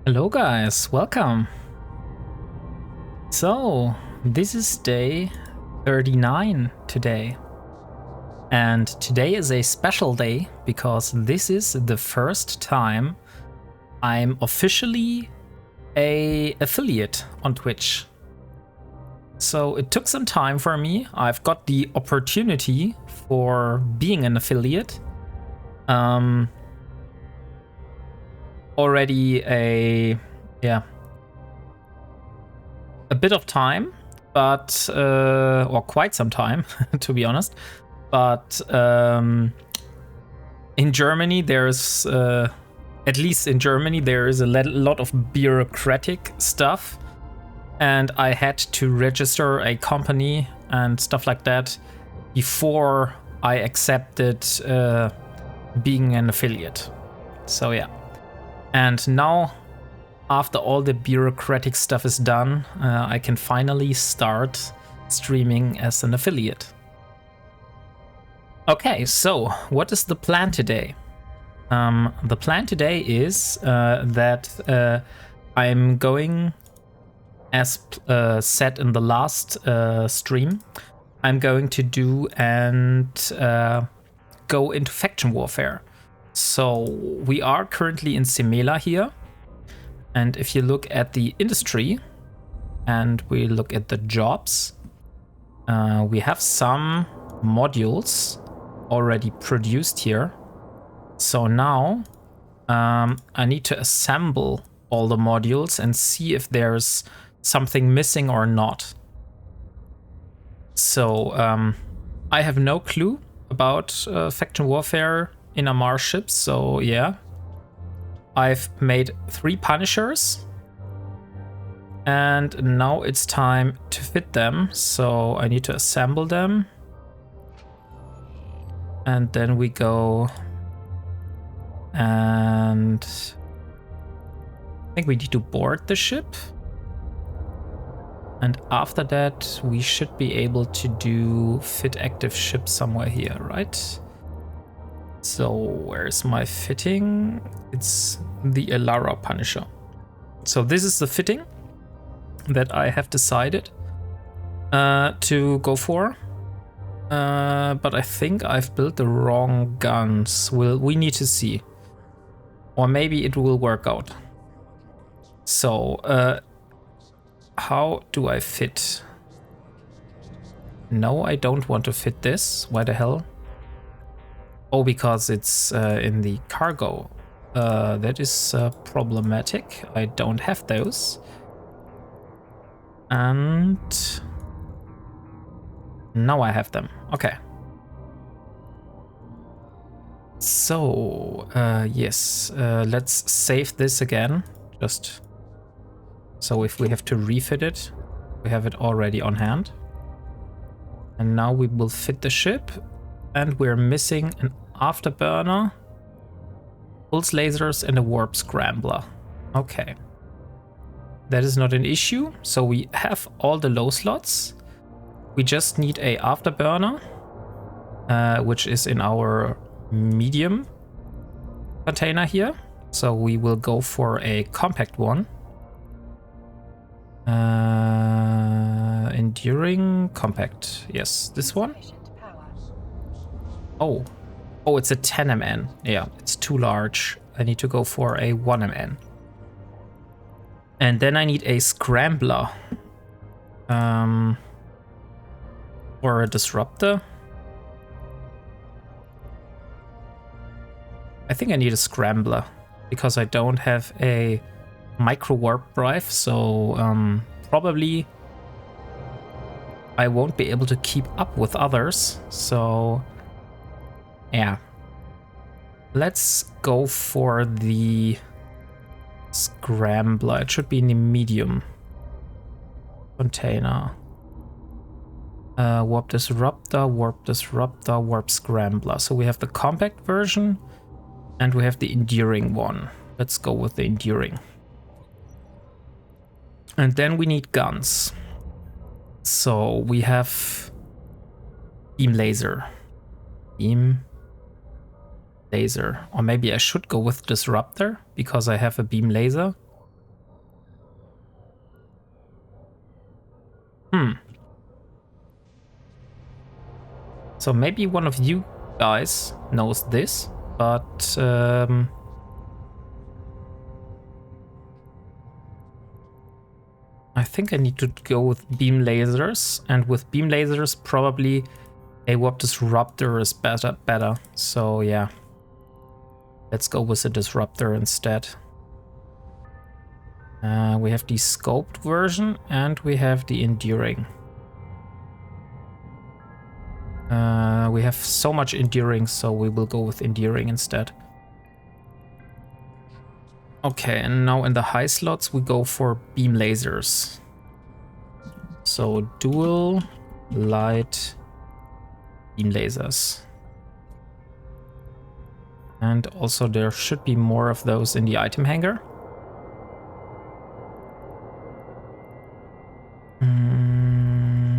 Hello guys, welcome. So, this is day 39 today. And today is a special day because this is the first time I'm officially an affiliate on Twitch. So it took some time for me. I've got the opportunity for being an affiliate. Already a bit of time, but or quite some time to be honest. But in Germany, there's at least in Germany there is a lot of bureaucratic stuff, and I had to register a company and stuff like that before I accepted being an affiliate. So yeah. And now, after all the bureaucratic stuff is done, I can finally start streaming as an affiliate. Okay, so what is the plan today? The plan today is that I'm going, as said in the last stream, I'm going to do and go into faction warfare. So we are currently in Semela here, and if you look at the industry and we look at the jobs, we have some modules already produced here. So now I need to assemble all the modules and see if there's something missing or not. So I have no clue about faction warfare in Amar ships, so yeah. I've made 3 Punishers, and now it's time to fit them, so I need to assemble them. And then we go, and I think we need to board the ship. And after that, we should be able to do fit active ship somewhere here, right? So where's my fitting? It's the Elara Punisher. So this is the fitting that I have decided to go for. But I think I've built the wrong guns. We need to see. Or maybe it will work out. So how do I fit? No, I don't want to fit this. Why the hell? Oh, because it's in the cargo. That is problematic. I don't have those. And now I have them. Okay. So, yes, let's save this again. Just so if we have to refit it, we have it already on hand. And now we will fit the ship. And we're missing an afterburner, pulse lasers, and a warp scrambler. Okay. That is not an issue. So we have all the low slots. We just need a afterburner, which is in our medium container here. So we will go for a compact one. Enduring compact. Yes, this one. Oh, it's a 10 MN. Yeah, it's too large. I need to go for a 1 MN. And then I need a scrambler. Or a disruptor. I think I need a scrambler because I don't have a micro warp drive, so probably I won't be able to keep up with others. So yeah, let's go for the scrambler. It should be in the medium container. Warp disruptor, warp scrambler. So we have the compact version and we have the enduring one. Let's go with the enduring. And then we need guns. So we have beam laser. Or maybe I should go with disruptor because I have a beam laser. So maybe one of you guys knows this, but I think I need to go with beam lasers, and with beam lasers probably a warp disruptor is better. So yeah, let's go with a disruptor instead. We have the scoped version and we have the enduring. We have so much enduring, so we will go with enduring instead. Okay, and now in the high slots we go for beam lasers. So dual light beam lasers. And also there should be more of those in the item hangar.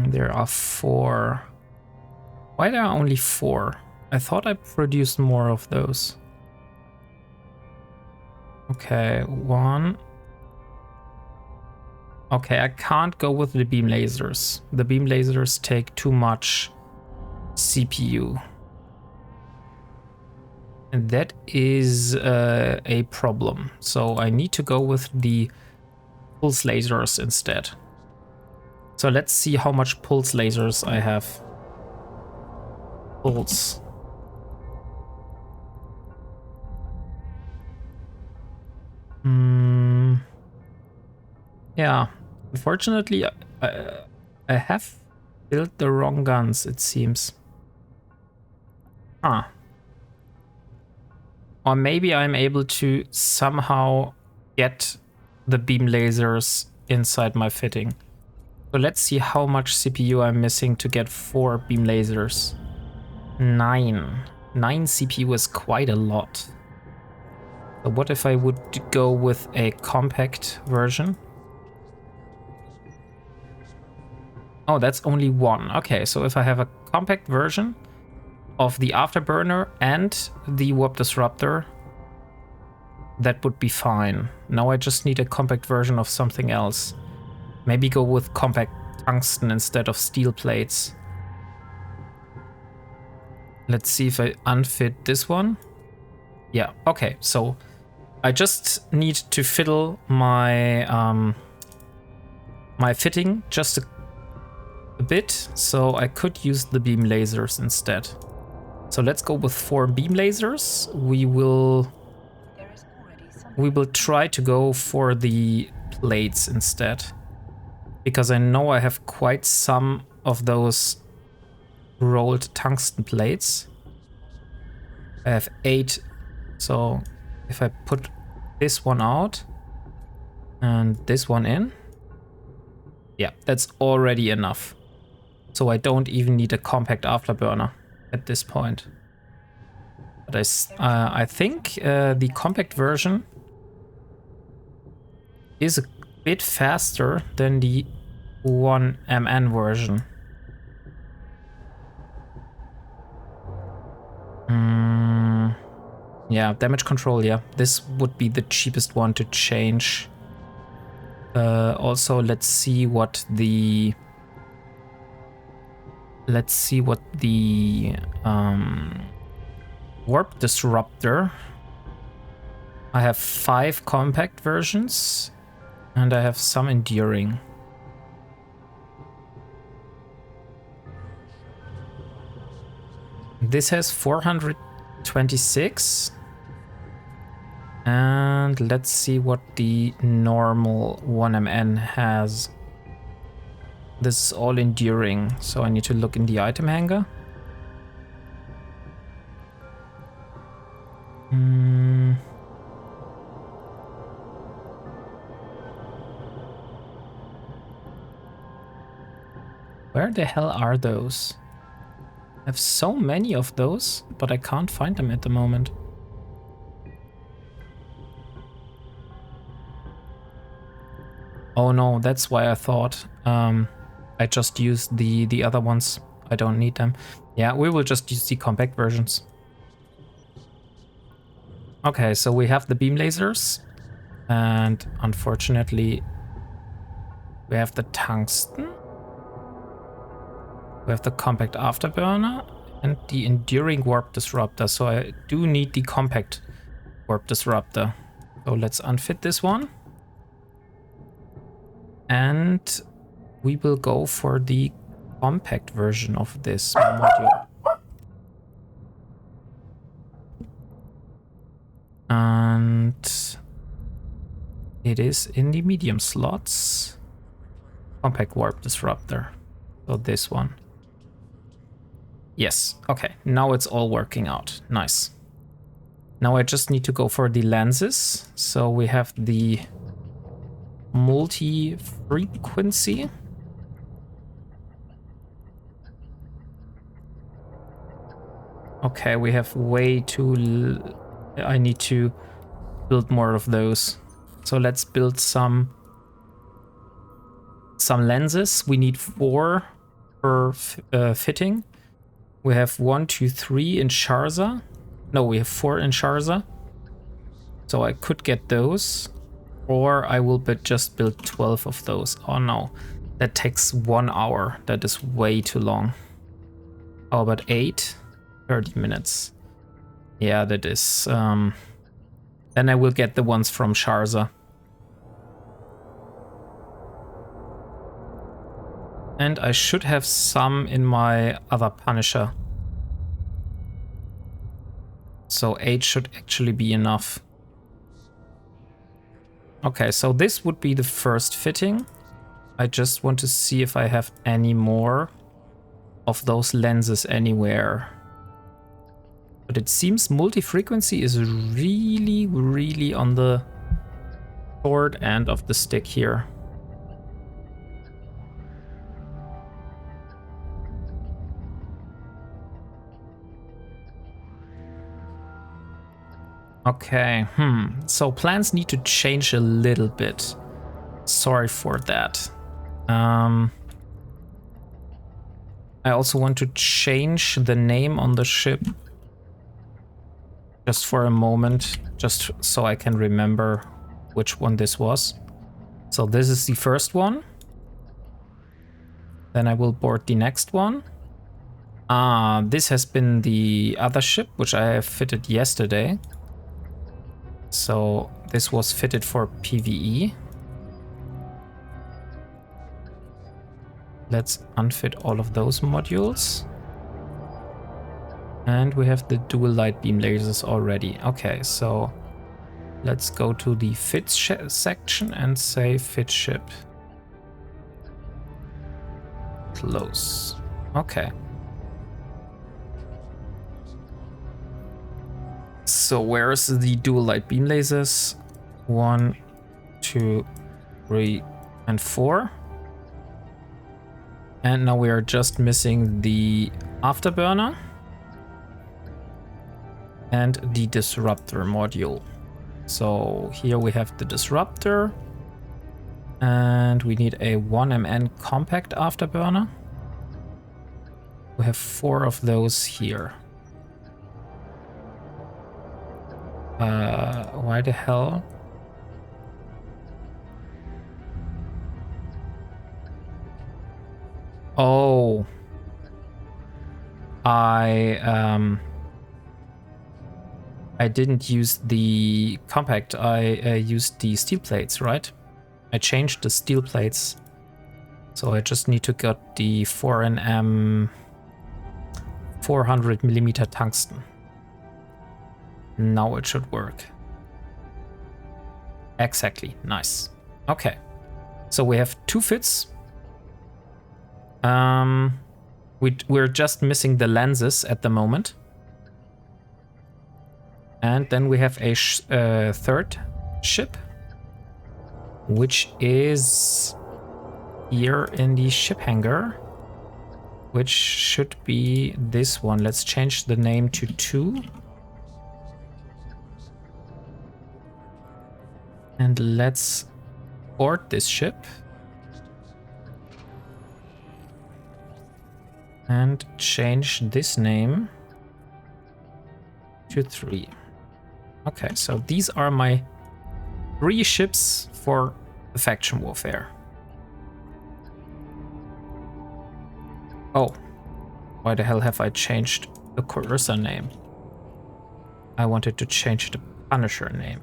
There are 4. Why there are only 4? I thought I produced more of those. Okay, 1. Okay, I can't go with the beam lasers. The beam lasers take too much CPU. And that is a problem. So I need to go with the pulse lasers instead. So let's see how much pulse lasers I have. Pulse. Yeah, unfortunately, I have built the wrong guns, it seems. Huh. Or maybe I'm able to somehow get the beam lasers inside my fitting. So let's see how much CPU I'm missing to get 4 beam lasers. 9. 9 CPU is quite a lot. So what if I would go with a compact version? Oh, that's only 1. Okay, so if I have a compact version of the Afterburner and the Warp Disruptor, that would be fine. Now I just need a compact version of something else. Maybe go with compact tungsten instead of steel plates. Let's see if I unfit this one. Yeah, okay, so I just need to fiddle my my fitting just a bit, so I could use the beam lasers instead. So let's go with 4 beam lasers. We will try to go for the plates instead, because I know I have quite some of those rolled tungsten plates. I have 8, so if I put this one out and this one in, yeah, that's already enough. So I don't even need a compact afterburner at this point. But I think the compact version is a bit faster than the 1MN version. Yeah, damage control, yeah. This would be the cheapest one to change. Also, let's see what the Warp Disruptor. I have 5 compact versions and I have some enduring. This has 426. And let's see what the normal 1MN has. This is all enduring, so I need to look in the item hangar. Where the hell are those? I have so many of those, but I can't find them at the moment. Oh no, that's why I thought I just used the other ones. I don't need them. Yeah, we will just use the compact versions. Okay, so we have the beam lasers. And unfortunately, we have the tungsten. We have the compact afterburner and the enduring warp disruptor. So I do need the compact warp disruptor. So let's unfit this one. And we will go for the compact version of this module. And it is in the medium slots. Compact warp disruptor. So this one. Yes, okay. Now it's all working out. Nice. Now I just need to go for the lenses. So we have the multi-frequency. Okay, we have way too... I need to build more of those. So let's build some lenses. We need 4 per fitting. We have 1, 2, 3 in Sharza. No, we have 4 in Sharza. So I could get those. Or I will just build 12 of those. Oh no, that takes 1 hour. That is way too long. How about 8? 30 minutes. Yeah, that is... Then I will get the ones from Sharza. And I should have some in my other Punisher. So 8 should actually be enough. Okay, so this would be the first fitting. I just want to see if I have any more of those lenses anywhere. But it seems multi-frequency is really, really on the short end of the stick here. Okay, so plans need to change a little bit. Sorry for that. I also want to change the name on the ship. Just for a moment, just so I can remember which one this was. So this is the first one. Then I will board the next one. This has been the other ship, which I have fitted yesterday. So this was fitted for PvE. Let's unfit all of those modules. And we have the dual light beam lasers already. Okay, so let's go to the fit section and say fit ship. Close. Okay. So where's the dual light beam lasers? 1, 2, 3, and 4. And now we are just missing the afterburner and the disruptor module. So here we have the disruptor and we need a 1MN compact afterburner. We have 4 of those here. Why the hell? Oh, I didn't use the compact. I used the steel plates, right? I changed the steel plates, so I just need to get the 4NM 400mm tungsten. Now it should work. Exactly, nice. Okay, so we have 2 fits. We're just missing the lenses at the moment. And then we have a third ship, which is here in the ship hangar, which should be this one. Let's change the name to 2. And let's board this ship. And change this name to 3. Okay, so these are my 3 ships for the faction warfare. Oh, Why the hell have I changed the Coercer name? I wanted to change the Punisher name.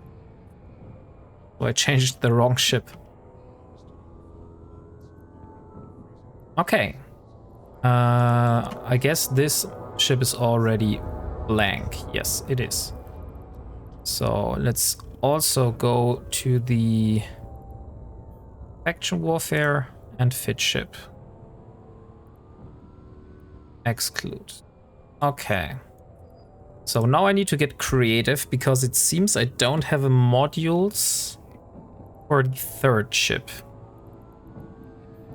So I changed the wrong ship. Okay. I guess this ship is already blank. Yes, it is. So let's also go to the faction warfare and fit ship. Exclude. Okay. So now I need to get creative because it seems I don't have a modules for the third ship.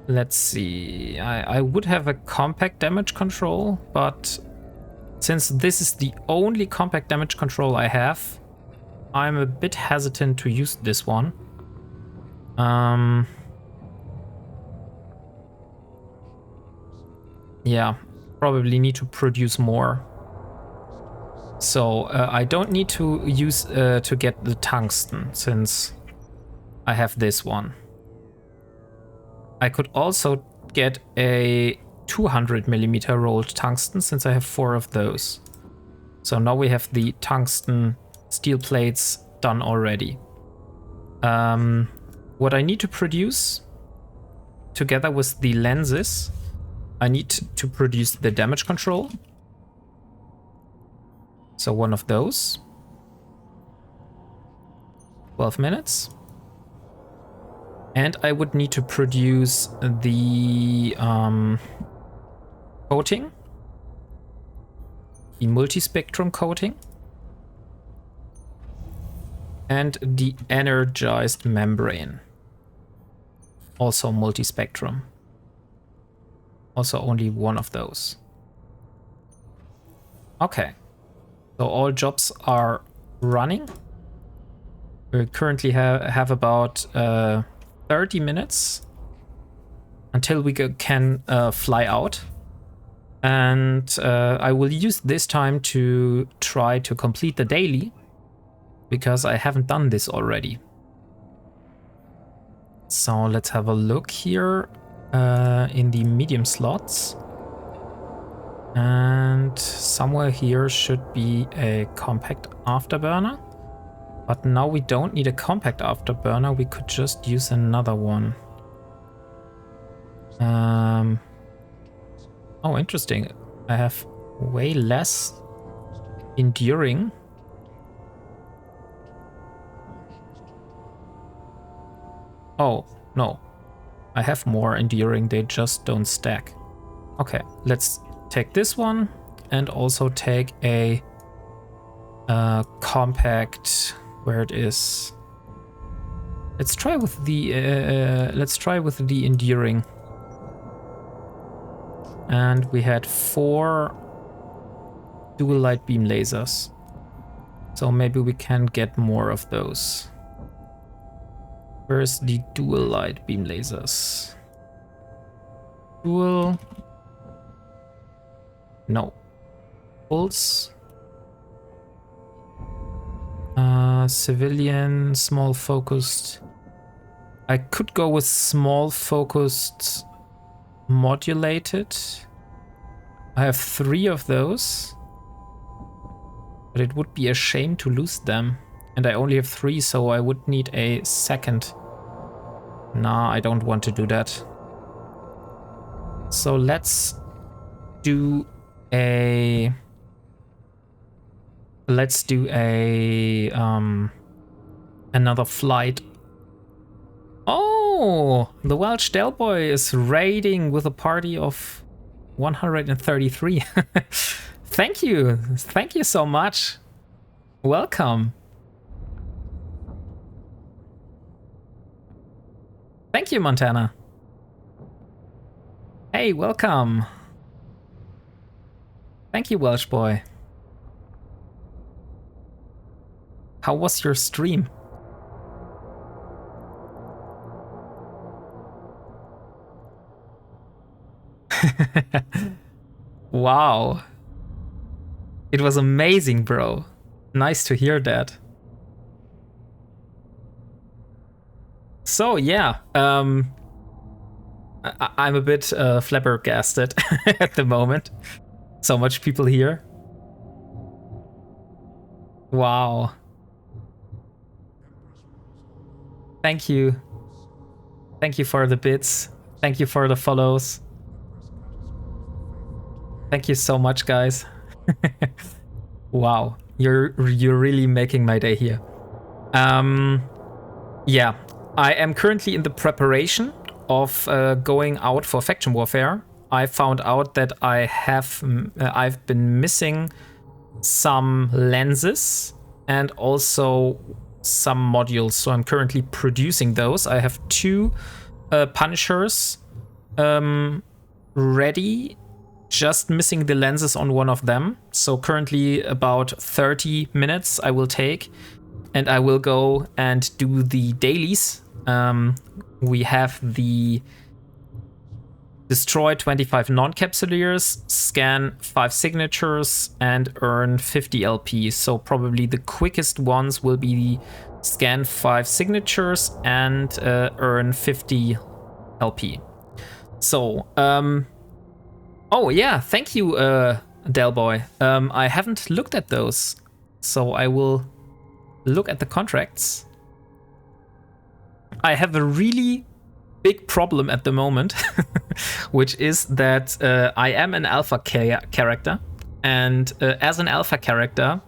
Let's see. I would have a compact damage control, but since this is the only compact damage control I have, I'm a bit hesitant to use this one. Yeah, probably need to produce more. So I don't need to use to get the tungsten since I have this one. I could also get a 200mm rolled tungsten since I have 4 of those. So now we have the tungsten steel plates done already. What I need to produce together with the lenses, I need to produce the damage control. So one of those. 12 minutes. And I would need to produce the coating. The multispectrum coating. And the energized membrane. Also multispectrum. Also only one of those. Okay. So all jobs are running. We currently have about 30 minutes until we can fly out. And I will use this time to try to complete the daily, because I haven't done this already. So let's have a look here in the medium slots. And somewhere here should be a compact afterburner. But now we don't need a compact afterburner, we could just use another one. Oh, interesting. I have way less enduring. Oh, no. I have more enduring, they just don't stack. Okay, let's take this one and also take a compact where it is. Let's try with the enduring. And we had 4 dual light beam lasers. So maybe we can get more of those. Where's the dual light beam lasers? Dual. No. Pulse. Civilian, small focused. I could go with small focused modulated. I have 3 of those. But it would be a shame to lose them. And I only have 3, so I would need a second. Nah, I don't want to do that. So let's do a... another flight. Oh, the Welsh Delboy is raiding with a party of 133. Thank you so much. Welcome. Thank you, Montana. Hey, welcome. Thank you, Welsh boy. How was your stream? Wow. It was amazing, bro. Nice to hear that. So yeah, I'm a bit flabbergasted at the moment. So much people here. Wow. Thank you. Thank you for the bits. Thank you for the follows. Thank you so much, guys. Wow, you're really making my day here. Yeah, I am currently in the preparation of going out for faction warfare. I found out that I've been missing some lenses and also some modules, so I'm currently producing those. I have 2 Punishers ready, just missing the lenses on one of them. So currently about 30 minutes I will take, and I will go and do the dailies. We have the destroy 25 non-capsuleers, scan 5 signatures, and earn 50 LP. So probably the quickest ones will be scan 5 signatures and earn 50 LP. So, oh yeah, thank you, Delboy. I haven't looked at those, so I will look at the contracts. I have a really big problem at the moment, which is that I am an alpha character, and as an alpha character,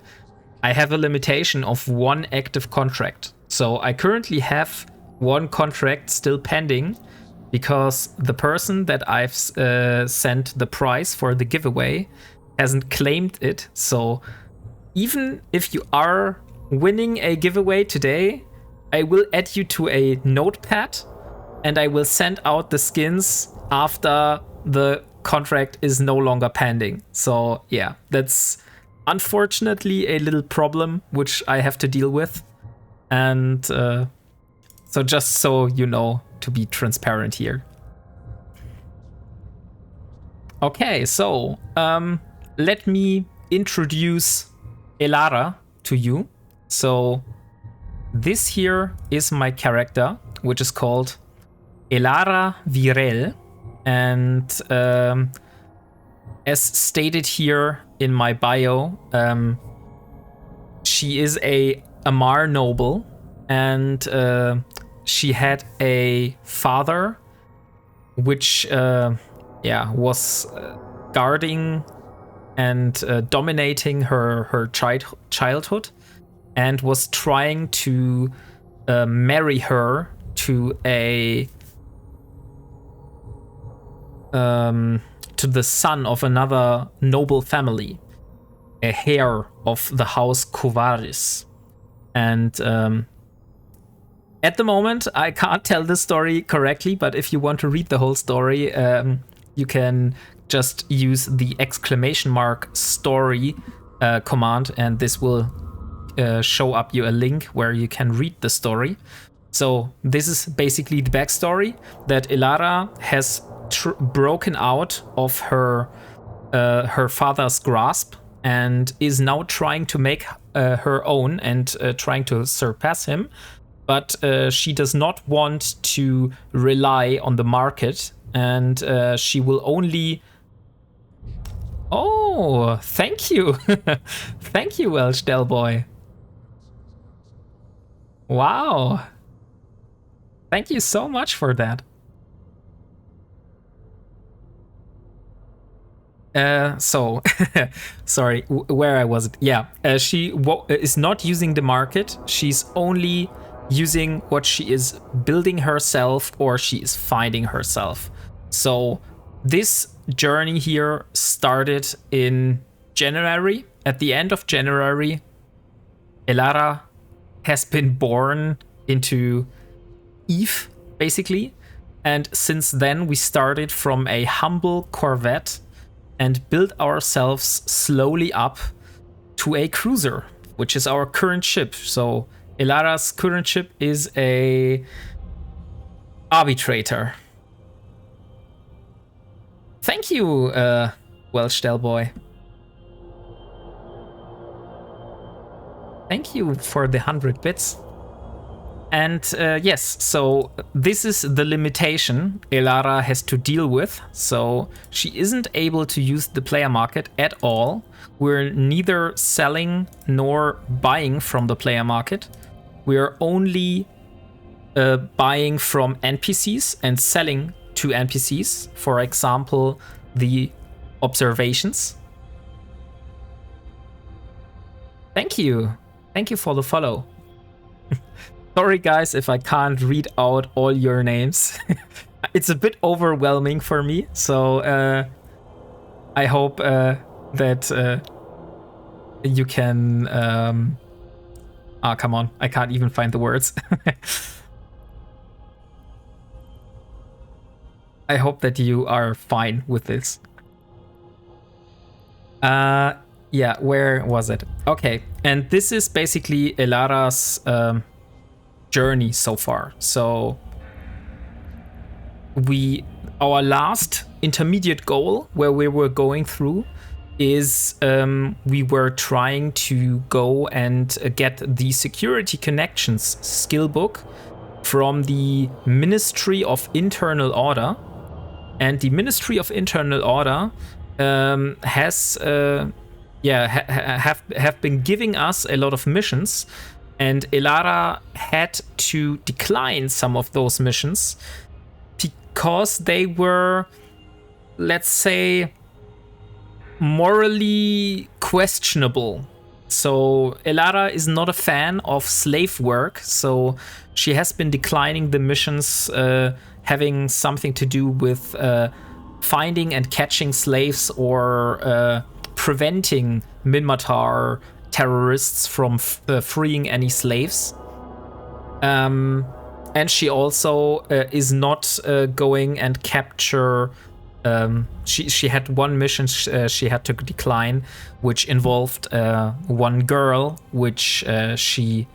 I have a limitation of 1 active contract. So I currently have 1 contract still pending because the person that I've sent the prize for the giveaway hasn't claimed it. So even if you are winning a giveaway today, I will add you to a notepad and I will send out the skins after the contract is no longer pending. So yeah, that's unfortunately a little problem which I have to deal with. And so just so you know, to be transparent here. Okay, so let me introduce Elara to you. So this here is my character, which is called Elara Virel, and as stated here in my bio, she is a Amar noble, and she had a father which was guarding and dominating her childhood, and was trying to marry her to the son of another noble family, a heir of the house Kovaris. And at the moment, I can't tell the story correctly, but if you want to read the whole story, you can just use the ! story command, and this will show up you a link where you can read the story. So this is basically the backstory, that Elara has broken out of her father's grasp and is now trying to make her own and trying to surpass him. But she does not want to rely on the market, and she will only... Oh, thank you. Thank you, Welsh Delboy. Wow. Thank you so much for that. So, sorry, where I was. Yeah, she is not using the market. She's only using what she is building herself, or she is finding herself. So this journey here started in January. At the end of January, Elara has been born into Eve, basically. And since then, we started from a humble corvette and built ourselves slowly up to a cruiser, which is our current ship. So Elara's current ship is a arbitrator. Thank you, Welsh Delboy. Thank you for the 100 bits. And yes, so this is the limitation Elara has to deal with. So she isn't able to use the player market at all. We're neither selling nor buying from the player market. We're only buying from NPCs and selling to NPCs. For example, the observations. Thank you. Thank you for the follow. Sorry guys if I can't read out all your names. It's a bit overwhelming for me, so I hope that you can... come on, I can't even find the words. I hope that you are fine with this. Yeah, where was it? Okay, and this is basically Elara's journey so far. So our last intermediate goal where we were going through is we were trying to go and get the security connections skill book from the Ministry of Internal Order. And the Ministry of Internal Order has have been giving us a lot of missions, and Elara had to decline some of those missions because they were, let's say, morally questionable. So Elara is not a fan of slave work, so she has been declining the missions having something to do with finding and catching slaves or preventing Minmatar terrorists from freeing any slaves. And she also is not going and capture... She had one mission she had to decline, which involved one girl, which she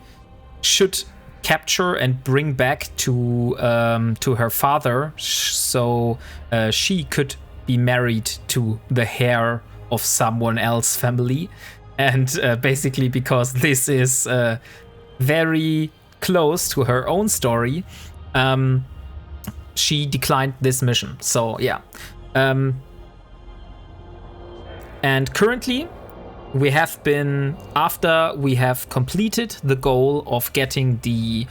should capture and bring back to her father, so she could be married to the heir of someone else's family. And basically because this is very close to her own story, she declined this mission. So yeah. And currently we have been, after we have completed the goal of getting the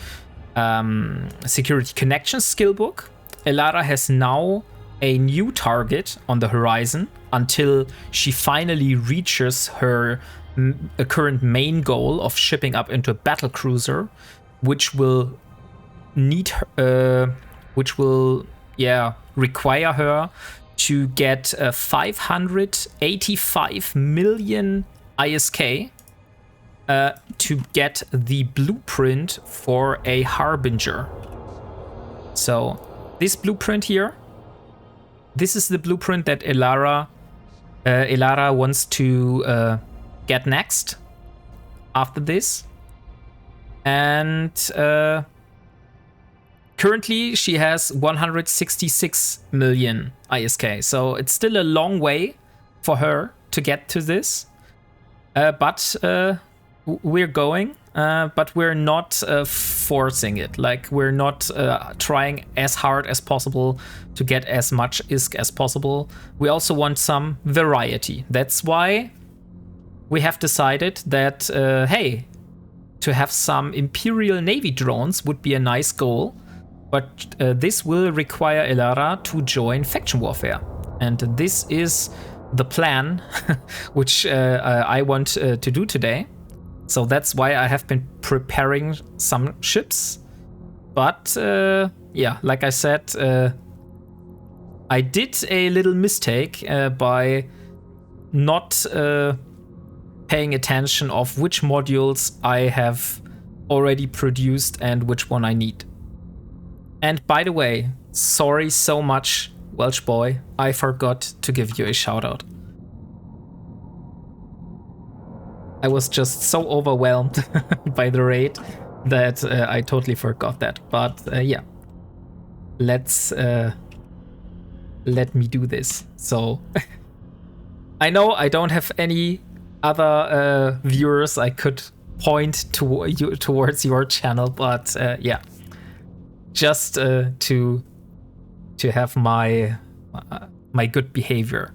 security connections skill book, Elara has now a new target on the horizon until she finally reaches her current main goal of shipping up into a battle cruiser, which will require her to get 585 million ISK to get the blueprint for a Harbinger. So this blueprint here, this is the blueprint that Elara wants to get next after this. And currently she has 166 million ISK, so it's still a long way for her to get to this. But we're going, but we're not forcing it. Like, we're not trying as hard as possible to get as much ISK as possible. We also want some variety. That's why we have decided that, hey, to have some Imperial Navy drones would be a nice goal. But this will require Elara to join faction warfare. And this is the plan which I want to do today. So that's why I have been preparing some ships. But yeah, like I said, I did a little mistake by not paying attention of which modules I have already produced and which one I need. And by the way, sorry so much, Welsh boy, I forgot to give you a shout out. I was just so overwhelmed by the raid that I totally forgot that. But yeah, let me do this. So I know I don't have any other viewers I could point towards your channel, but yeah, just to have my good behavior.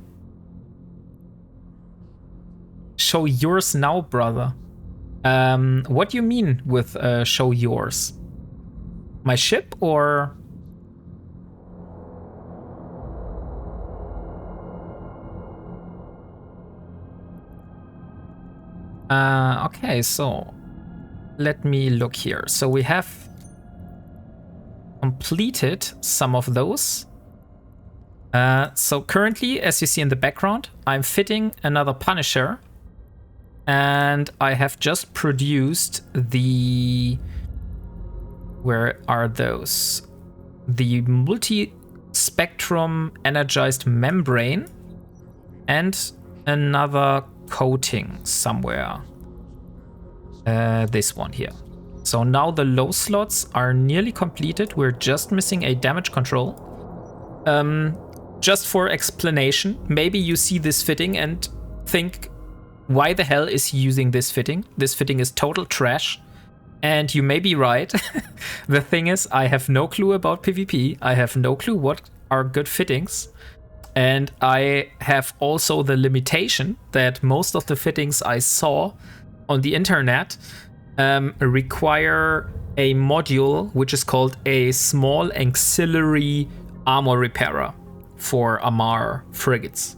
Show yours now, brother. What do you mean with show yours? My ship or? Okay, so let me look here. So we have completed some of those. So currently, as you see in the background, I'm fitting another Punisher. And I have just produced the... Where are those? The multi-spectrum energized membrane and another coating somewhere. This one here. So now the low slots are nearly completed. We're just missing a damage control. Just for explanation, maybe you see this fitting and think, why the hell is he using this fitting? This fitting is total trash. And you may be right. The thing is, I have no clue about PvP. I have no clue what are good fittings. And I have also the limitation that most of the fittings I saw on the internet require a module which is called a small auxiliary armor repairer for Amar frigates.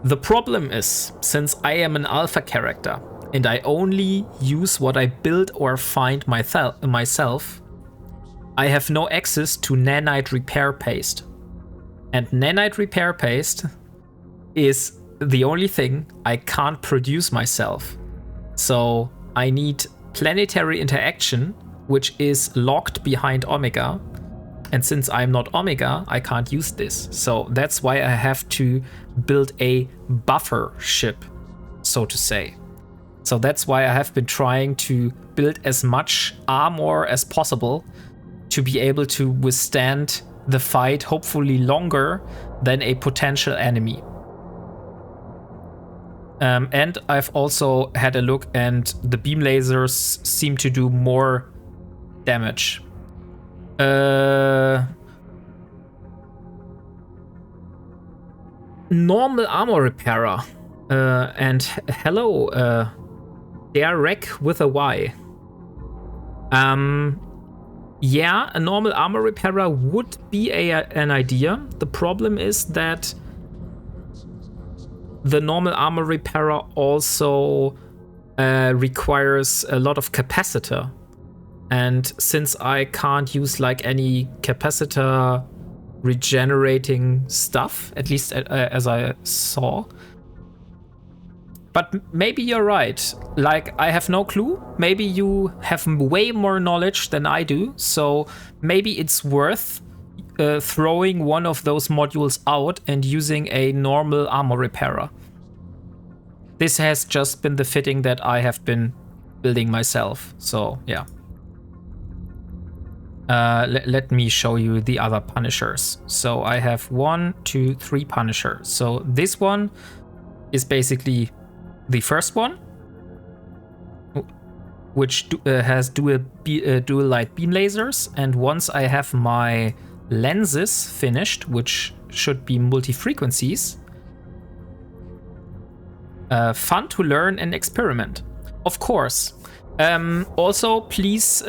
The problem is, since I am an alpha character and I only use what I build or find myself, I have no access to nanite repair paste. And nanite repair paste is the only thing I can't produce myself. So I need planetary interaction, which is locked behind Omega. And since I'm not Omega, I can't use this. So that's why I have to build a buffer ship, so to say. So that's why I have been trying to build as much armor as possible to be able to withstand the fight, hopefully longer than a potential enemy. And I've also had a look, and the beam lasers seem to do more damage. Normal armor repairer. And hello, Derek with a Y. Yeah, a normal armor repairer would be an idea. The problem is that the normal armor repairer also requires a lot of capacitor. And since I can't use like any capacitor regenerating stuff, at least as I saw. But maybe you're right. Like, I have no clue. Maybe you have way more knowledge than I do. So maybe it's worth throwing one of those modules out and using a normal armor repairer. This has just been the fitting that I have been building myself. So, yeah. Let me show you the other Punishers. So I have 1, 2, 3 Punishers. So this one is basically the first one, which has dual light beam lasers. And once I have my lenses finished, which should be multi-frequencies, fun to learn and experiment. Of course. Also, please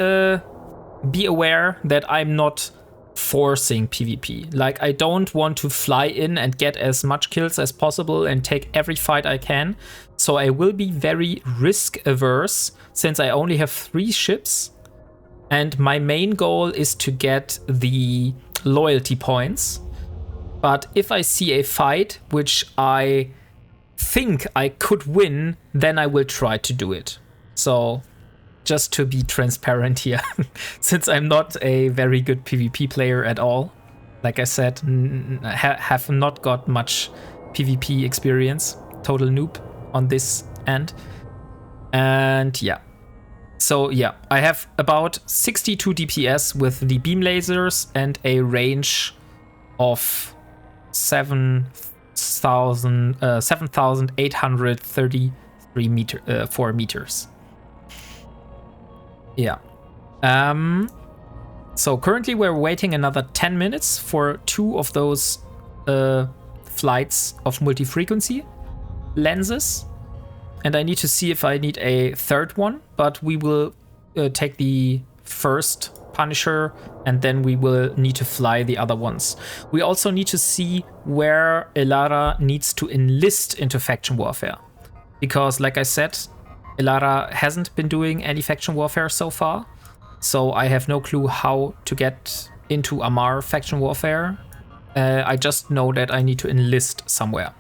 be aware that I'm not forcing PvP. Like, I don't want to fly in and get as much kills as possible and take every fight I can. So I will be very risk averse since I only have 3 ships. And my main goal is to get the loyalty points. But if I see a fight which I think I could win, then I will try to do it. So just to be transparent here, since I'm not a very good PvP player at all. Like I said, have not got much PvP experience. Total noob on this end. And yeah. So yeah, I have about 62 DPS with the beam lasers and a range of 7,833 4 meters. Yeah. So currently we're waiting another 10 minutes for 2 of those flights of multi-frequency lenses. And I need to see if I need a third one, but we will take the first Punisher and then we will need to fly the other ones. We also need to see where Elara needs to enlist into faction warfare. Because like I said, Elara hasn't been doing any faction warfare so far. So I have no clue how to get into Amar faction warfare. I just know that I need to enlist somewhere.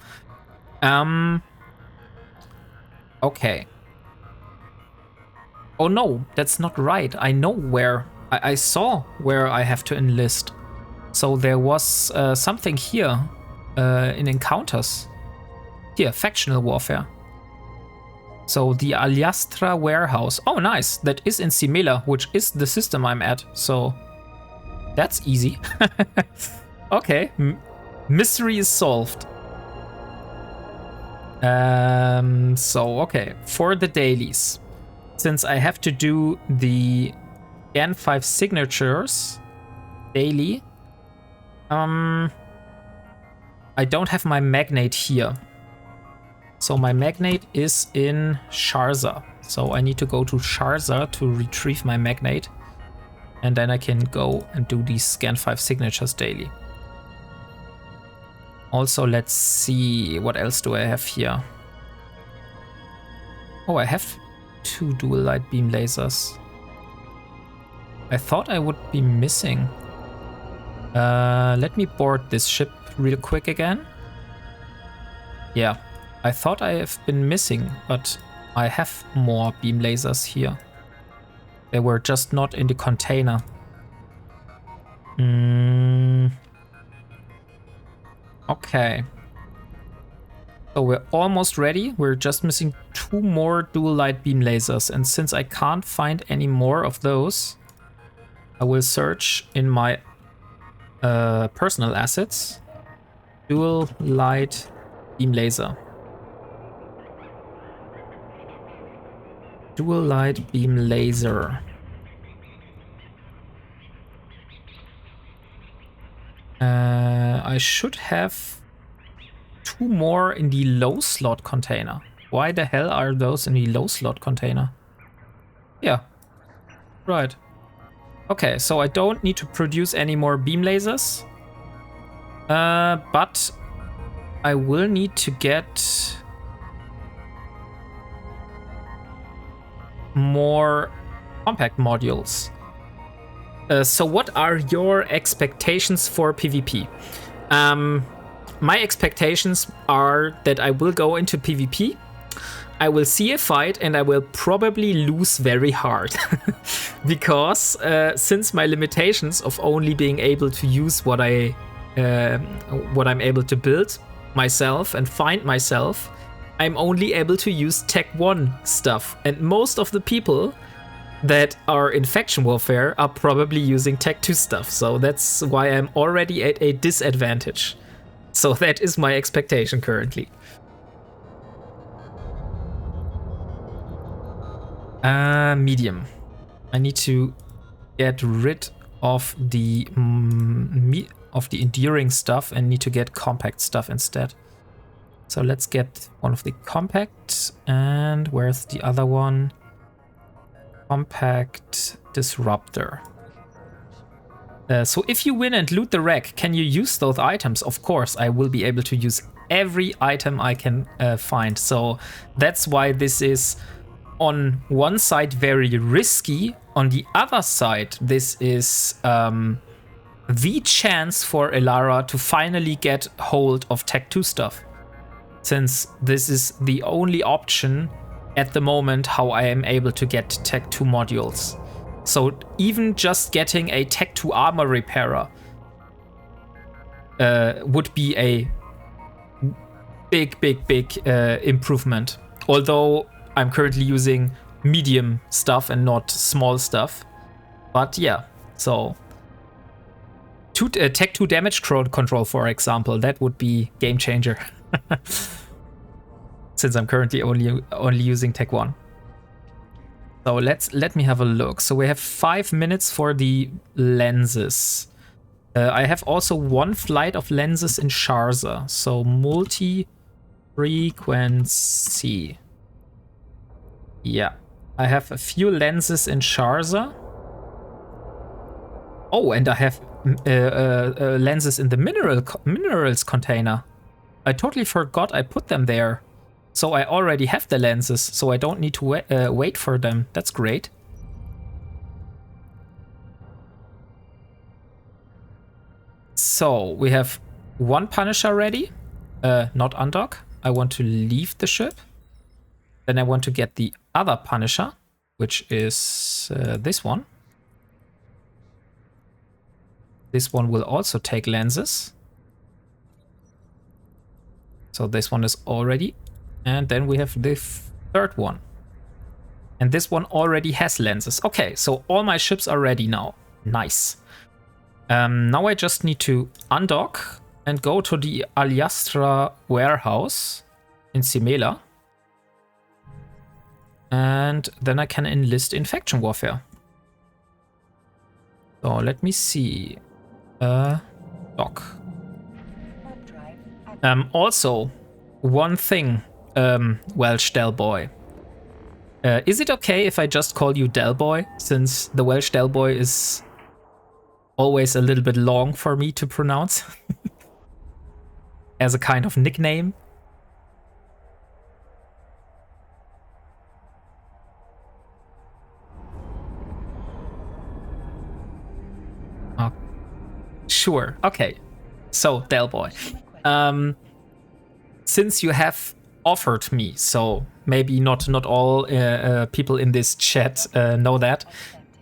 Okay. Oh no, that's not right. I know where. I saw where I have to enlist. So there was something here in encounters. Here, factional warfare. So the Alyastra warehouse. Oh, nice. That is in Simela, which is the system I'm at. So that's easy. Okay. Mystery is solved. Okay. For the dailies. Since I have to do the Gen 5 signatures daily, I don't have my magnate here. So my magnate is in Sharza. So I need to go to Sharza to retrieve my magnate. And then I can go and do these Scan 5 signatures daily. Also, let's see, what else do I have here? Oh, I have 2 dual light beam lasers. I thought I would be missing. Let me board this ship real quick again. Yeah. I thought I have been missing, but I have more beam lasers here. They were just not in the container. Okay. So we're almost ready. We're just missing 2 more dual light beam lasers. And since I can't find any more of those, I will search in my personal assets. Dual light beam laser. Dual light beam laser. I should have 2 more in the low slot container. Why the hell are those in the low slot container? Yeah, right. Okay, so I don't need to produce any more beam lasers. But I will need to get more compact modules. So what are your expectations for PvP? My expectations are that I will go into PvP, I will see a fight, and I will probably lose very hard. Because since my limitations of only being able to use what I'm able to build myself and find myself, I'm only able to use Tech 1 stuff. And most of the people that are in faction warfare are probably using Tech 2 stuff. So that's why I'm already at a disadvantage. So that is my expectation currently. Medium. I need to get rid of the enduring stuff and need to get compact stuff instead. So let's get one of the compact, and where's the other one? Compact disruptor. So if you win and loot the wreck, can you use those items? Of course, I will be able to use every item I can find. So that's why this is on one side very risky. On the other side, this is the chance for Elara to finally get hold of Tech 2 stuff. Since this is the only option at the moment how I am able to get Tech 2 modules. So even just getting a Tech 2 armor repairer would be a big improvement. Although I'm currently using medium stuff and not small stuff. But yeah, so Tech 2 damage control, for example, that would be game changer. Since I'm currently only using Tech 1. So let me have a look. So we have 5 minutes for the lenses. I have also 1 flight of lenses in Sharza. So multi-frequency. Yeah. I have a few lenses in Sharza. Oh, and I have lenses in the minerals container. I totally forgot I put them there. So I already have the lenses, so I don't need to wait for them. That's great. So we have 1 Punisher ready. Not undock. I want to leave the ship. Then I want to get the other Punisher, which is this one. This one will also take lenses. So this one is already. And then we have the 3rd one. And this one already has lenses. Okay, so all my ships are ready now. Nice. Now I just need to undock and go to the Alyastra warehouse in Simela. And then I can enlist in faction warfare. So let me see. Dock. Also, one thing, Welsh Del Boy. Is it okay if I just call you Del Boy, since the Welsh Del Boy is always a little bit long for me to pronounce as a kind of nickname? Sure. Okay. So, Del Boy. Since you have offered me, so maybe not all people in this chat know that,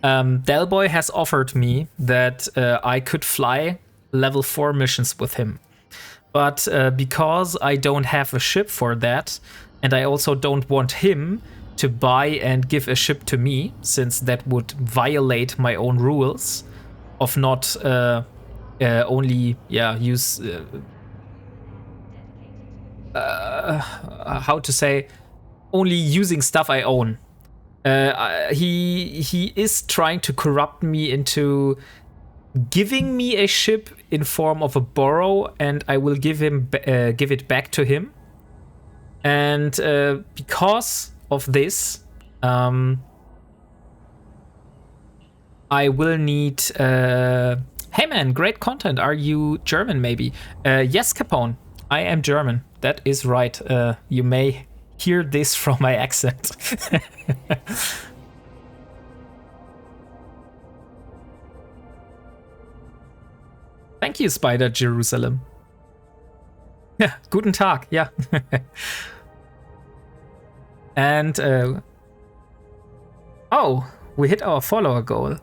Del Boy has offered me that I could fly level 4 missions with him. But because I don't have a ship for that, and I also don't want him to buy and give a ship to me, since that would violate my own rules of not only use how to say, only using stuff I own. He is trying to corrupt me into giving me a ship in form of a borrow, and I will give it back to him. And because of this, I will need. Hey man, great content. Are you German? Maybe. Yes, Capone. I am German. That is right. You may hear this from my accent. Thank you, Spider Jerusalem. Yeah, guten Tag. Yeah. And oh, we hit our follower goal.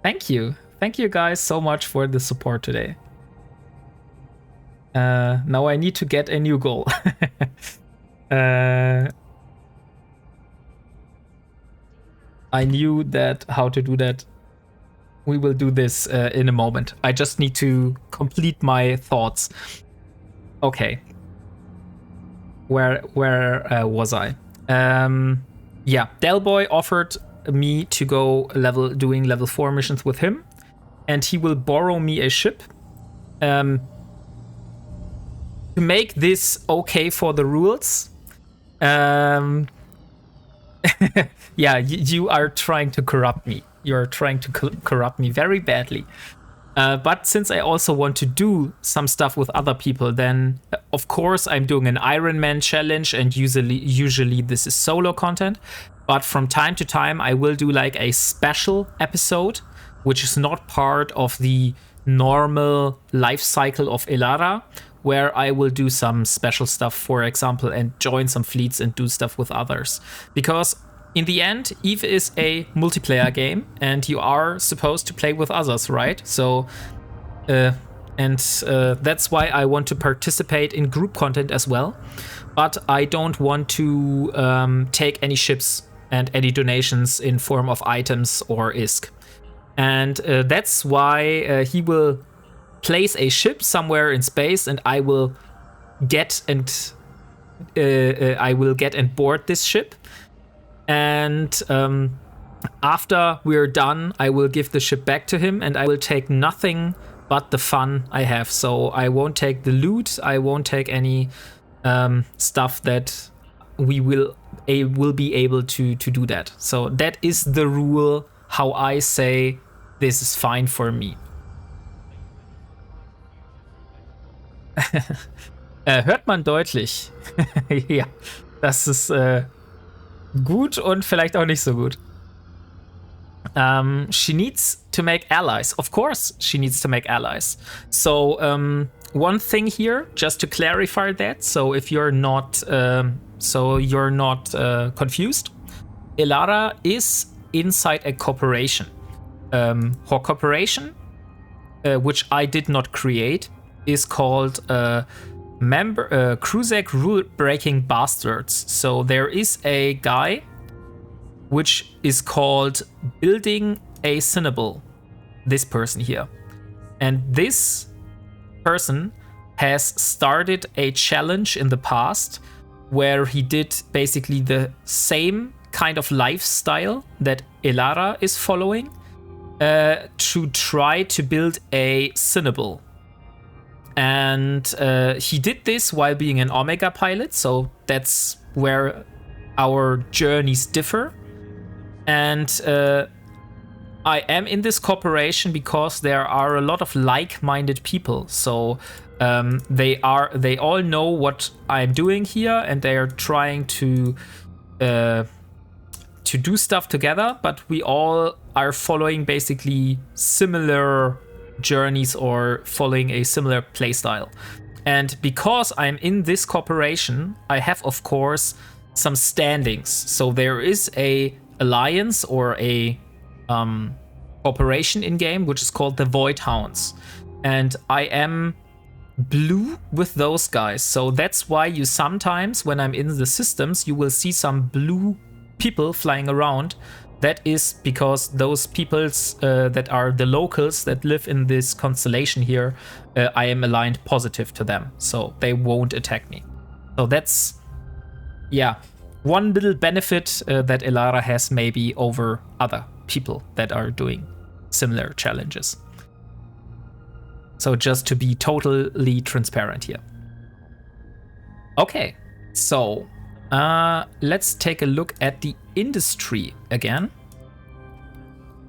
Thank you. Thank you guys so much for the support today. Now I need to get a new goal. I knew that how to do that. We will do this in a moment. I just need to complete my thoughts. Okay. Where was I? Yeah, Del Boy offered me to go doing level 4 missions with him, and he will borrow me a ship. To make this okay for the rules, yeah, you are trying to corrupt me. You're trying to corrupt me very badly. But since I also want to do some stuff with other people, then of course I'm doing an Ironman challenge, and usually this is solo content. But from time to time I will do like a special episode, which is not part of the normal life cycle of Elara, where I will do some special stuff, for example, and join some fleets and do stuff with others. Because in the end, EVE is a multiplayer game, and you are supposed to play with others, right? So, that's why I want to participate in group content as well. But I don't want to take any ships and any donations in form of items or ISK. And that's why he will place a ship somewhere in space, and I will get and I will get and board this ship. And after we're done, I will give the ship back to him, and I will take nothing but the fun I have. So I won't take the loot. I won't take any stuff that we will be able to do that. So that is the rule, how I say this is fine for me. Hört man deutlich. Ja, das ist gut und vielleicht auch nicht so gut. She needs to make allies. Of course, she needs to make allies. So one thing here, just to clarify that. So if you're not, confused, Elara is inside a corporation. Her corporation, which I did not create, is called Kruzak Rule Breaking Bastards. So there is a guy which is called Building a Cinnable, this person here. And this person has started a challenge in the past where he did basically the same kind of lifestyle that Elara is following to try to build a Cinnable. And he did this while being an Omega pilot, so that's where our journeys differ. And I am in this corporation because there are a lot of like-minded people. So they all know what I'm doing here, and they are trying to do stuff together. But we all are following basically similar journeys or following a similar playstyle. And because I'm in this corporation, I have, of course, some standings. So there is a alliance or a corporation in game which is called the Void Hounds, and I am blue with those guys. So that's why you sometimes, when I'm in the systems, you will see some blue people flying around. That is because those peoples that are the locals that live in this constellation here, I am aligned positive to them, so they won't attack me. So that's, yeah, one little benefit that Elara has maybe over other people that are doing similar challenges. So just to be totally transparent here. Okay, so let's take a look at the industry again.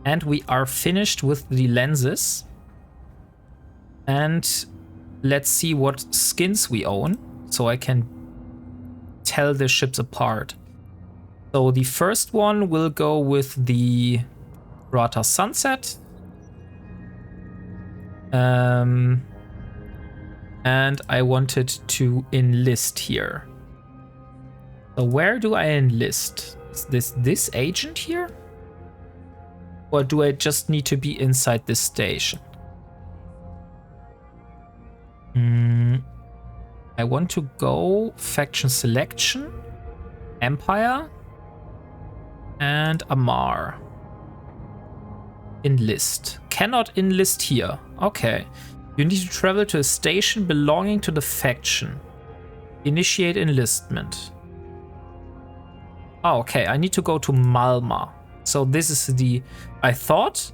And we are finished with the lenses. And let's see what skins we own, so I can tell the ships apart. So the first one will go with the Rata Sunset. And I wanted to enlist here. So where do I enlist? Is this agent here? Or do I just need to be inside this station? I want to go faction selection, Empire, and Amar. Enlist. Cannot enlist here. Okay. You need to travel to a station belonging to the faction. Initiate enlistment. Oh, okay. I need to go to Malma. So this is the... I thought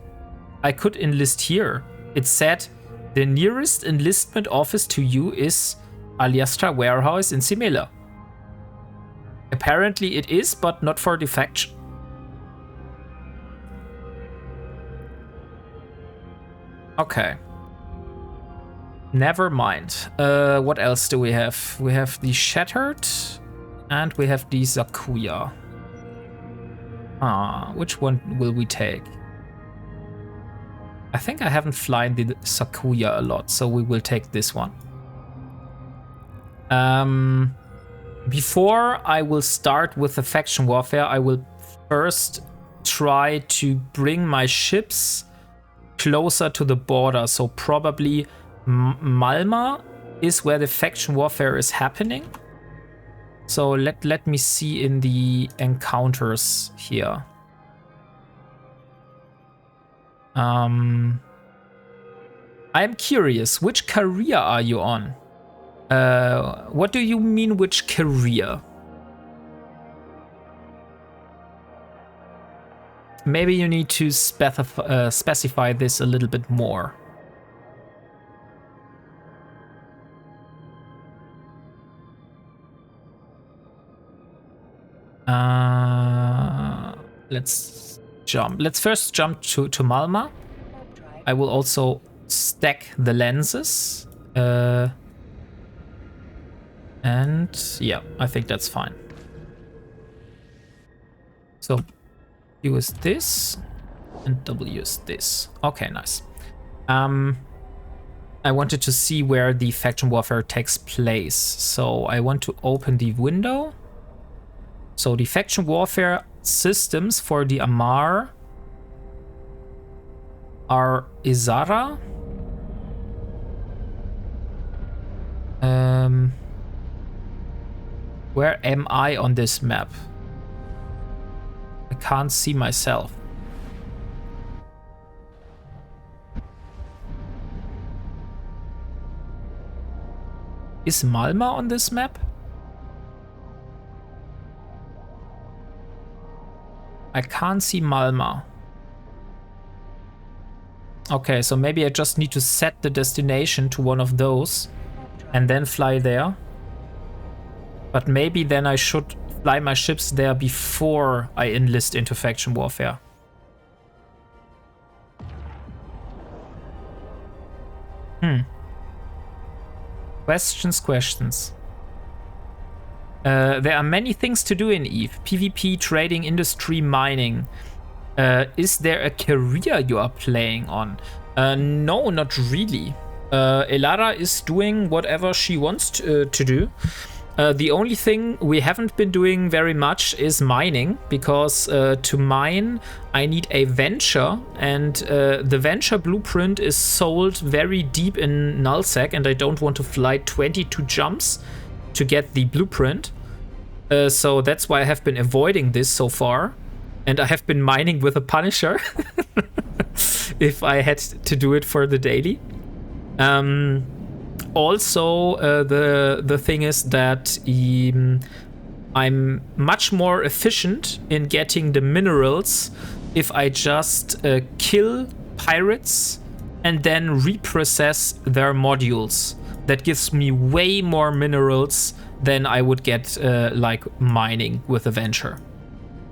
I could enlist here. It said the nearest enlistment office to you is Aliastra Warehouse in Simela. Apparently it is, but not for the faction. Okay. Never mind. What else do we have? We have the Shattered and we have the Zakuya. Which one will we take? I think I haven't flown the Zakuya a lot, so we will take this one. Before I will start with the faction warfare, I will first try to bring my ships closer to the border. So probably Malma is where the faction warfare is happening. So let me see in the encounters here. I'm curious, which career are you on? What do you mean, which career? Maybe you need to specify this a little bit more. Let's jump. Let's first jump to Malma. I will also stack the lenses. And yeah, I think that's fine. So U is this and W is this. Okay, nice. I wanted to see where the faction warfare takes place. So I want to open the window. So the faction warfare systems for the Amar are Izara. Where am I on this map? I can't see myself. Is Malma on this map? I can't see Malma. Okay, so maybe I just need to set the destination to one of those and then fly there. But maybe then I should fly my ships there before I enlist into faction warfare. Questions. There are many things to do in EVE. PvP, trading, industry, mining. Is there a career you are playing on? No, not really. Elara is doing whatever she wants to do. The only thing we haven't been doing very much is mining, because to mine I need a venture, and the venture blueprint is sold very deep in nullsec, and I don't want to fly 22 jumps to get the blueprint. So that's why I have been avoiding this so far, and I have been mining with a Punisher if I had to do it for the daily. Also, the thing is that I'm much more efficient in getting the minerals if I just kill pirates and then reprocess their modules. That gives me way more minerals than I would get like mining with a venture.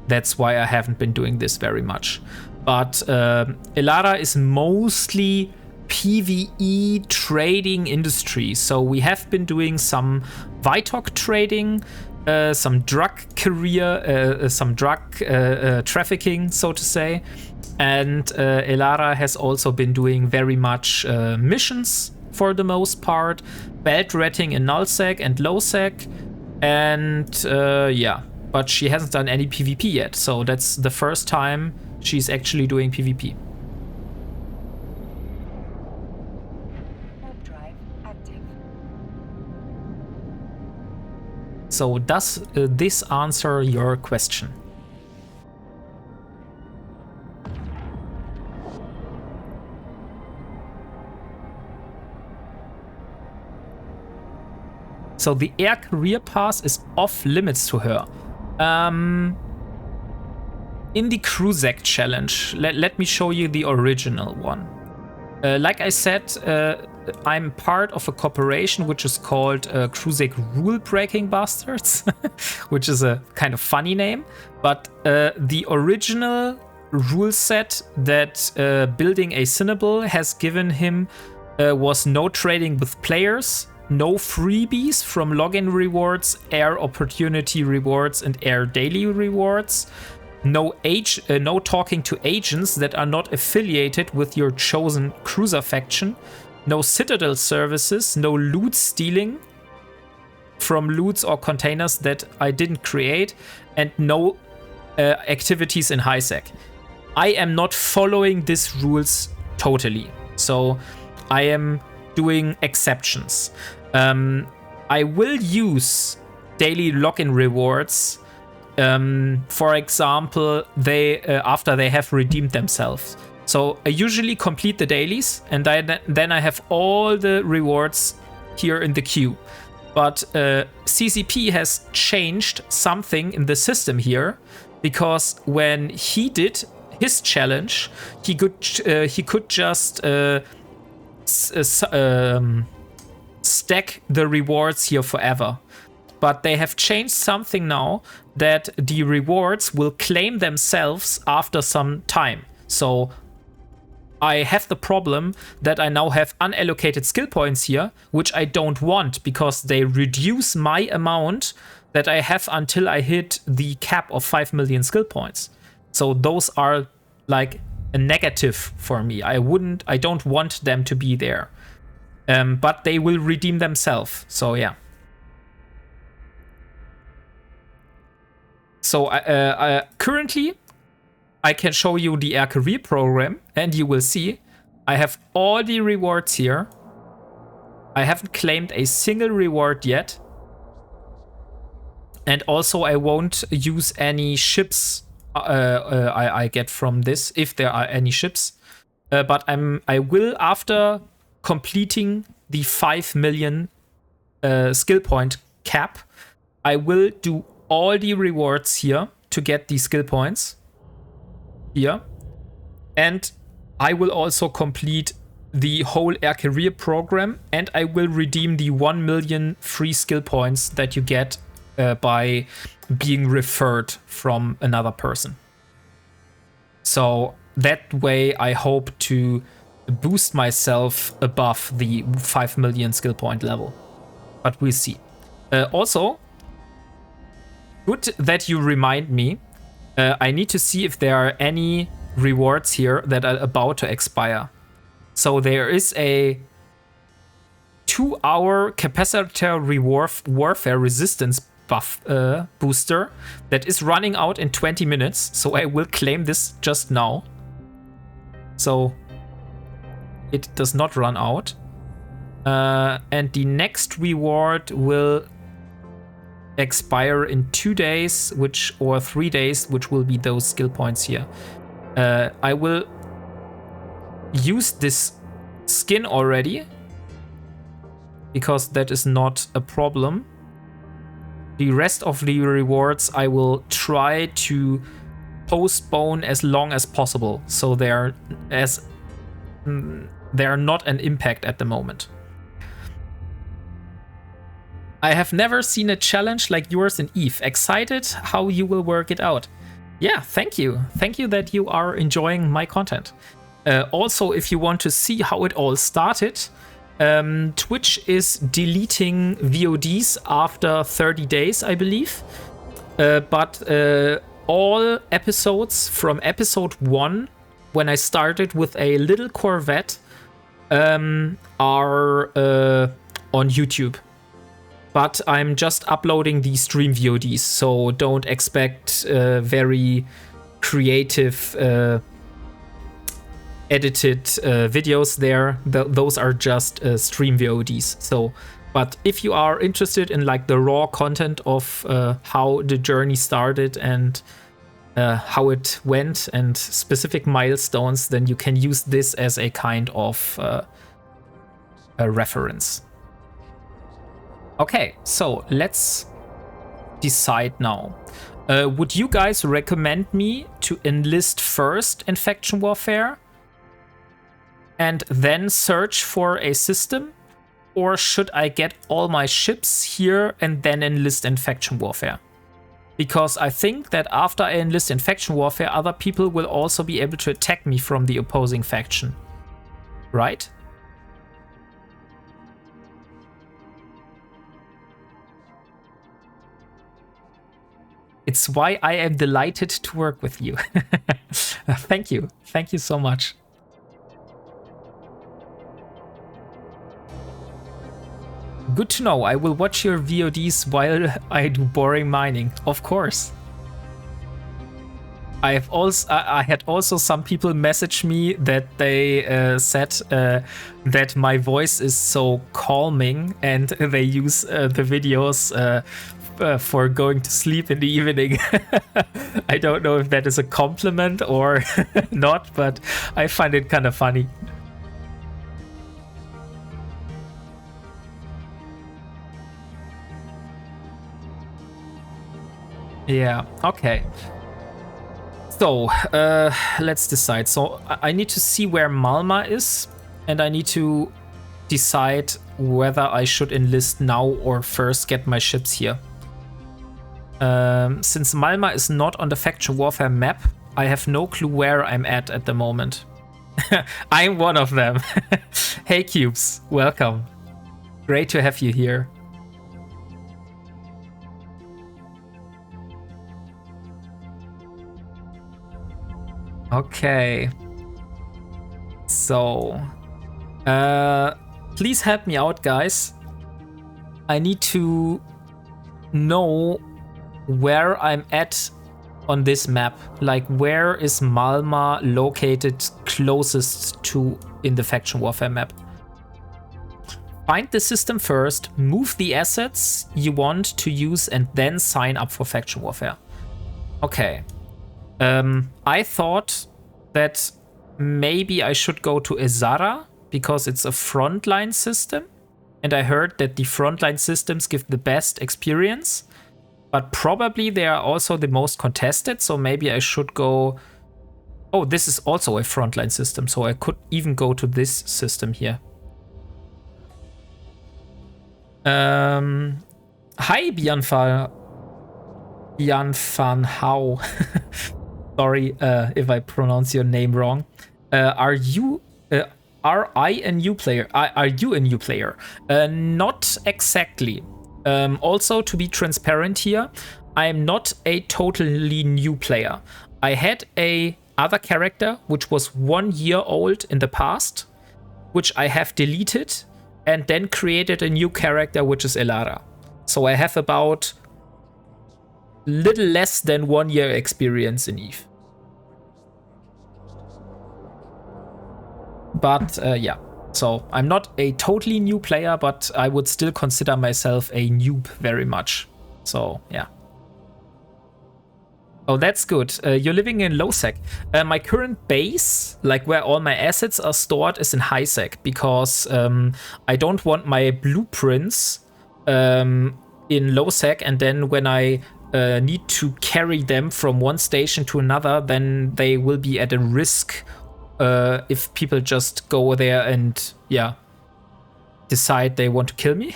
That's why I haven't been doing this very much. But Elara is mostly PvE trading industry. So we have been doing some Vitok trading, some drug career, some drug trafficking, so to say. And Elara has also been doing very much missions for the most part, belt ratting in nullsec and lowsec, and yeah, but she hasn't done any PvP yet. So that's the first time she's actually doing PvP. So does this answer your question? So the air career pass is off limits to her. In the Kruzak challenge, let me show you the original one. Like I said, I'm part of a corporation which is called Kruzak Rule Breaking Bastards, which is a kind of funny name. But the original rule set that building a Cinnable has given him was no trading with players, no freebies from login rewards, air opportunity rewards, and air daily rewards. No talking to agents that are not affiliated with your chosen cruiser faction. No citadel services, no loot stealing from loots or containers that I didn't create, and no activities in highsec. I am not following these rules totally, so I am doing exceptions. I will use daily login rewards. For example, they after they have redeemed themselves. So I usually complete the dailies, and then I have all the rewards here in the queue. But CCP has changed something in the system here, because when he did his challenge, he could just stack the rewards here forever. But they have changed something now, that the rewards will claim themselves after some time. So I have the problem that I now have unallocated skill points here, which I don't want, because they reduce my amount that I have until I hit the cap of 5 million skill points. So those are like a negative for me. I don't want them to be there. But they will redeem themselves. So yeah. So currently, I can show you the Air Career program, and you will see I have all the rewards here. I haven't claimed a single reward yet. And also I won't use any ships I get from this, if there are any ships. But I will, after completing the 5 million skill point cap, I will do all the rewards here to get the skill points here. And I will also complete the whole Air Career program, and I will redeem the 1 million free skill points that you get by being referred from another person. So that way I hope to boost myself above the 5 million skill point level. But we'll see. Also, good that you remind me. I need to see if there are any rewards here that are about to expire. So there is a 2-hour capacitor warfare resistance buff booster that is running out in 20 minutes. So I will claim this just now, so it does not run out. And the next reward will expire in 2 days, or 3 days, which will be those skill points here. I will use this skin already, because that is not a problem. The rest of the rewards I will try to postpone as long as possible, so they are not an impact at the moment. I have never seen a challenge like yours in EVE. Excited how you will work it out. Yeah, thank you. Thank you that you are enjoying my content. Also, if you want to see how it all started, Twitch is deleting VODs after 30 days, I believe. But all episodes from episode 1, when I started with a little Corvette, are on YouTube. But I'm just uploading the stream VODs, so don't expect very creative edited videos there. Those are just stream VODs. So, but if you are interested in like the raw content of how the journey started and how it went and specific milestones, then you can use this as a kind of a reference. Okay, so let's decide now. Would you guys recommend me to enlist first in faction warfare and then search for a system? Or should I get all my ships here and then enlist in faction warfare? Because I think that after I enlist in faction warfare, other people will also be able to attack me from the opposing faction. Right? It's why I am delighted to work with you. Thank you. Thank you so much. Good to know. I will watch your VODs while I do boring mining. Of course. I had also some people message me that they said that my voice is so calming, and they use the videos for going to sleep in the evening. I don't know if that is a compliment or not, but I find it kind of funny. Yeah, okay. So, let's decide. So, I need to see where Malma is, and I need to decide whether I should enlist now or first get my ships here. Since Malma is not on the faction warfare map, I have no clue where I'm at the moment. I'm one of them. Hey Cubes, welcome. Great to have you here. Okay. So, please help me out, guys. I need to know where I'm at on this map. Like, where is Malma located closest to in the faction warfare map? Find the system first, move the assets you want to use, and then sign up for faction warfare. Okay. I thought that maybe I should go to Ezara because it's a frontline system. And I heard that the frontline systems give the best experience. But probably they are also the most contested. So maybe I should go... Oh, this is also a frontline system. So I could even go to this system here. Hi, Bianfan Hao. Sorry if I pronounce your name wrong. Are I a new player? Are you a new player? Not exactly. Also, to be transparent here, I'm not a totally new player. I had a other character which was 1 year old in the past, which I have deleted, and then created a new character which is Elara. So I have about little less than 1 year experience in EVE. But yeah, so I'm not a totally new player, but I would still consider myself a noob very much. So yeah. Oh, that's good. You're living in low sec. My current base, like where all my assets are stored, is in high sec because I don't want my blueprints in low sec, and then when I need to carry them from one station to another, then they will be at a risk if people just go there and yeah decide they want to kill me.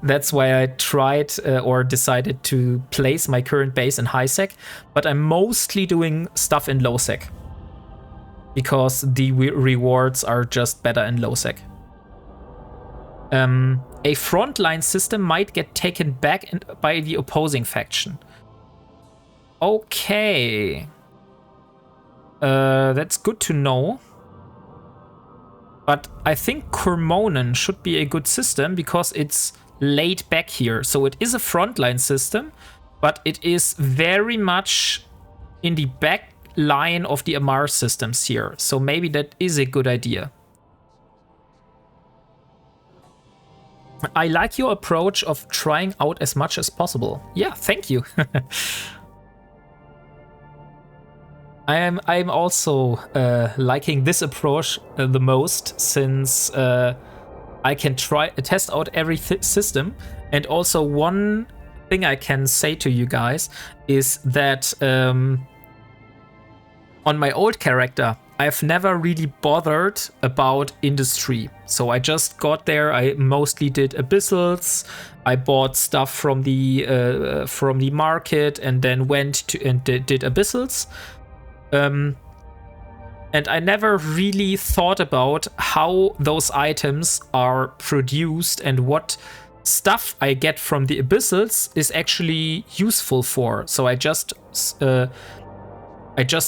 That's why I tried or decided to place my current base in high sec, but I'm mostly doing stuff in low sec because the rewards are just better in low sec. A frontline system might get taken back by the opposing faction. Okay. That's good to know. But I think Kurmonen should be a good system because it's laid back here. So it is a frontline system, but it is very much in the back line of the Amar systems here. So maybe that is a good idea. I like your approach of trying out as much as possible. Yeah, thank you. I'm also liking this approach the most, since I can test out every system. And also one thing I can say to you guys is that on my old character, I've never really bothered about industry. So I just got there. I mostly did abyssals. I bought stuff from the market and then went to and did abyssals. And I never really thought about how those items are produced and what stuff I get from the abyssals is actually useful for. So I just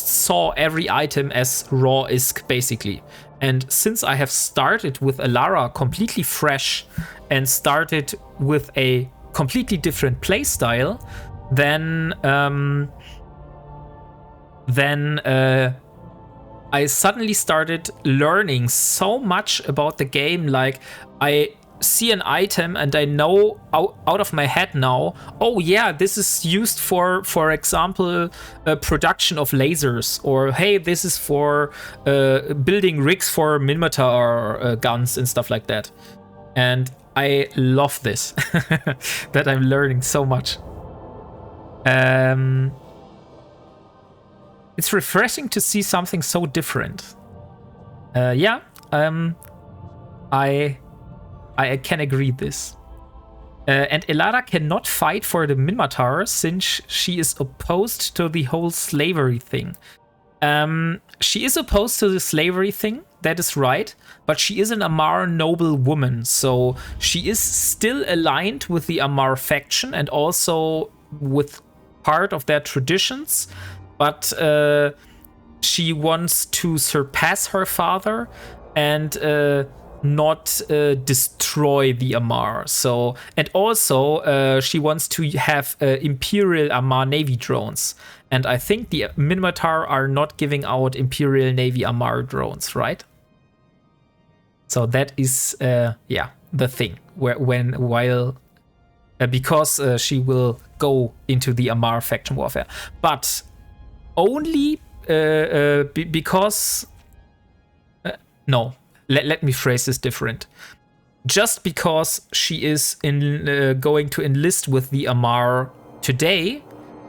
saw every item as raw ISK, basically. And since I have started with Elara completely fresh and started with a completely different playstyle, then I suddenly started learning so much about the game. Like, I see an item and I know out of my head now, oh yeah, this is used for example, production of lasers, or hey, this is for building rigs for Minmatar guns and stuff like that. And I love this, that I'm learning so much. It's refreshing to see something so different. I can agree this. And Elara cannot fight for the Minmatar since she is opposed to the whole slavery thing. She is opposed to the slavery thing, that is right, but she is an Amar noble woman, so she is still aligned with the Amar faction and also with part of their traditions, but she wants to surpass her father and not destroy the Amar. So, and also she wants to have Imperial Amar Navy drones. And I think the Minmatar are not giving out Imperial Navy Amar drones, right? So that is, the thing. Because she will go into the Amar faction warfare. But only because... no, let me phrase this different. Just because she is going to enlist with the Amar today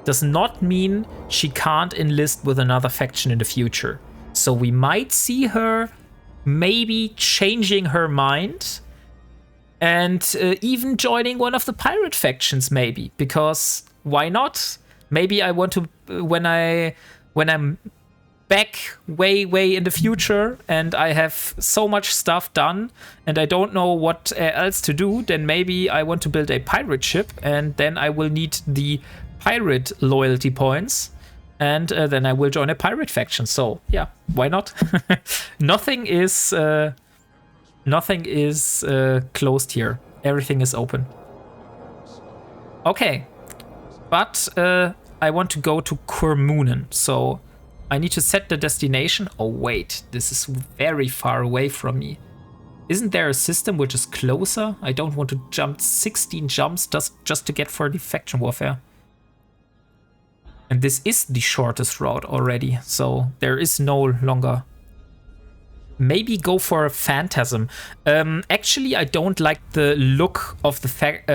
does not mean she can't enlist with another faction in the future. So we might see her maybe changing her mind and even joining one of the pirate factions, maybe, because why not? Maybe I want to, when I'm back way in the future and I have so much stuff done and I don't know what else to do, then maybe I want to build a pirate ship, and then I will need the pirate loyalty points, and then I will join a pirate faction. So yeah, why not? Nothing is closed here. Everything is open. Okay, but I want to go to Kurmunen, so I need to set the destination. Oh wait, this is very far away from me. Isn't there a system which is closer? I don't want to jump 16 jumps just to get for the faction warfare. And this is the shortest route already, so there is no longer. Maybe go for a Phantasm. Actually, I don't like the look of the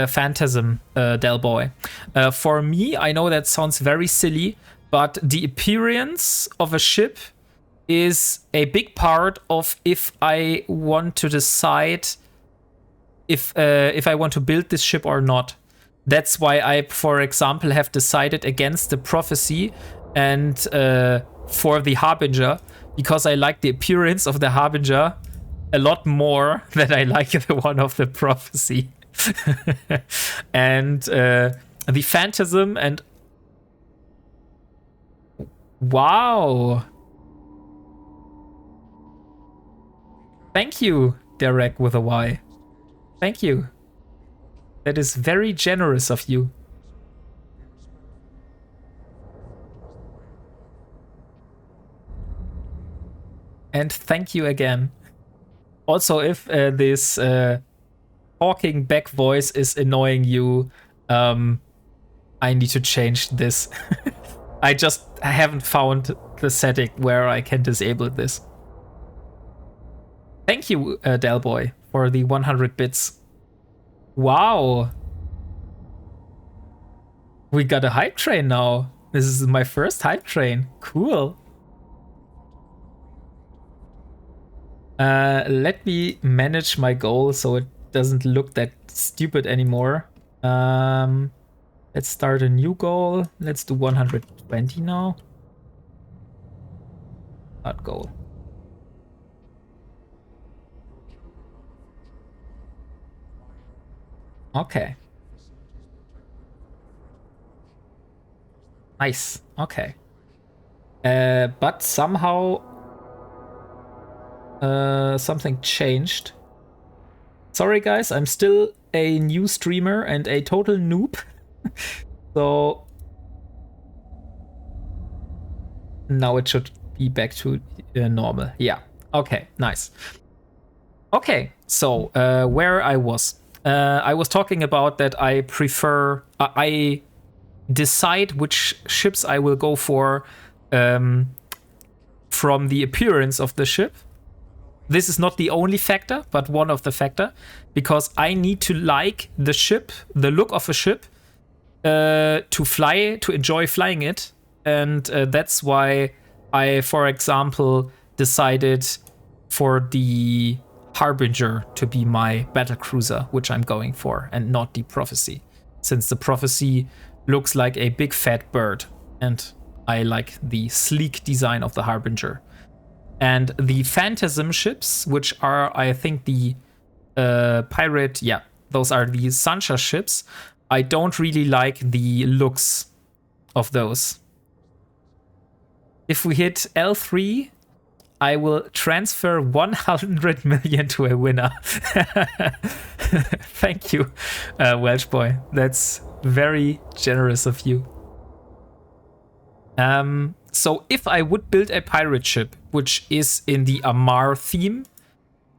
Phantasm, Del Boy. For me, I know that sounds very silly, but the appearance of a ship is a big part of if I want to decide if I want to build this ship or not. That's why I, for example, have decided against the Prophecy and for the Harbinger, because I like the appearance of the Harbinger a lot more than I like the one of the Prophecy. And the Phantasm and... Wow! Thank you, Derek with a Y. Thank you. That is very generous of you. And thank you again. Also, if this talking back voice is annoying you, I need to change this. I haven't found the setting where I can disable this. Thank you, Delboy, for the 100 bits. Wow. We got a hype train now. This is my first hype train. Cool. Let me manage my goal so it doesn't look that stupid anymore. Let's start a new goal. Let's do 120 now. Not goal. Okay. Nice. Okay. But somehow something changed. Sorry guys, I'm still a new streamer and a total noob. So now it should be back to normal. Yeah. Okay, nice. Okay, so where I was talking about that I prefer, I decide which ships I will go for from the appearance of the ship. This is not the only factor, but one of the factor, because I need to like the ship, the look of a ship, to enjoy flying it. And that's why I, for example, decided for the Harbinger to be my battlecruiser, which I'm going for, and not the Prophecy, since the Prophecy looks like a big fat bird, and I like the sleek design of the Harbinger. And the Phantasm ships, which are, I think, the pirate, yeah, those are the Sancha ships. I don't really like the looks of those. If we hit L3, I will transfer 100 million to a winner. Thank you, Welsh boy. That's very generous of you. So if I would build a pirate ship, which is in the Amar theme,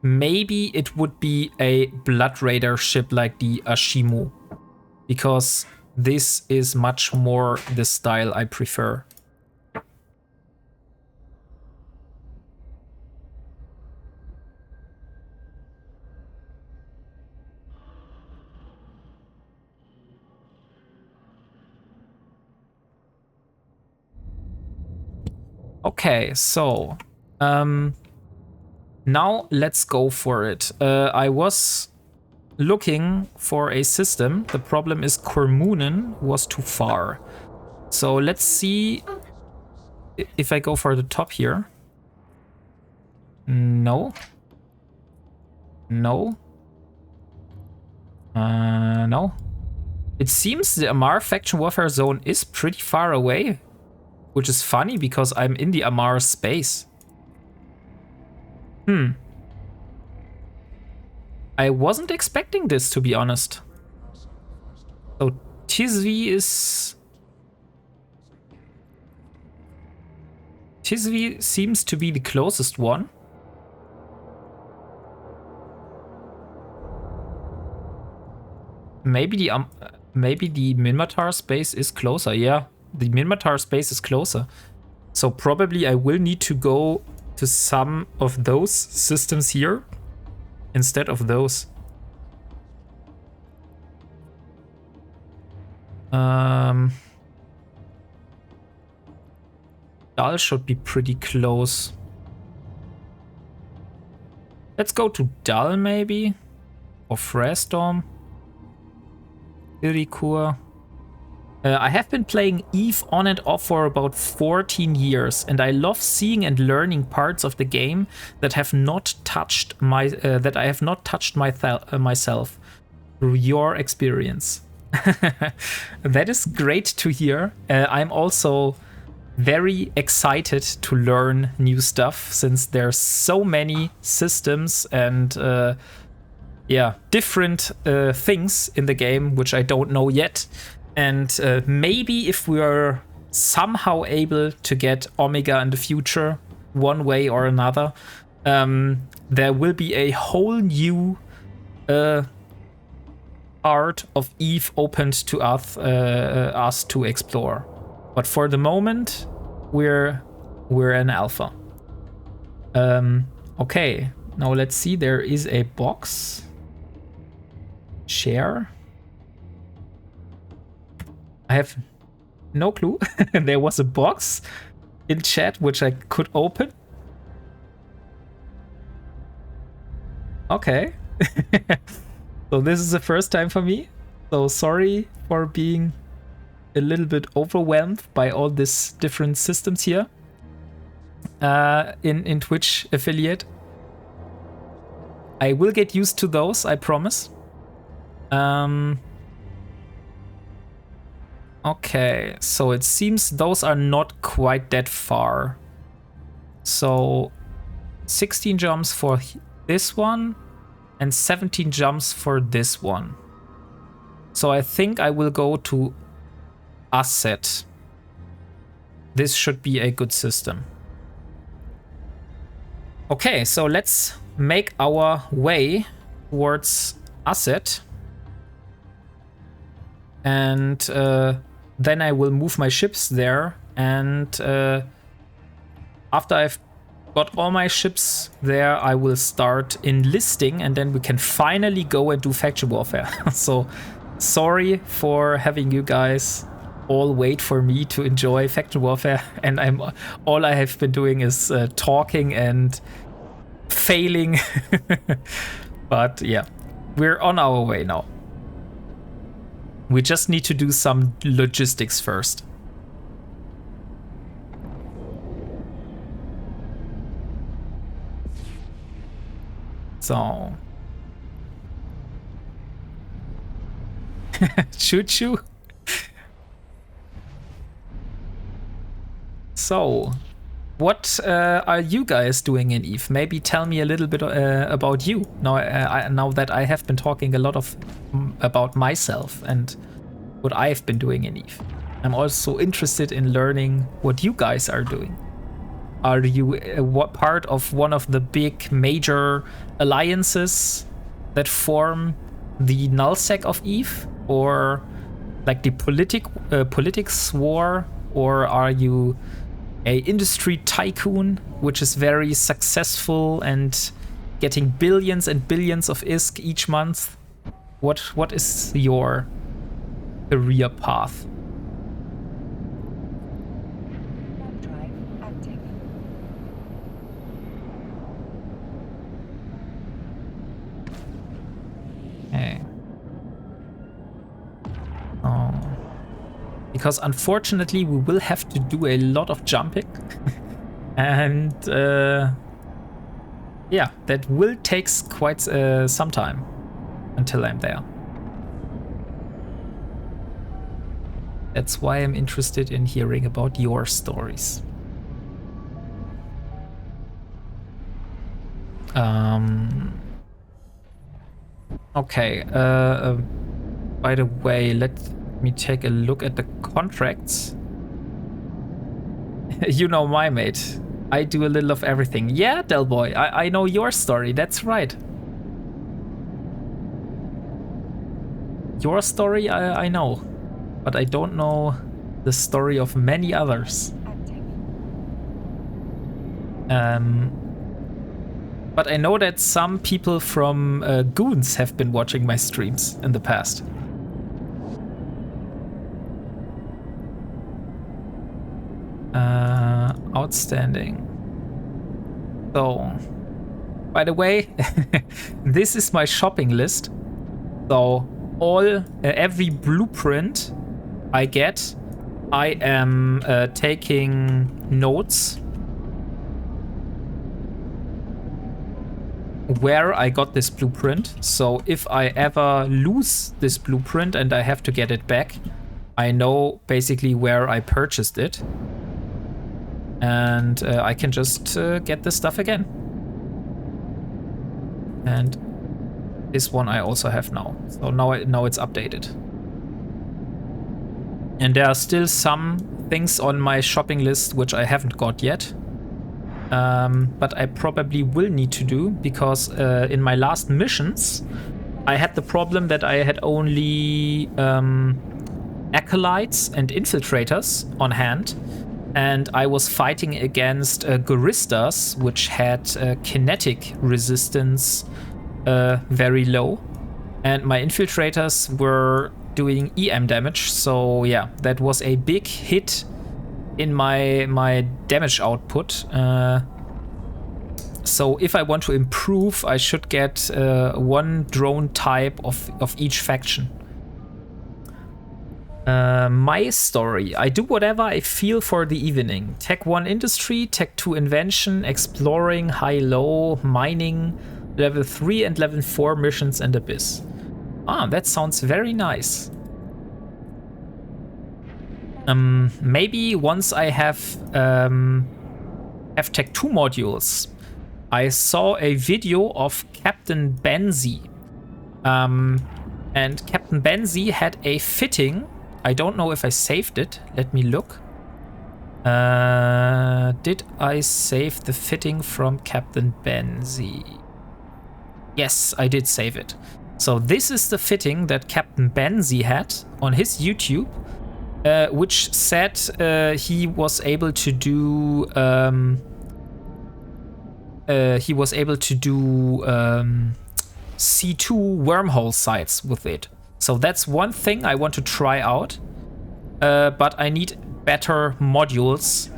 maybe it would be a Blood Raider ship like the Ashimu, because this is much more the style I prefer. Okay, so now let's go for it. I was looking for a system. The problem is Kormunen was too far. So let's see if I go for the top here. No. No. No. It seems the Amar faction warfare zone is pretty far away, which is funny because I'm in the Amar space. I wasn't expecting this, to be honest. So Tisvi seems to be the closest one. Maybe the Minmatar space is closer. Yeah, the Minmatar space is closer. So probably I will need to go to some of those systems here instead of those. Dal should be pretty close. Let's go to Dal maybe, or Freystorm. Irikur. I have been playing EVE on and off for about 14 years, and I love seeing and learning parts of the game that have not touched my that I have not touched myself through your experience. That is great to hear. I'm also very excited to learn new stuff, since there's so many systems and different things in the game which I don't know yet. And maybe if we are somehow able to get Omega in the future, one way or another, there will be a whole new art of EVE opened to us to explore. But for the moment, we're in alpha. Okay, now let's see. There is a box. Share. I have no clue. There was a box in chat which I could open. Okay. So this is the first time for me. So sorry for being a little bit overwhelmed by all these different systems here in Twitch affiliate. I will get used to those, I promise. Okay, so it seems those are not quite that far. So 16 jumps for this one and 17 jumps for this one. So I think I will go to Asset. This should be a good system. Okay, so let's make our way towards Asset. And then I will move my ships there. And after I've got all my ships there, I will start enlisting, and then we can finally go and do faction warfare. So sorry for having you guys all wait for me to enjoy faction warfare, and all I have been doing is talking and failing. But yeah, we're on our way now. We just need to do some logistics first. So choo-choo. So, what are you guys doing in EVE? Maybe tell me a little bit about you. Now that I have been talking a lot about myself and what I've been doing in EVE. I'm also interested in learning what you guys are doing. Are you what part of one of the big major alliances that form the nullsec of EVE, or like the politics war, or are you a industry tycoon which is very successful and getting billions and billions of ISK each month? What is your career path? Okay. Oh. Because unfortunately we will have to do a lot of jumping. And yeah, that will take quite some time until I'm there. That's why I'm interested in hearing about your stories. Okay, by the way, let me take a look at the contracts. You know my mate. I do a little of everything. Yeah, Del Boy, I know your story, that's right. Your story I know, but I don't know the story of many others. But I know that some people from Goons have been watching my streams in the past. Outstanding. So, by the way, this is my shopping list. So, every blueprint I get, I am taking notes where I got this blueprint. So if I ever lose this blueprint and I have to get it back, I know basically where I purchased it. And I can just get this stuff again. And this one I also have now. So now it's updated. And there are still some things on my shopping list which I haven't got yet. But I probably will need to do, because in my last missions I had the problem that I had only acolytes and infiltrators on hand, and I was fighting against Goristas, which had kinetic resistance very low, and my infiltrators were doing EM damage. So yeah, that was a big hit in my damage output. So if I want to improve, I should get one drone type of each faction. My story: I do whatever I feel for the evening. Tech 1 industry, Tech 2 invention, exploring, high-low, mining, level 3 and level 4 missions and abyss. Ah, that sounds very nice. Maybe once I have Tech 2 modules. I saw a video of Captain Benzie. And Captain Benzie had a fitting. I don't know if I saved it. Let me look. Did I save the fitting from Captain Benzie? Yes, I did save it. So this is the fitting that Captain Benzie had on his YouTube, which said he was able to do C2 wormhole sites with it. So that's one thing I want to try out. But I need better modules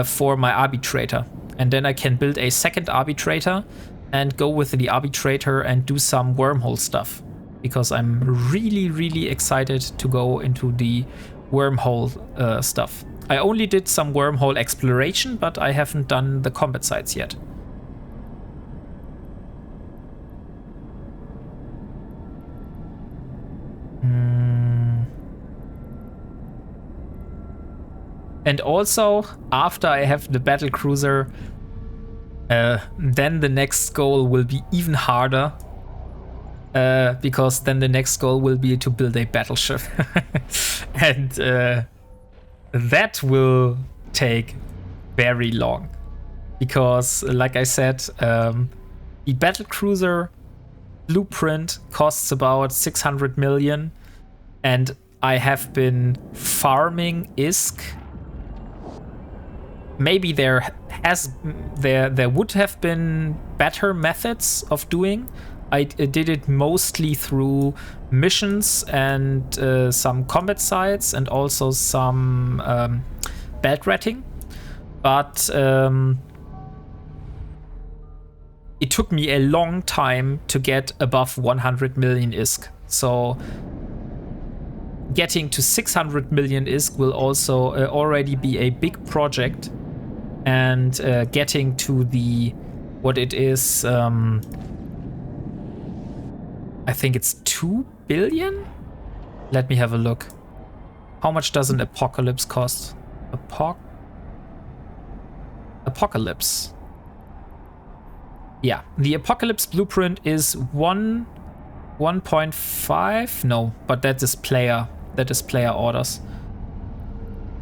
for my arbitrator. And then I can build a second arbitrator and go with the arbitrator and do some wormhole stuff. Because I'm really, really excited to go into the wormhole stuff. I only did some wormhole exploration, but I haven't done the combat sites yet. And also, after I have the battle cruiser, then the next goal will be even harder. Because then the next goal will be to build a battleship. And that will take very long. Because, like I said, the battle cruiser blueprint costs about 600 million. And I have been farming ISK. Maybe there would have been better methods of doing. I did it mostly through missions and some combat sites and also some belt ratting. But it took me a long time to get above 100 million ISK. So getting to 600 million ISK will also already be a big project. And getting to the, what it is, I think it's 2 billion? Let me have a look. How much does an apocalypse cost? Apocalypse. Yeah, the apocalypse blueprint is 1.5. No, but that is player orders.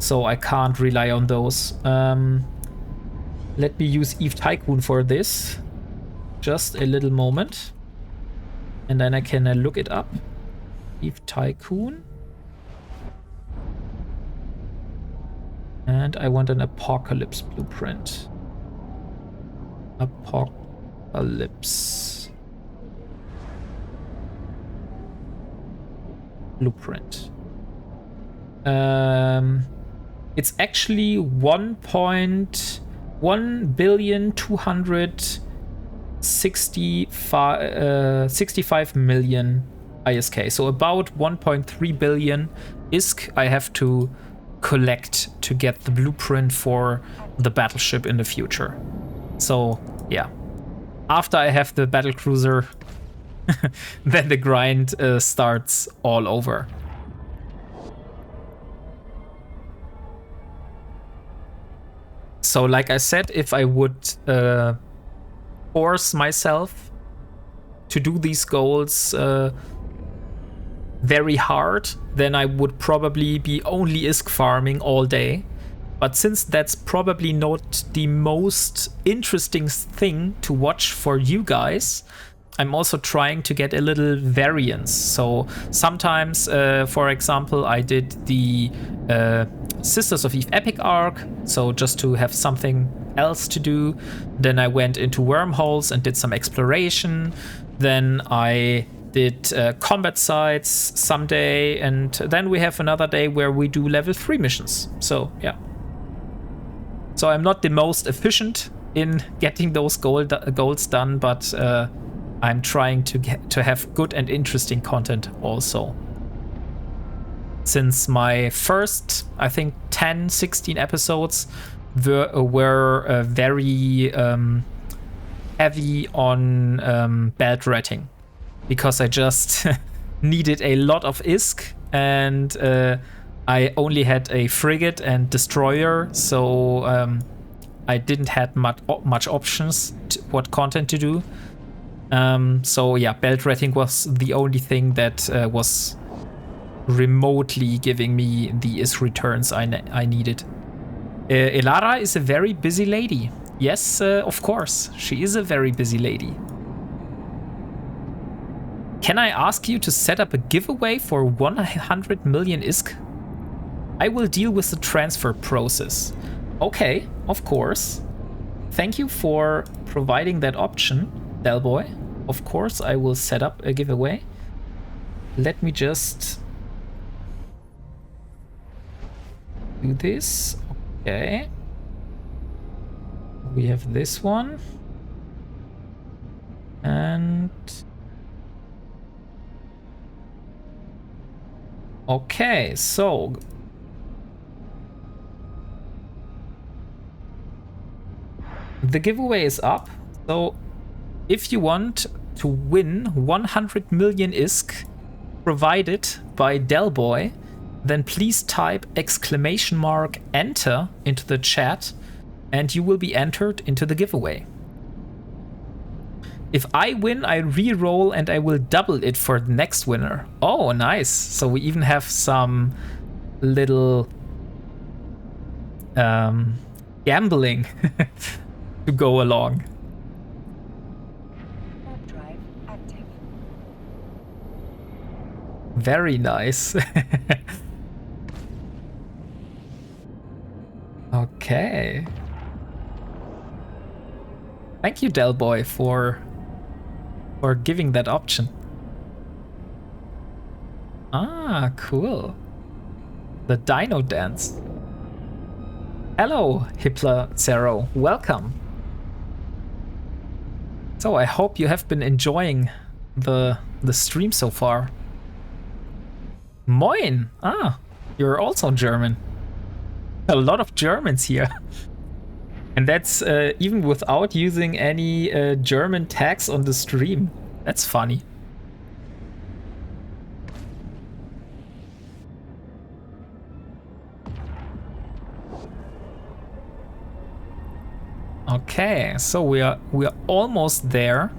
So I can't rely on those. Let me use Eve Tycoon for this. Just a little moment. And then I can look it up. Eve Tycoon. And I want an apocalypse blueprint. Apocalypse blueprint. It's actually 1,265 million ISK. So about 1.3 billion ISK I have to collect to get the blueprint for the battleship in the future. So yeah, after I have the battlecruiser, then the grind starts all over. So like I said, if I would force myself to do these goals very hard, then I would probably be only ISK farming all day. But since that's probably not the most interesting thing to watch for you guys, I'm also trying to get a little variance. So sometimes, for example, I did the Sisters of Eve Epic arc, so just to have something else to do. Then I went into wormholes and did some exploration. Then I did combat sites someday, and then we have another day where we do level 3 missions. So yeah. So I'm not the most efficient in getting those goals done, but I'm trying to have good and interesting content also. Since my first, I think 10, 16 episodes were very heavy on belt ratting, because I just needed a lot of ISK, and I only had a frigate and destroyer, so I didn't have much options what content to do. So yeah, belt ratting was the only thing that was remotely giving me the ISK returns I needed. Elara is a very busy lady. Yes, of course, she is a very busy lady. Can I ask you to set up a giveaway for 100 million ISK? I will deal with the transfer process. Okay, of course. Thank you for providing that option, Delboy. Of course, I will set up a giveaway. let me just do this. Okay. We have this one. And okay, so the giveaway is up. So if you want to win 100 million ISK provided by Delboy, then please type !enter into the chat and you will be entered into the giveaway. If I win, I re-roll and I will double it for the next winner. Oh, nice. So we even have some little gambling to go along. Drive active. Very nice. Okay. Thank you, Delboy, for giving that option. Ah, cool. The Dino Dance. Hello, Hippler Zero. Welcome. So I hope you have been enjoying the stream so far. Moin! Ah, you're also German. A lot of Germans here. And that's even without using any German tags on the stream. That's funny. Okay, so we are almost there.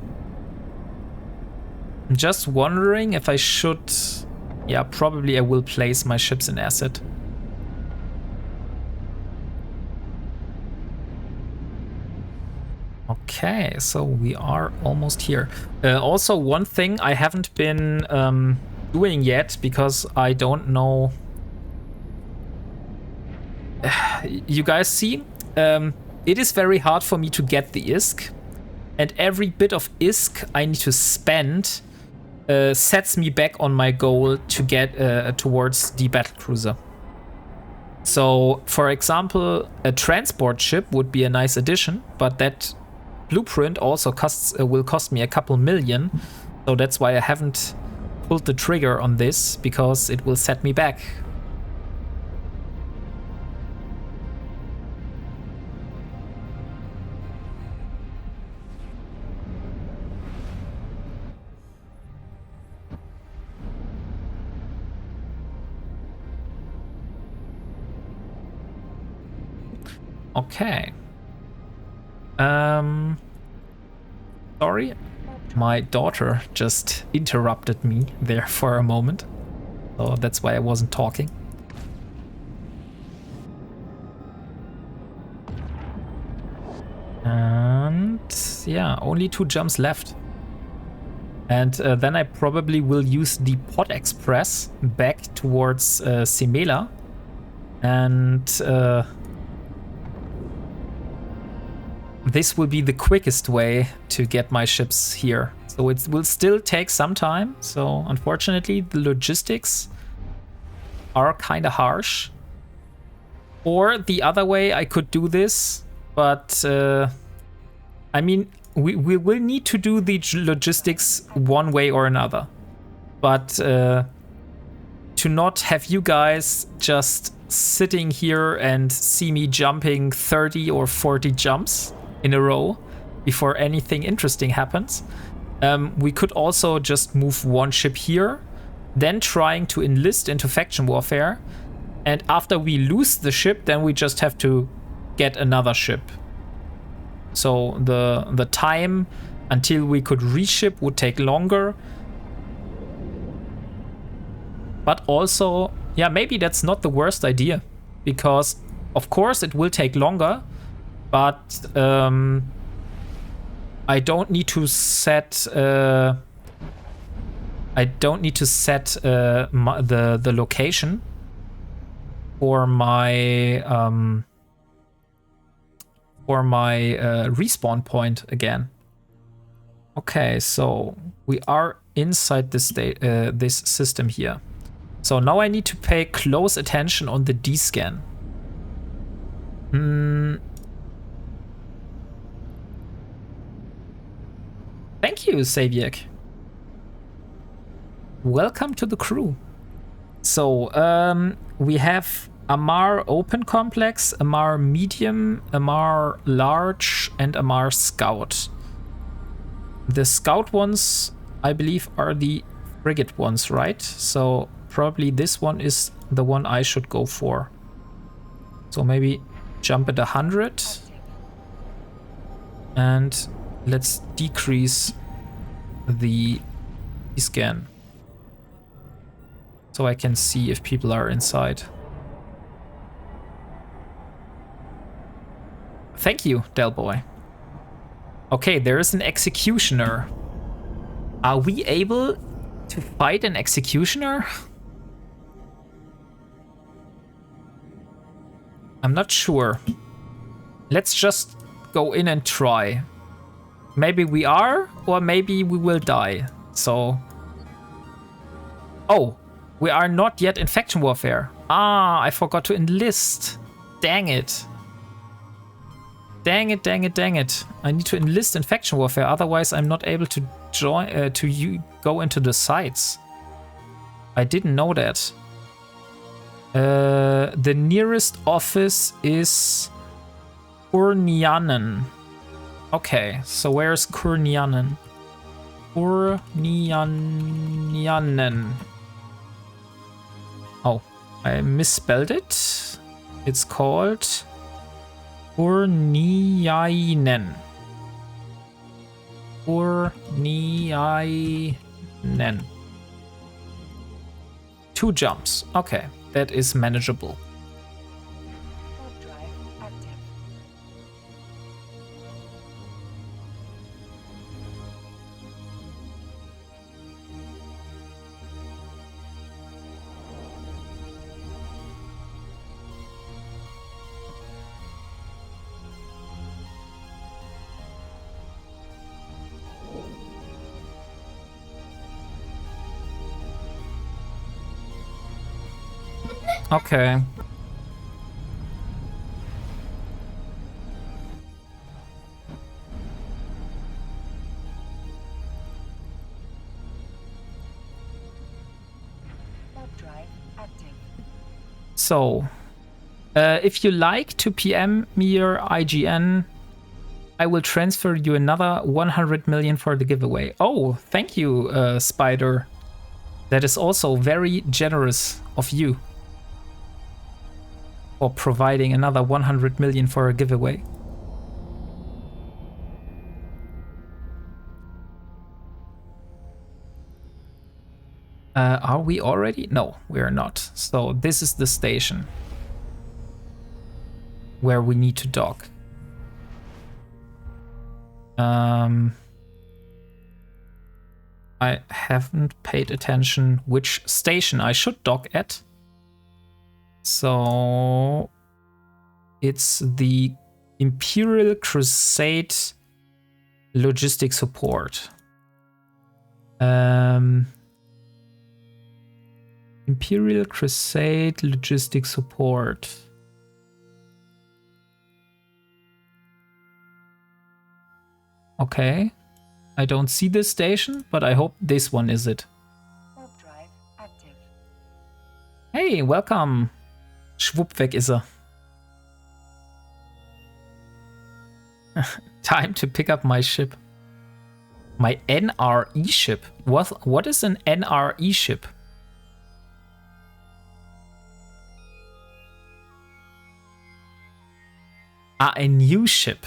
I'm just wondering if I should... Yeah, probably I will place my ships in asset. Okay, so we are almost here. Also, one thing I haven't been doing yet because I don't know. You guys see, it is very hard for me to get the ISK, and every bit of ISK I need to spend sets me back on my goal to get towards the battlecruiser. So, for example, a transport ship would be a nice addition, but that blueprint also will cost me a couple million, so that's why I haven't pulled the trigger on this, because it will set me back. Okay. Sorry, my daughter just interrupted me there for a moment, so that's why I wasn't talking. And yeah, only 2 jumps left. And then I probably will use the Pod Express back towards Simela. And this will be the quickest way to get my ships here. So it will still take some time. So unfortunately, the logistics are kind of harsh. Or the other way, I could do this. But I mean, we will need to do the logistics one way or another. But to not have you guys just sitting here and see me jumping 30 or 40 jumps in a row before anything interesting happens, we could also just move one ship here, then trying to enlist into faction warfare, and after we lose the ship, then we just have to get another ship. So the time until we could reship would take longer. But also, yeah, maybe that's not the worst idea, because of course it will take longer, but I don't need to set the location for my respawn point again. Okay, so we are inside this this system here. So now I need to pay close attention on the D-scan. Thank you, Saviek. Welcome to the crew. So we have Amar Open Complex, Amar Medium, Amar Large, and Amar Scout. The Scout ones, I believe, are the frigate ones, right? So probably this one is the one I should go for. So maybe jump at 100. And let's decrease the scan. So I can see if people are inside. Thank you, Delboy. Okay, there is an executioner. Are we able to fight an executioner? I'm not sure. Let's just go in and try. Maybe we are, or maybe we will die. So... Oh, we are not yet in faction warfare. Ah, I forgot to enlist. Dang it. Dang it, dang it, dang it. I need to enlist in faction warfare, otherwise I'm not able to join go into the sites. I didn't know that. The nearest office is Kurnianen. Okay, so where's Kurnianen? Kurnianen. Oh, I misspelled it. It's called Kurniainen. Kurniainen. 2 jumps. Okay, that is manageable. Okay. So, if you like to PM me your IGN, I will transfer you another 100 million for the giveaway. Oh, thank you, Spider. That is also very generous of you. For providing another 100 million for a giveaway. Are we already? No, we are not. So this is the station where we need to dock. I haven't paid attention which station I should dock at. So it's the Imperial Crusade Logistic Support. Imperial Crusade Logistic Support. Okay. I don't see this station, but I hope this one is it. Warp drive active. Hey, welcome. Schwupp, weg ist er. Time to pick up my ship. My NRE ship. What is an NRE ship? Ah, a new ship.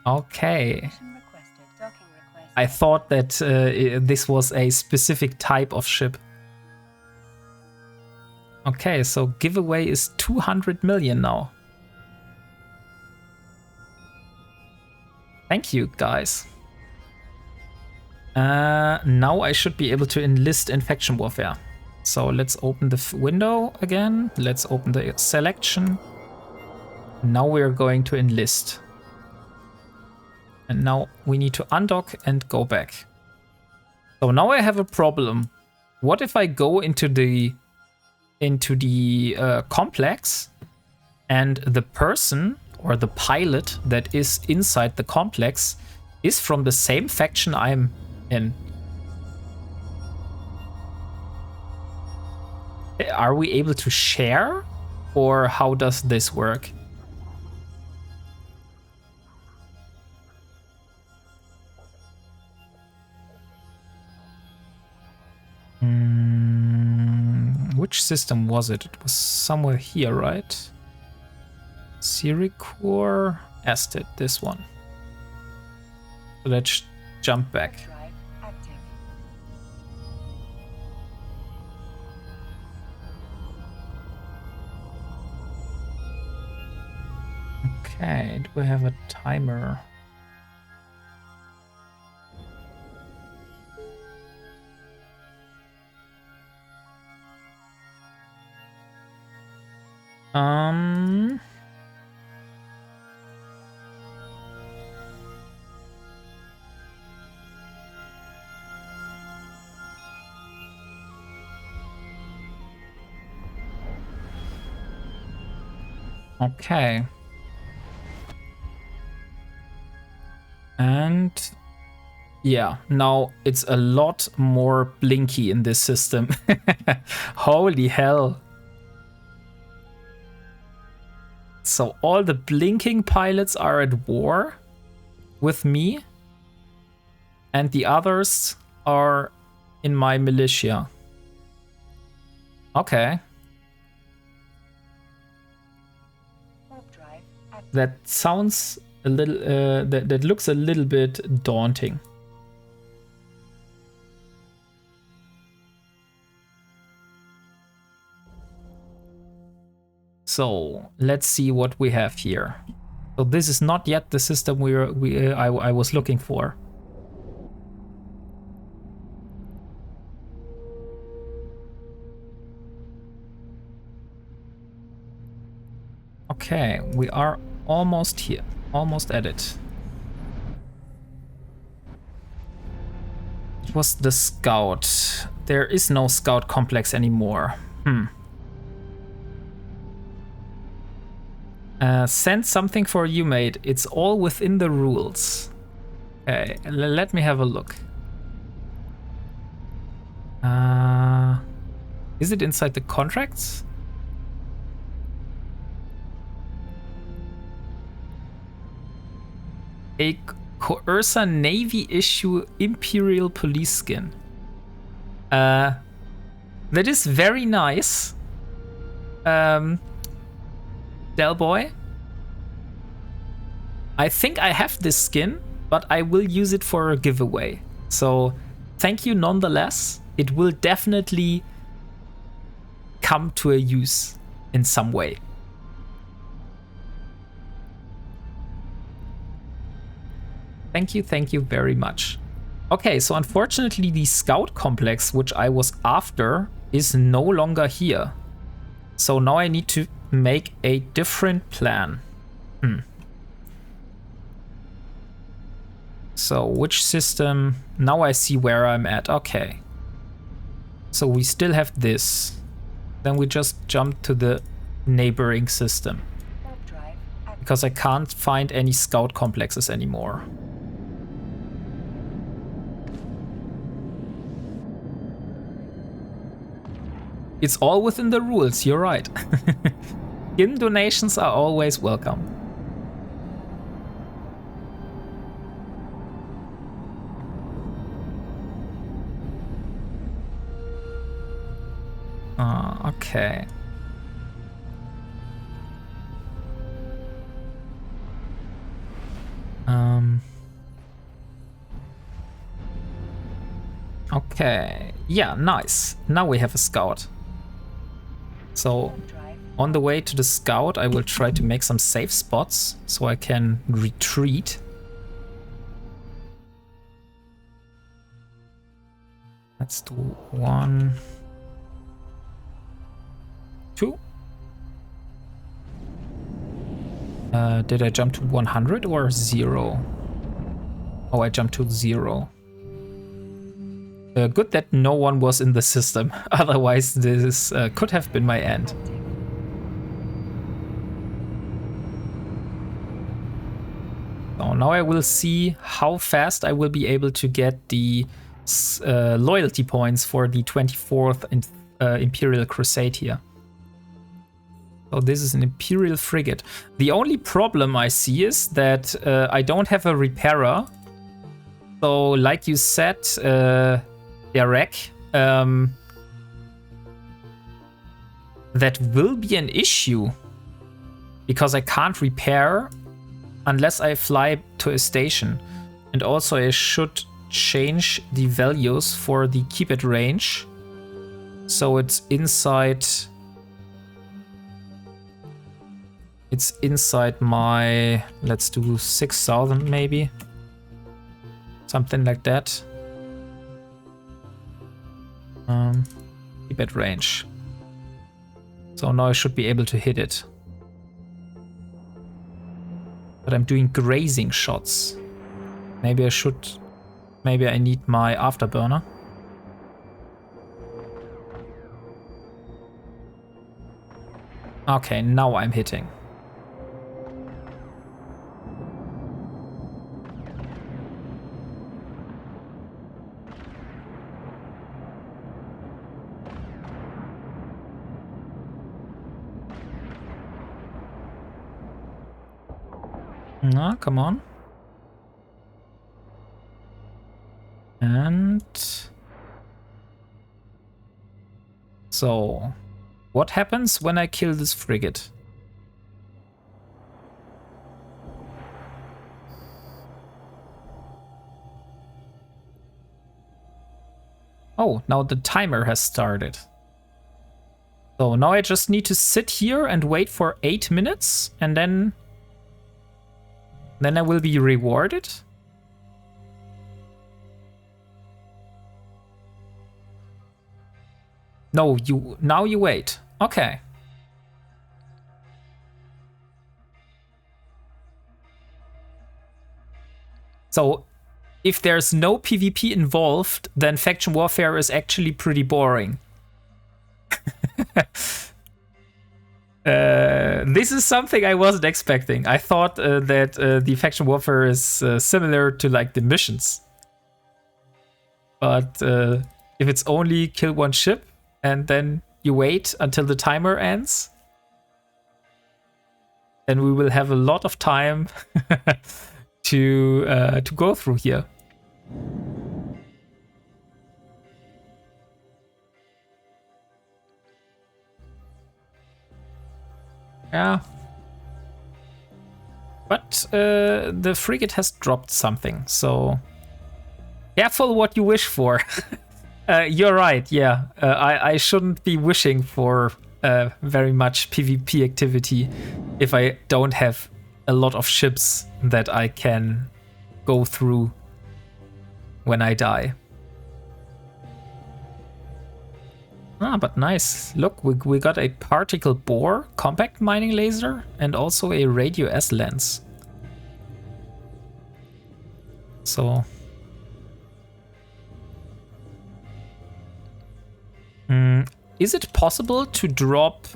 Okay. I thought that this was a specific type of ship. Okay, so giveaway is 200 million now. Thank you, guys. Now I should be able to enlist in faction warfare. So let's open the window again. Let's open the selection. Now we are going to enlist. And now we need to undock and go back. So now I have a problem. What if I go into the complex and the person or the pilot that is inside the complex is from the same faction I'm in? Are we able to share, or how does this work? Which system was it? It was somewhere here, right? Siricore Astet, this one. So let's jump back. Drive active. Okay, do we have a timer? Okay. And yeah, now it's a lot more blinky in this system. Holy hell. So all the blinking pilots are at war with me, and the others are in my militia. Okay. Warp drive active. That sounds a little, that looks a little bit daunting. So let's see what we have here. So this is not yet the system I was looking for. Okay, we are almost here, almost at it. It was the scout. There is no scout complex anymore. Send something for you, mate. It's all within the rules. Okay, let me have a look. Is it inside the contracts? A Coercer Navy issue Imperial Police skin. That is very nice. Del Boy. I think I have this skin, but I will use it for a giveaway. So thank you nonetheless. It will definitely come to a use in some way. Thank you very much. Okay, so unfortunately the scout complex, which I was after, is no longer here. So now I need to make a different plan. So which system? Now I see where I'm at. Okay. So we still have this. Then we just jump to the neighboring system. Warp drive active. Because I can't find any scout complexes anymore. It's all within the rules, you're right. Skin donations are always welcome. Okay. Okay. Yeah, nice. Now we have a scout. So Warp drive. on the way to the scout, I will try to make some safe spots so I can retreat. Let's do 1, 2. Did I jump to 100 or 0? Oh, I jumped to 0. Good that no one was in the system. Otherwise, this could have been my end. So now I will see how fast I will be able to get the loyalty points for the 24th Imperial Crusade here. So this is an Imperial frigate. The only problem I see is that I don't have a repairer. So like you said, Derek, that will be an issue because I can't repair unless I fly to a station. And also I should change the values for the keep it range. So it's inside my, let's do 6,000 maybe. Something like that. Keep it range. So now I should be able to hit it. But I'm doing grazing shots. Maybe I need my afterburner. Okay, now I'm hitting. No, come on. And so, what happens when I kill this frigate? Oh, now the timer has started. So now I just need to sit here and wait for 8 minutes, and then I will be rewarded. No, now you wait. Okay. So if there's no PvP involved, then faction warfare is actually pretty boring. This is something I wasn't expecting. I thought that the faction warfare is similar to like the missions. But if it's only kill one ship and then you wait until the timer ends, then we will have a lot of time to go through here. Yeah. But the frigate has dropped something, so careful what you wish for. You're right, yeah. I shouldn't be wishing for very much PvP activity if I don't have a lot of ships that I can go through when I die. Ah, but nice. Look, we got a particle bore compact mining laser and also a radio S lens. So is it possible to drop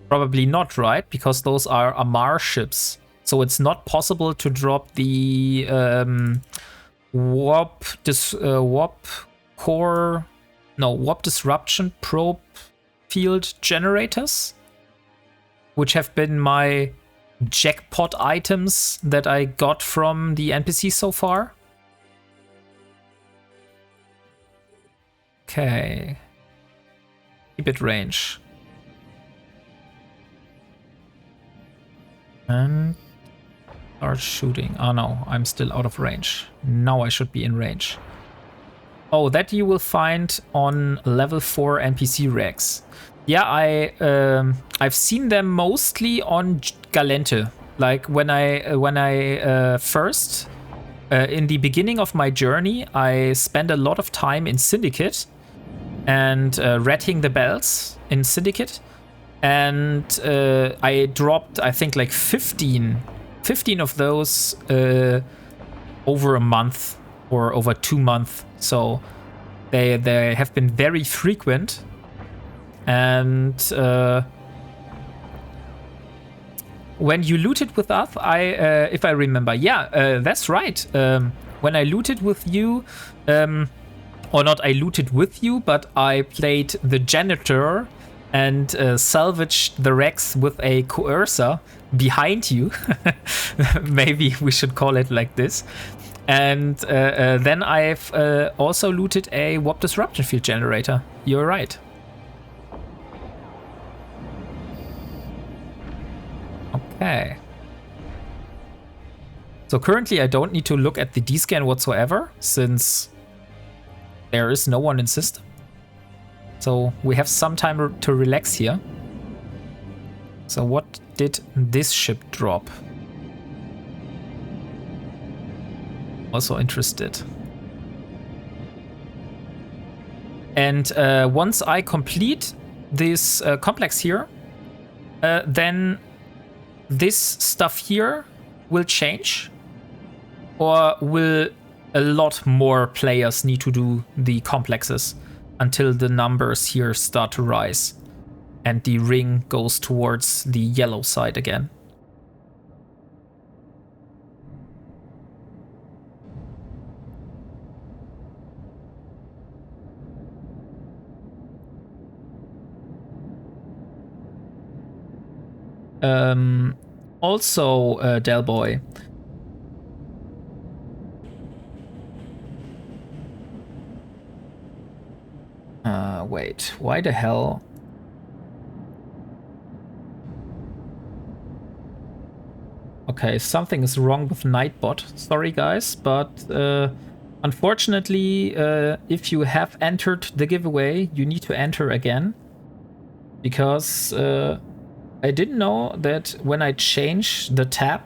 probably not, right? Because those are Amar ships. So it's not possible to drop the warp disruption probe field generators, which have been my jackpot items that I got from the NPC so far. Okay. Keep it range. And start shooting. Oh no, I'm still out of range. Now I should be in range. Oh, that you will find on level 4 NPC regs. Yeah, I've seen them mostly on Galente. Like when I first in the beginning of my journey, I spent a lot of time in Syndicate and ratting the bells in Syndicate. And I dropped, I think, like 15 of those over a month or over 2 months. So they have been very frequent. And when you looted with us, if I remember, yeah, that's right. When I looted with you, or not I looted with you, but I played the janitor and salvaged the wrecks with a coercer behind you. Maybe we should call it like this. And then I've also looted a warp disruption field generator. You're right. Okay. So currently I don't need to look at the D-scan whatsoever, since there is no one in system. So we have some time to relax here. So what did this ship drop? Also interested. And once I complete this complex here, then this stuff here will change, or will a lot more players need to do the complexes until the numbers here start to rise and the ring goes towards the yellow side again. Also, Delboy. Wait, why the hell? Okay, something is wrong with Nightbot. Sorry, guys, but unfortunately, if you have entered the giveaway, you need to enter again. Because I didn't know that when I change the tab,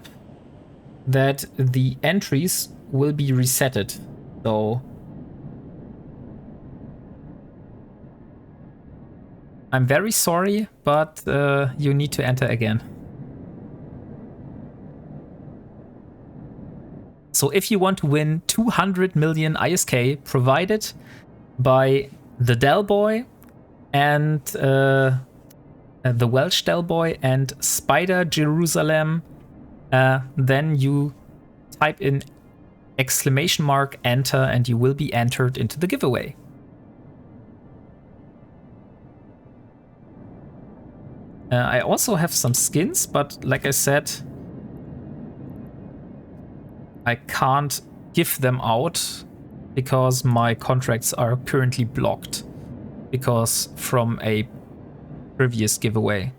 that the entries will be resetted. So I'm very sorry, but you need to enter again. So if you want to win 200 million ISK provided by the Delboy and the Welsh Delboy and Spider Jerusalem, then you type in !enter and you will be entered into the giveaway. I also have some skins, but like I said, I can't give them out because my contracts are currently blocked because from a previous giveaway.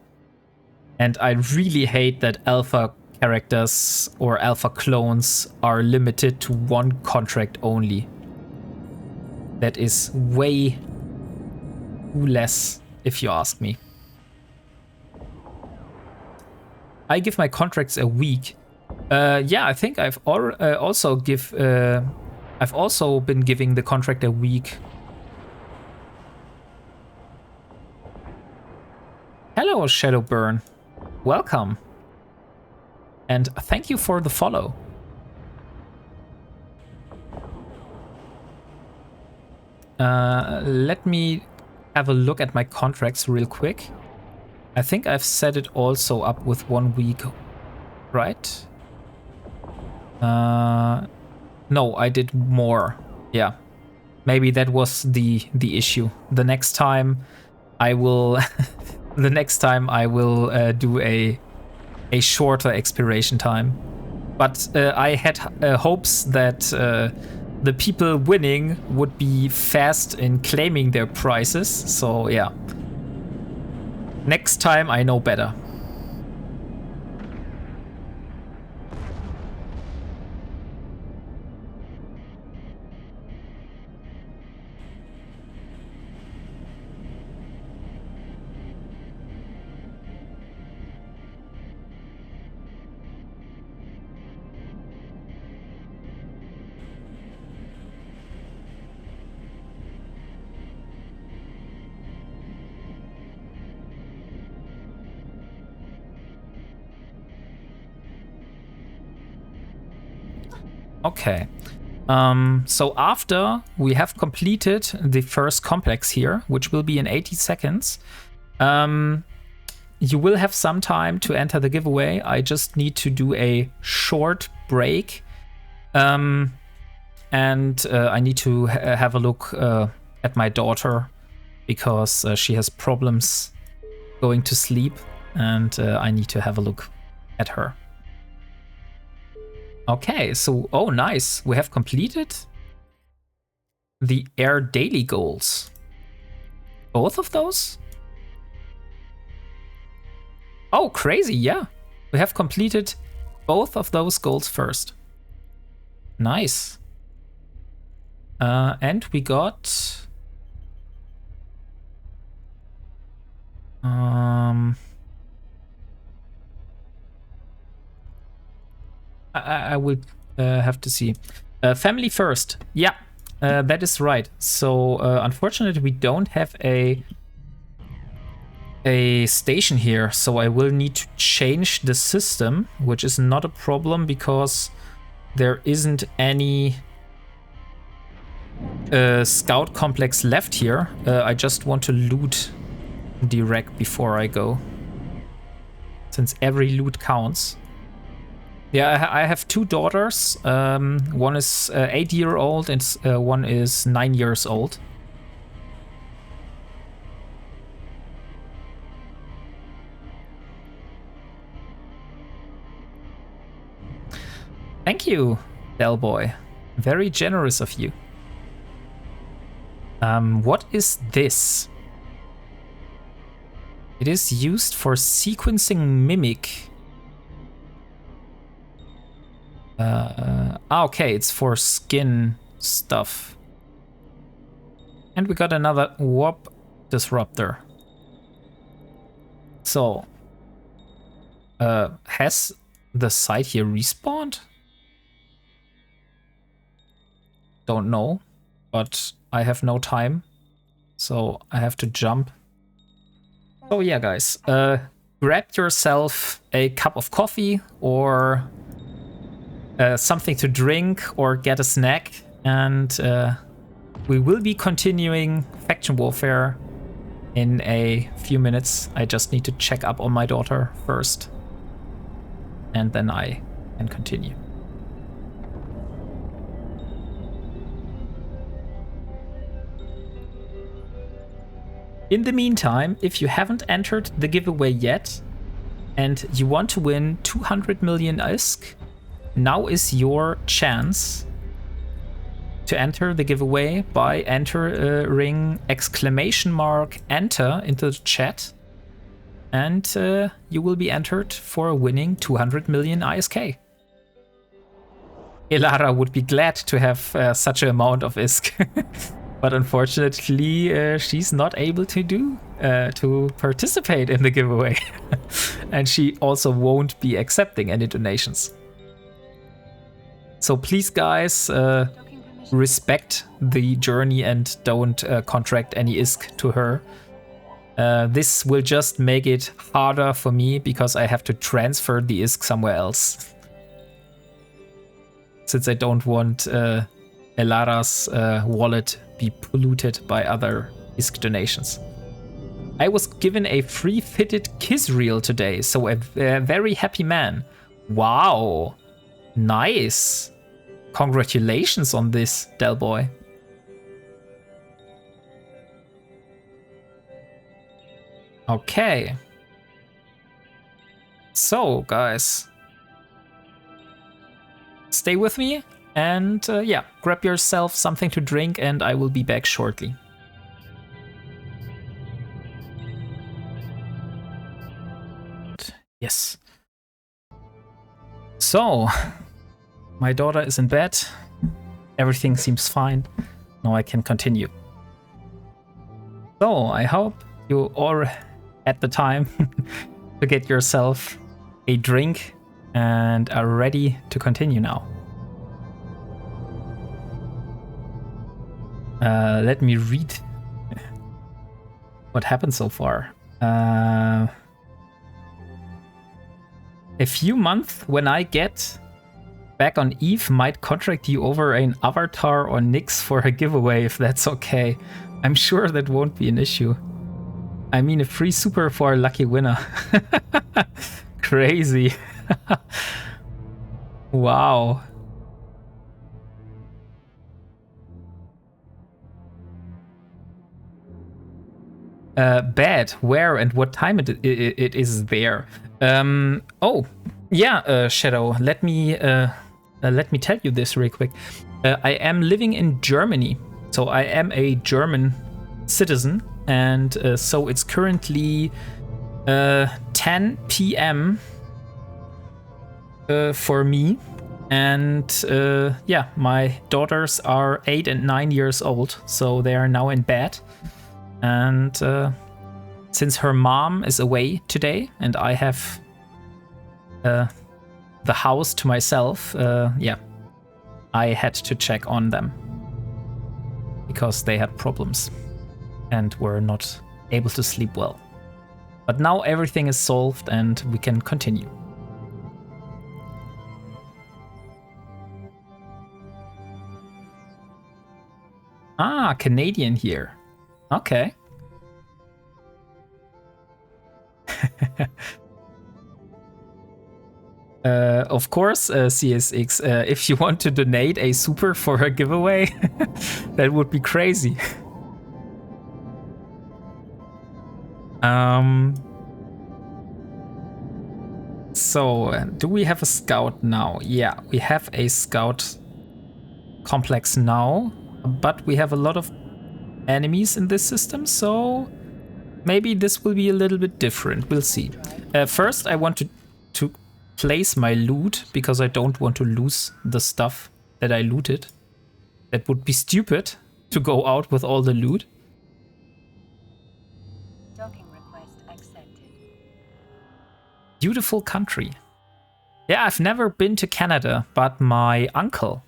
And I really hate that alpha characters or alpha clones are limited to one contract only. That is way too less, if you ask me. I give my contracts a week. Yeah, I think I've also been giving the contract a week. Hello, Shadowburn. Welcome. And thank you for the follow. Let me have a look at my contracts real quick. I think I've set it also up with 1 week, right? No, I did more. Yeah, maybe that was the issue. The next time I will, do a shorter expiration time. But I had hopes that the people winning would be fast in claiming their prizes. So yeah. Next time I know better. Okay. So after we have completed the first complex here, which will be in 80 seconds, you will have some time to enter the giveaway. I just need to do a short break. And I need to have a look at my daughter because she has problems going to sleep, and I need to have a look at her. Okay, so, oh nice, we have completed the Air Daily goals. Both of those? Oh, crazy, yeah. We have completed both of those goals first. Nice. And we got... I will have to see. Family first. Yeah, that is right. So unfortunately, we don't have a station here, so I will need to change the system, which is not a problem because there isn't any scout complex left here. I just want to loot direct before I go, since every loot counts. Yeah, I have two daughters. One is 8-year-old and one is 9 years old. Thank you, Bellboy. Very generous of you. What is this? It is used for sequencing mimic. Okay, it's for skin stuff. And we got another warp disruptor. So, has the site here respawned? Don't know, but I have no time, so I have to jump. Oh yeah, guys, grab yourself a cup of coffee or something to drink or get a snack, and we will be continuing faction warfare in a few minutes. I just need to check up on my daughter first, and then I can continue. In the meantime, if you haven't entered the giveaway yet and you want to win 200 million ISK, now is your chance to enter the giveaway by entering !enter into the chat, and you will be entered for winning 200 million ISK. Elara would be glad to have such an amount of ISK. But unfortunately, she's not able to participate in the giveaway. And she also won't be accepting any donations. So please, guys, respect the journey and don't contract any ISK to her. This will just make it harder for me because I have to transfer the ISK somewhere else. Since I don't want Elara's wallet be polluted by other ISK donations. I was given a free fitted kiss reel today, so a very happy man. Wow, nice. Congratulations on this, Delboy. Okay. So, guys, stay with me. And yeah, grab yourself something to drink and I will be back shortly. Yes. So, my daughter is in bed. Everything seems fine. Now I can continue. So, I hope you all had the time to get yourself a drink and are ready to continue now. Let me read what happened so far. A few months when I get back on Eve might contract you over an avatar or Nyx for a giveaway if that's okay. I'm sure that won't be an issue. I mean, a free super for a lucky winner. Crazy. Wow. Bad. Where and what time it is there? Oh, yeah, Shadow. Let me tell you this real quick. I am living in Germany, so I am a German citizen, and so it's currently 10 p.m. For me, and yeah, my daughters are 8 and 9 years old, so they are now in bed. And since her mom is away today and I have the house to myself, yeah, I had to check on them because they had problems and were not able to sleep well. But now everything is solved and we can continue. Ah, Canadian here. Okay. Of course, CSX, if you want to donate a super for a giveaway, that would be crazy. So, do we have a scout now? Yeah, we have a scout complex now, but we have a lot of enemies in this system, so maybe this will be a little bit different. We'll see. First, I want to place my loot because I don't want to lose the stuff that I looted. That would be stupid to go out with all the loot. Docking request accepted. Beautiful country. Yeah, I've never been to Canada, but my uncle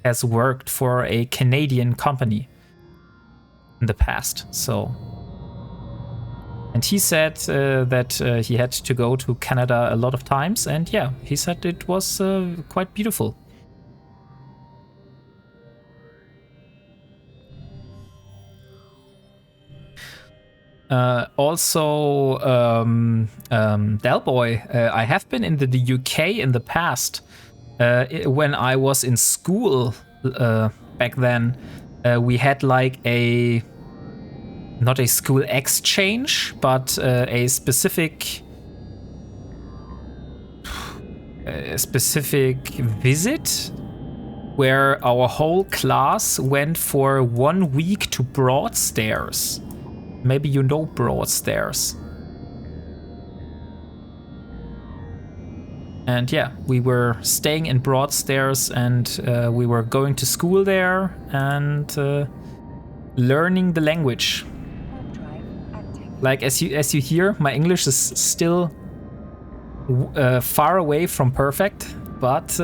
has worked for a Canadian company in the past, so. And he said that he had to go to Canada a lot of times, and yeah, he said it was quite beautiful. Also, Delboy, I have been in the UK in the past. When I was in school back then, we had like not a school exchange, but a specific visit where our whole class went for 1 week to Broadstairs. Maybe you know Broadstairs. And yeah, we were staying in Broadstairs, and we were going to school there and learning the language. Like as you hear, my English is still far away from perfect, but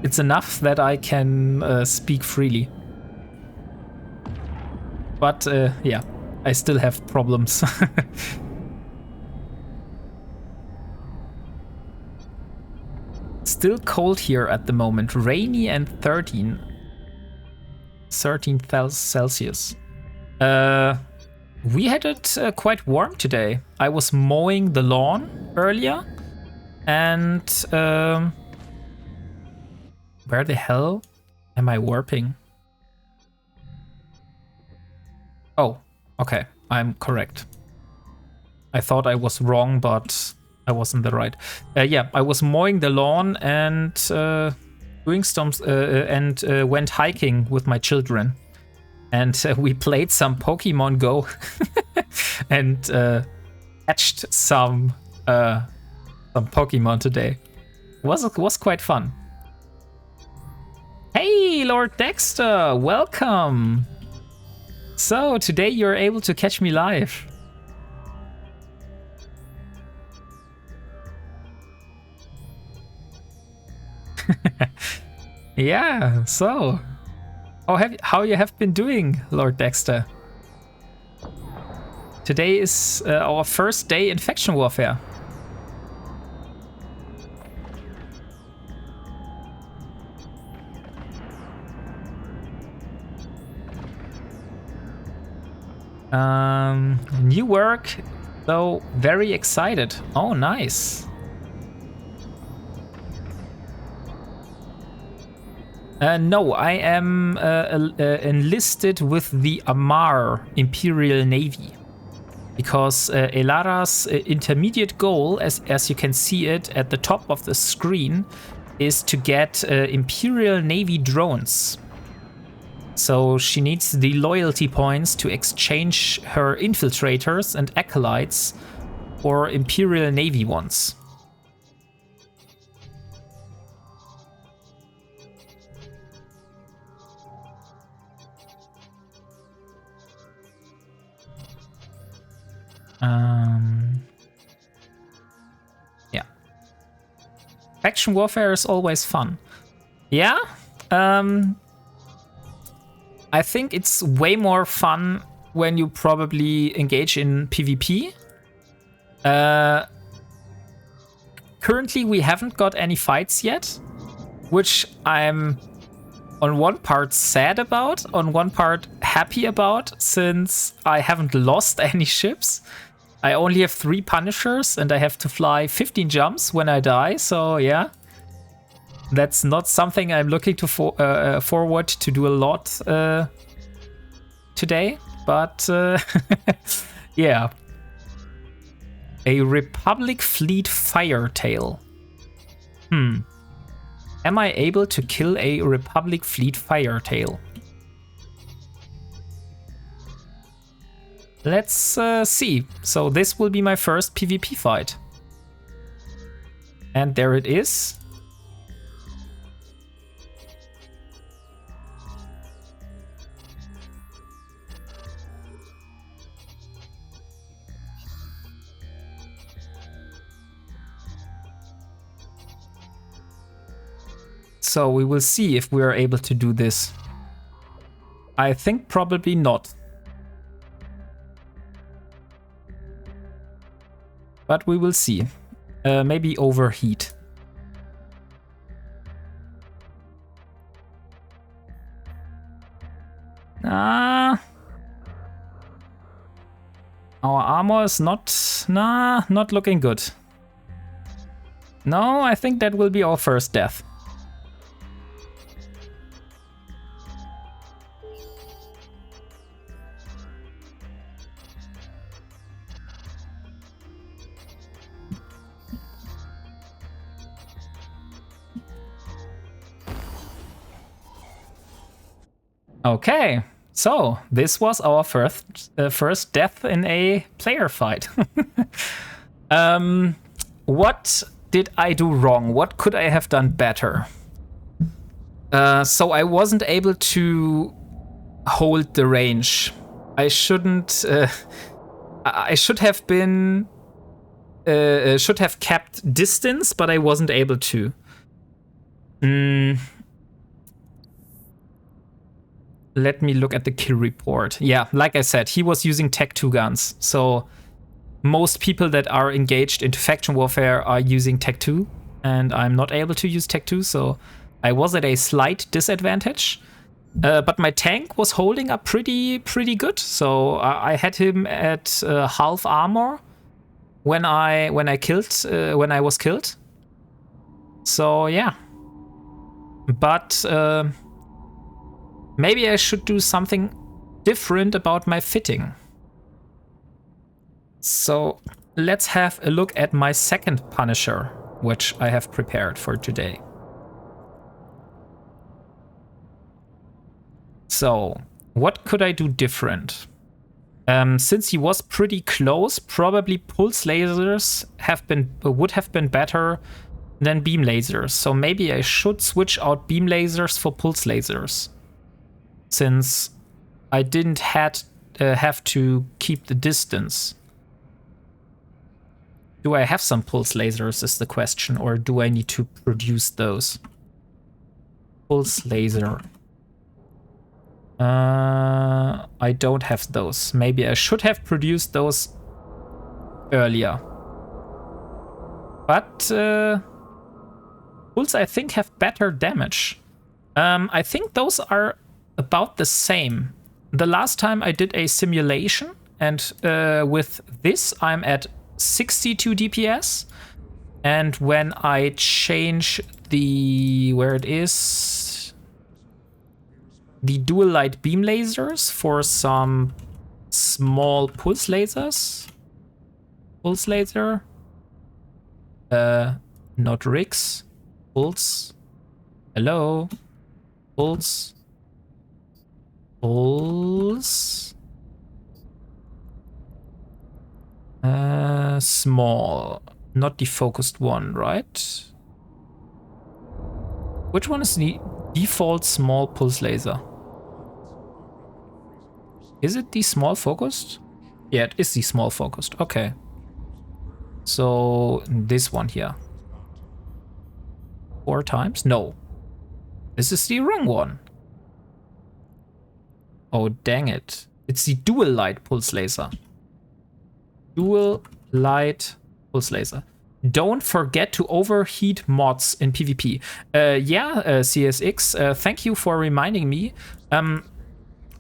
it's enough that I can speak freely. But yeah, I still have problems. Still cold here at the moment, rainy and 13 Celsius. We had it quite warm today. I was mowing the lawn earlier, and where the hell am I warping? Oh, okay, I'm correct. I thought I was wrong, but I wasn't the right. Yeah, I was mowing the lawn and doing stumps and went hiking with my children. And we played some Pokemon Go and catched some Pokemon today. It was quite fun. Hey, Lord Dexter, welcome. So today you're able to catch me live. Yeah, so how you have been doing, Lord Dexter? Today is our first day in Faction Warfare. New work, so very excited. Oh, nice. No, I am enlisted with the Amar Imperial Navy. Because Elara's intermediate goal, as you can see it at the top of the screen, is to get Imperial Navy drones. So she needs the loyalty points to exchange her infiltrators and acolytes for Imperial Navy ones. Yeah. Faction warfare is always fun. Yeah? I think it's way more fun when you probably engage in PvP. Currently, we haven't got any fights yet, which I'm on one part sad about, on one part happy about, since I haven't lost any ships. I only have 3 Punishers and I have to fly 15 jumps when I die, so yeah. That's not something I'm looking to forward to do a lot today, but yeah. A Republic Fleet Firetail. Am I able to kill a Republic Fleet Firetail? Let's see. So this will be my first PvP fight. And there it is. So we will see if we are able to do this. I think probably not. But we will see. Maybe overheat. Our armor is not looking good. No, I think that will be our first death. Okay, so this was our first death in a player fight. What did I do wrong? What could I have done better? So I wasn't able to hold the range. I shouldn't. I should have been. Should have kept distance, but I wasn't able to. Let me look at the kill report. Yeah, like I said, he was using Tech 2 guns. So most people that are engaged into faction warfare are using Tech 2, and I'm not able to use Tech 2, so I was at a slight disadvantage. But my tank was holding up pretty good. So I had him at half armor when I was killed. So yeah. But maybe I should do something different about my fitting. So let's have a look at my second Punisher, which I have prepared for today. So what could I do different? Since he was pretty close, probably pulse lasers would have been better than beam lasers. So maybe I should switch out beam lasers for pulse lasers, since I didn't have to keep the distance. Do I have some pulse lasers is the question, or do I need to produce those? Pulse laser. I don't have those. Maybe I should have produced those earlier. But pulse, I think, have better damage. I think those are about the same. The last time I did a simulation, And with this, I'm at 62 DPS. And when I change the, where it is, the dual light beam lasers for some small pulse lasers. Pulse laser. Not Rigs. Pulse. Hello. Pulse. Pulse. Small. Not the focused one, right? Which one is the default small pulse laser? Is it the small focused? Yeah, it is the small focused. Okay. So this one here. 4 times? No. This is the wrong one. Oh, dang it. It's the dual light pulse laser. Dual light pulse laser. Don't forget to overheat mods in PvP. CSX, thank you for reminding me.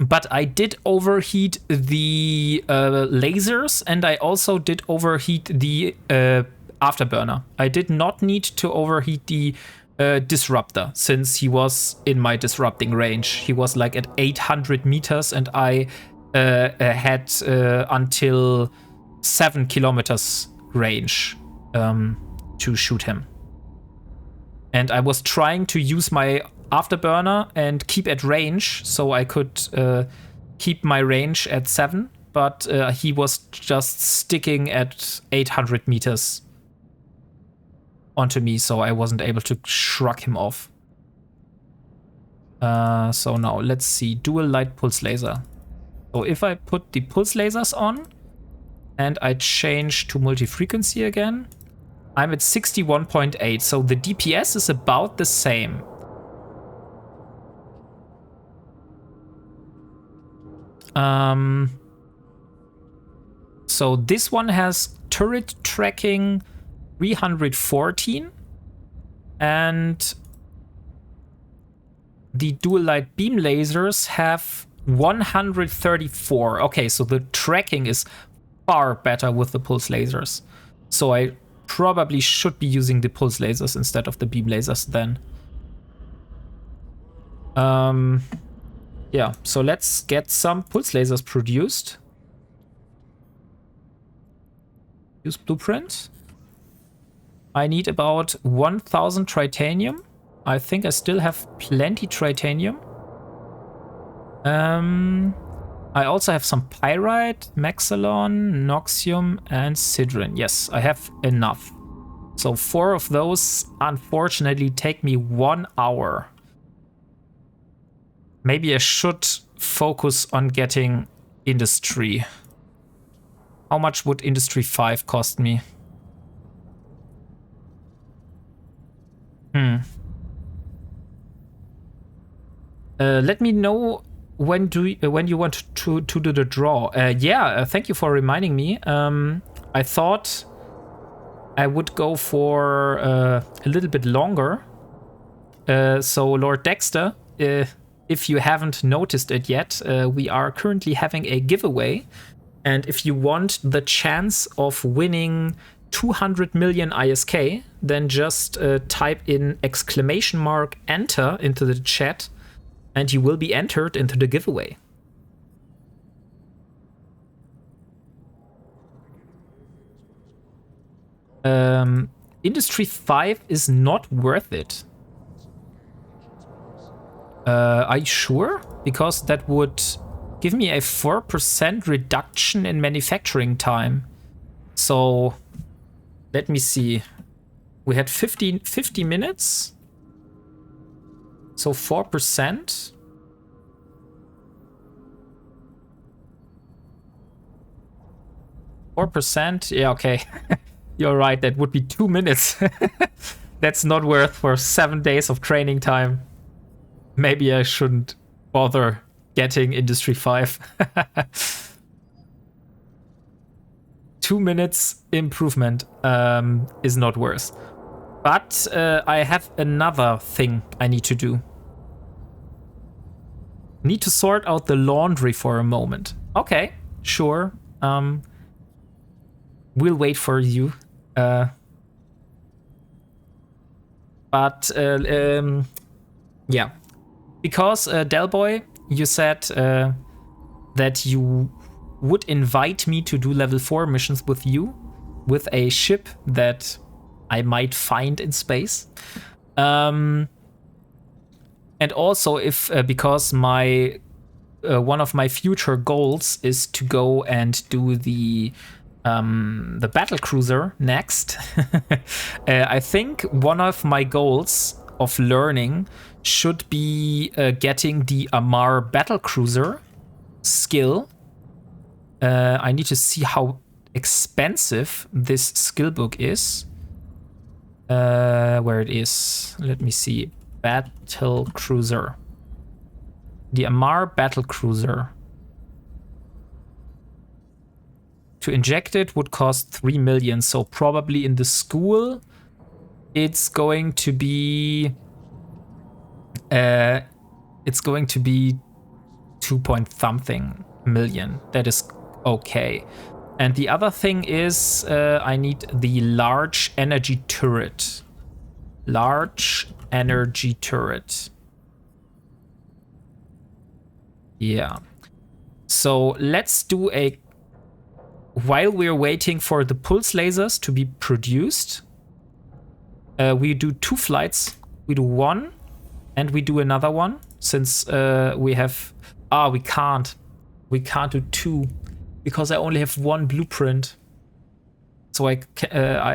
But I did overheat the lasers, and I also did overheat the afterburner. I did not need to overheat the disruptor, since he was in my disrupting range. He was like at 800 meters, and I had until 7 kilometers range to shoot him. And I was trying to use my afterburner and keep at range, so I could keep my range at 7, but he was just sticking at 800 meters onto me, so I wasn't able to shrug him off. So now let's see, dual light pulse laser. So if I put the pulse lasers on and I change to multi-frequency again, I'm at 61.8, so the DPS is about the same. So this one has turret tracking 314, and the dual light beam lasers have 134. Okay, so the tracking is far better with the pulse lasers. So I probably should be using the pulse lasers instead of the beam lasers then. Yeah, so let's get some pulse lasers produced. Use blueprint. I need about 1000 titanium. I think I still have plenty titanium. I also have some pyrite, maxalon, noxium, and sidrin. Yes, I have enough. So 4 of those unfortunately take me 1 hour. Maybe I should focus on getting industry. How much would industry 5 cost me? Let me know when you want to do the draw. Thank you for reminding me. I thought I would go for a little bit longer. So Lord Dexter, if you haven't noticed it yet, we are currently having a giveaway. And if you want the chance of winning 200 million ISK, then just type in !enter into the chat, and you will be entered into the giveaway. Industry 5 is not worth it. Are you sure? Because that would give me a 4% reduction in manufacturing time. So let me see. We had 50 minutes. So 4%. Yeah, okay. You're right, that would be 2 minutes. That's not worth for 7 days of training time. Maybe I shouldn't bother getting Industry 5. 2 minutes improvement is not worth. But I have another thing I need to do. Need to sort out the laundry for a moment. Okay, sure. We'll wait for you. Yeah. Because, Delboy, you said that you would invite me to do level 4 missions with you, with a ship that I might find in space. And also, if because my one of my future goals is to go and do the battle cruiser next. I think one of my goals of learning should be getting the Amar battle cruiser skill. I need to see how expensive this skill book is. Where it is. Let me see. Battle cruiser. The Amar battle cruiser. To inject it would cost 3 million, so probably in the school it's going to be 2 point something million. That is okay. And the other thing is I need the large energy turret. Large energy turret. Yeah. So let's do a... While we're waiting for the pulse lasers to be produced, we do 2 flights. We do 1 and we do another one, since we have... we can't. We can't do 2 because I only have 1 blueprint. So I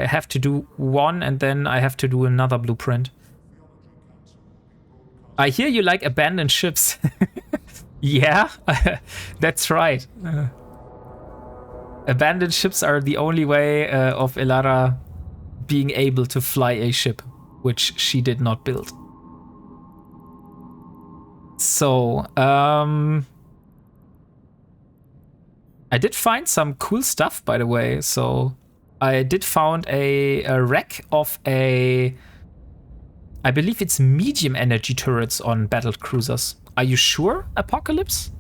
have to do 1 and then I have to do another blueprint. I hear you like abandoned ships. Yeah, that's right. Abandoned ships are the only way of Elara being able to fly a ship, which she did not build. So, I did find some cool stuff, by the way. So, I did found a wreck of a... I believe it's medium energy turrets on battle cruisers. Are you sure, Apocalypse?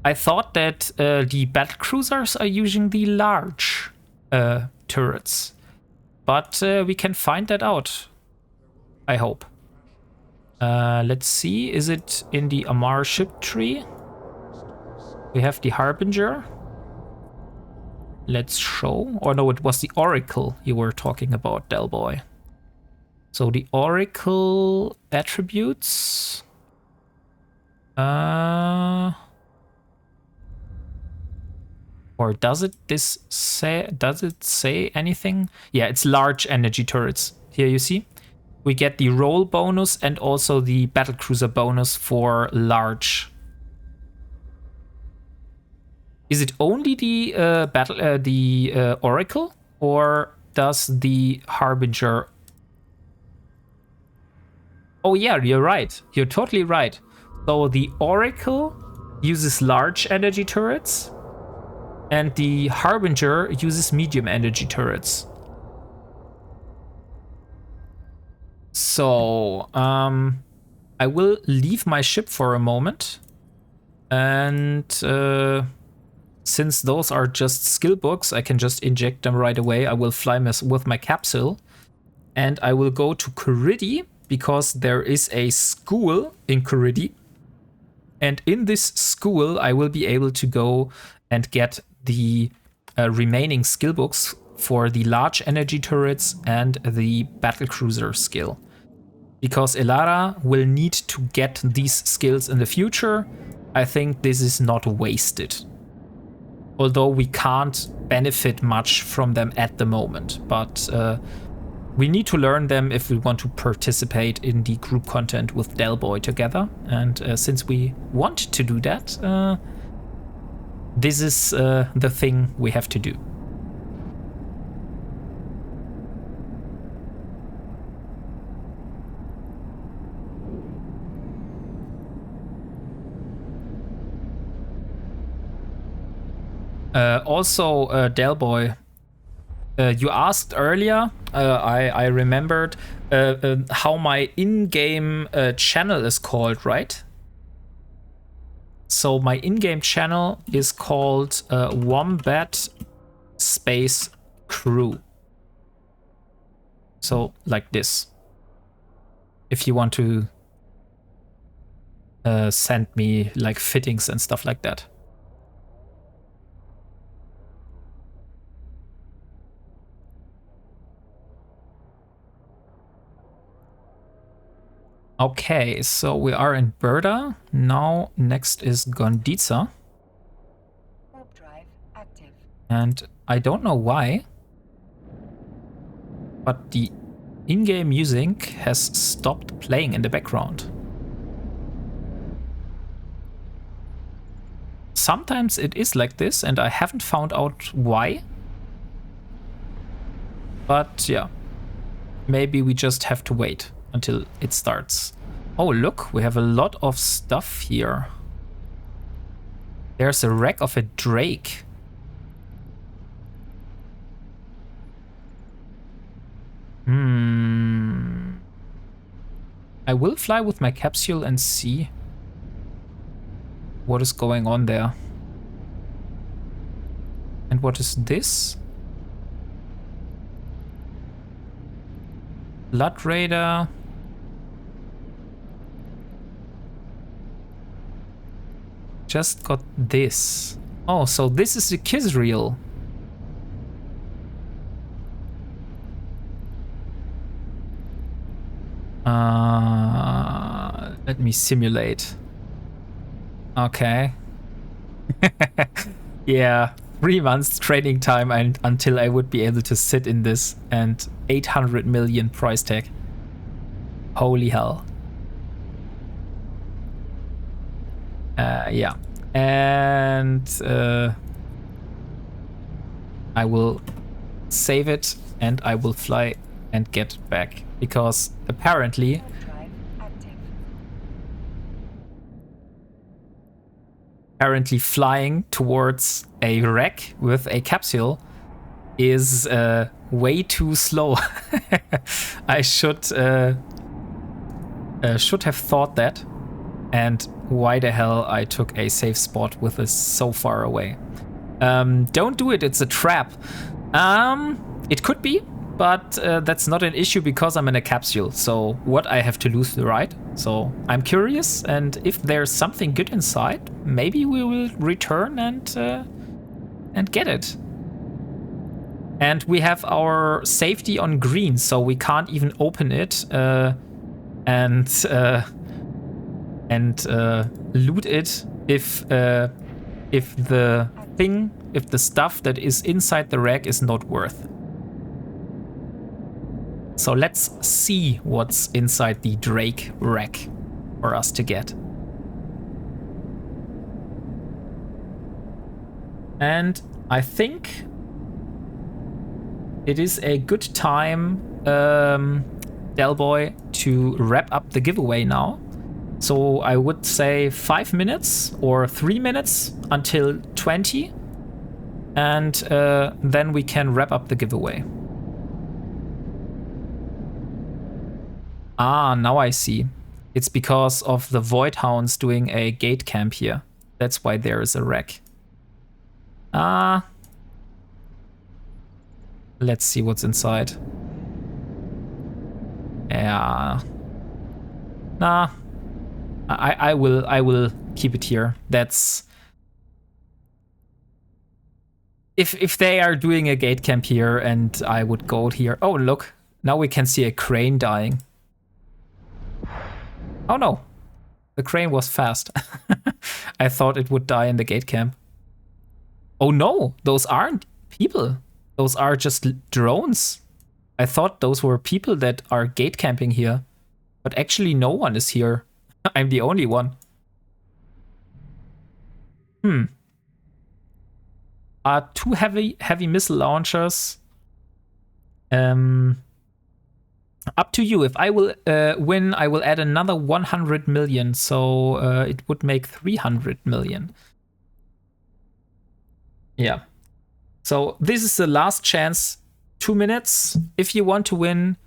I thought that the battle cruisers are using the large turrets. But we can find that out, I hope. Let's see, is it in the Amar ship tree? We have the Harbinger. Let's show. Or no, it was the Oracle you were talking about, Delboy. So the Oracle attributes. Or does it say anything? Yeah, it's large energy turrets. Here you see. We get the roll bonus and also the battlecruiser bonus for large. Is it only the Oracle, or does the Harbinger? Oh yeah, you're right. You're totally right. So the Oracle uses large energy turrets, and the Harbinger uses medium energy turrets. So, I will leave my ship for a moment. And since those are just skill books, I can just inject them right away. I will fly with my capsule. And I will go to Kuridi, because there is a school in Kuridi. And in this school, I will be able to go and get the remaining skill books for the large energy turrets and the battlecruiser skill. Because Elara will need to get these skills in the future, I think this is not wasted. Although we can't benefit much from them at the moment, but we need to learn them if we want to participate in the group content with Delboy together. And since we want to do that, this is the thing we have to do. Also, Delboy, you asked earlier, I remembered how my in-game channel is called, right? So my in-game channel is called Wombat Space Crew. So like this. If you want to send me like fittings and stuff like that. Okay, so we are in Berda. Now next is Gondiza. Warp drive active. And I don't know why, but the in-game music has stopped playing in the background. Sometimes it is like this and I haven't found out why. But yeah, maybe we just have to wait until it starts. Oh, look, we have a lot of stuff here. There's a wreck of a drake. I will fly with my capsule and see what is going on there. And what is this? Blood Raider. Just got this. Oh, so this is the Kisreel. Let me simulate. Okay. Yeah, 3 months training time until I would be able to sit in this, and 800 million price tag. Holy hell. Yeah. And I will save it and I will fly and get back, because apparently flying towards a wreck with a capsule is way too slow. I should have thought that, and why the hell I took a safe spot with this so far away. Don't do it, it's a trap. It could be, but that's not an issue because I'm in a capsule. So what I have to lose, right? So I'm curious, and if there's something good inside, maybe we will return and get it. And we have our safety on green, so we can't even open it and loot it if the stuff that is inside the rack is not worth. So let's see what's inside the Drake rack for us to get. And I think it is a good time, Delboy, to wrap up the giveaway now. So I would say 5 minutes or 3 minutes until 20. And then we can wrap up the giveaway. Ah, now I see. It's because of the Void Hounds doing a gate camp here. That's why there is a wreck. Ah. Let's see what's inside. Yeah. Nah. I will keep it here. That's... If they are doing a gate camp here and I would go here. Oh, look. Now we can see a crane dying. Oh no, the crane was fast. I thought it would die in the gate camp. Oh no, those aren't people. Those are just drones. I thought those were people that are gate camping here. But actually no one is here. I'm the only one. Two heavy missile launchers. Up to you. If I will win, I will add another 100 million. So it would make 300 million. Yeah. So this is the last chance. 2 minutes. If you want to win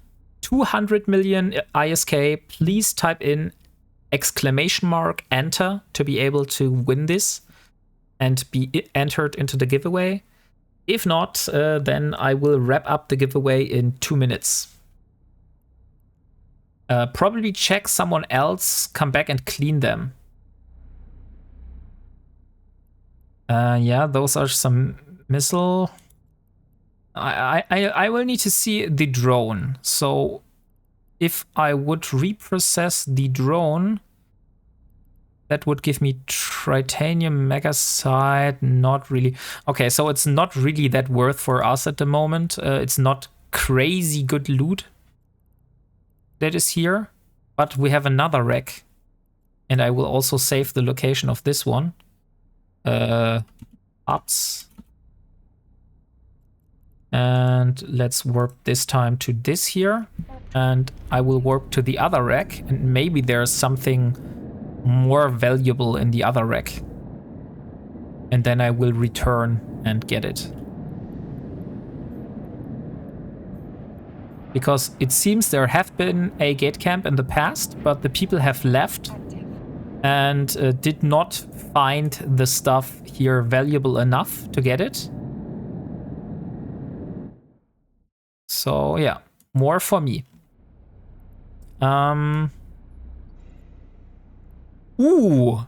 200 million ISK, please type in exclamation mark enter to be able to win this and be entered into the giveaway. If not, then I will wrap up the giveaway in 2 minutes. Probably check someone else, come back and clean them. Yeah, those are some missile. I will need to see the drone. So if I would reprocess the drone, that would give me titanium megasite. Not really. Okay, so it's not really that worth for us at the moment. It's not crazy good loot that is here, but we have another wreck, and I will also save the location of this one. Ups. And let's warp this time to this here. And I will warp to the other wreck, and maybe there's something more valuable in the other wreck. And then I will return and get it. Because it seems there have been a gate camp in the past, but the people have left and did not find the stuff here valuable enough to get it. So yeah, more for me. Ooh,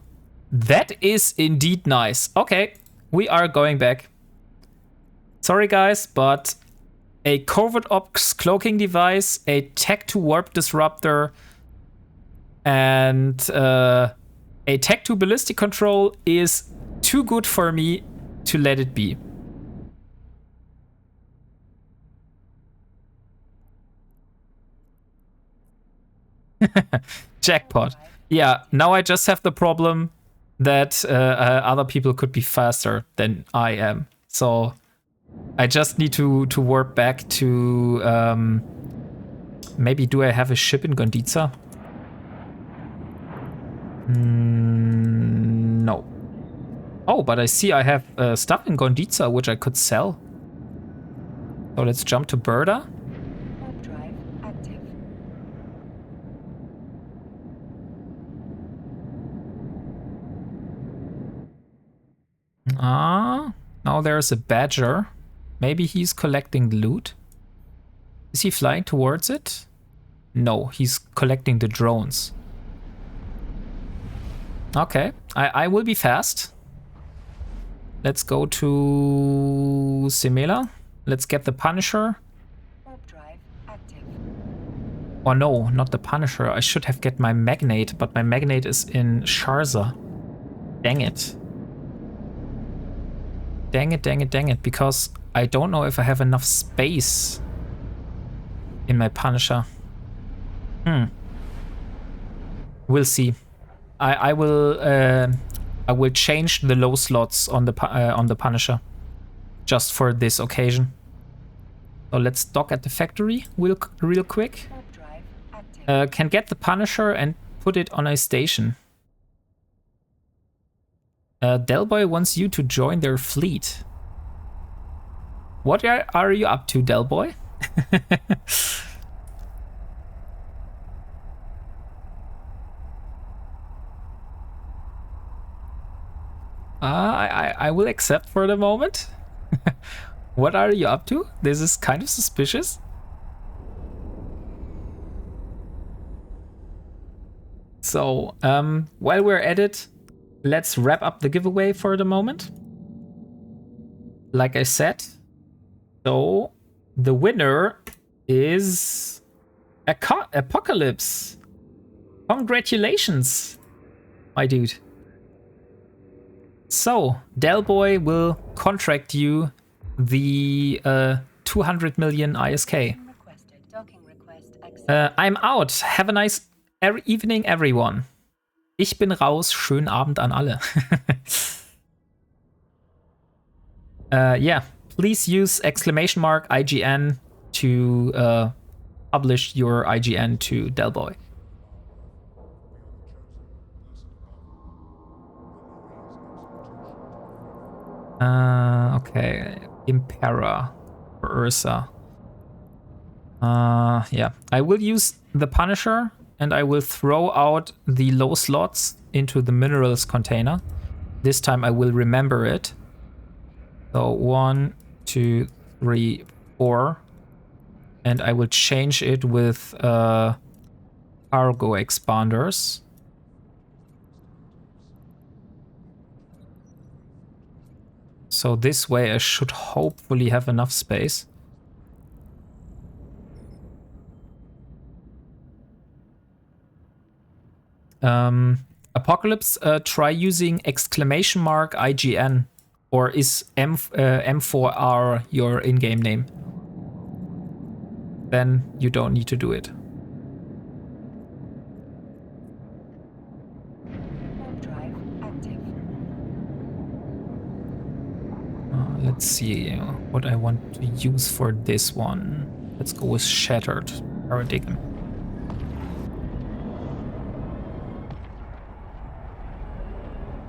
that is indeed nice. Okay, we are going back. Sorry guys, but a covert ops cloaking device, a tech to warp disruptor, and a tech to ballistic control is too good for me to let it be. Jackpot. Yeah, now I just have the problem that other people could be faster than I am. So I just need to warp back to... maybe do I have a ship in Gondiza? No. Oh, but I see I have stuff in Gondiza which I could sell. So let's jump to Berda. Warp drive active. Now there's a badger. Maybe he's collecting the loot. Is he flying towards it? No, he's collecting the drones. Okay, I will be fast. Let's go to Semela. Let's get the Punisher. Warp drive active. Oh no, not the Punisher. I should have get my Magnate, but my Magnate is in Sharza. Dang it. Dang it, dang it, dang it. Because I don't know if I have enough space in my Punisher. We'll see. I will change the low slots on the Punisher just for this occasion. So let's dock at the factory real quick. Warp drive active. Can get the Punisher and put it on a station. Delboy wants you to join their fleet. What are you up to, Delboy? I will accept for the moment. What are you up to? This is kind of suspicious. So, while we're at it, let's wrap up the giveaway for the moment. Like I said, so the winner is Apocalypse. Congratulations, my dude. So, Delboy will contract you the 200 million ISK. Requested. Docking request accepted. I'm out. Have a nice evening, everyone. Ich bin raus. Schönen Abend an alle. Yeah, please use exclamation mark IGN to publish your IGN to Delboy. Okay, Impera for Ursa. Yeah, I will use the Punisher and I will throw out the low slots into the minerals container. This time I will remember it. So 1, 2, 3, 4. And I will change it with cargo expanders. So this way I should hopefully have enough space. Apocalypse, try using !IGN, or is M4R your in-game name? Then you don't need to do it. Warp drive active. Let's see what I want to use for this one. Let's go with Shattered Paradigm.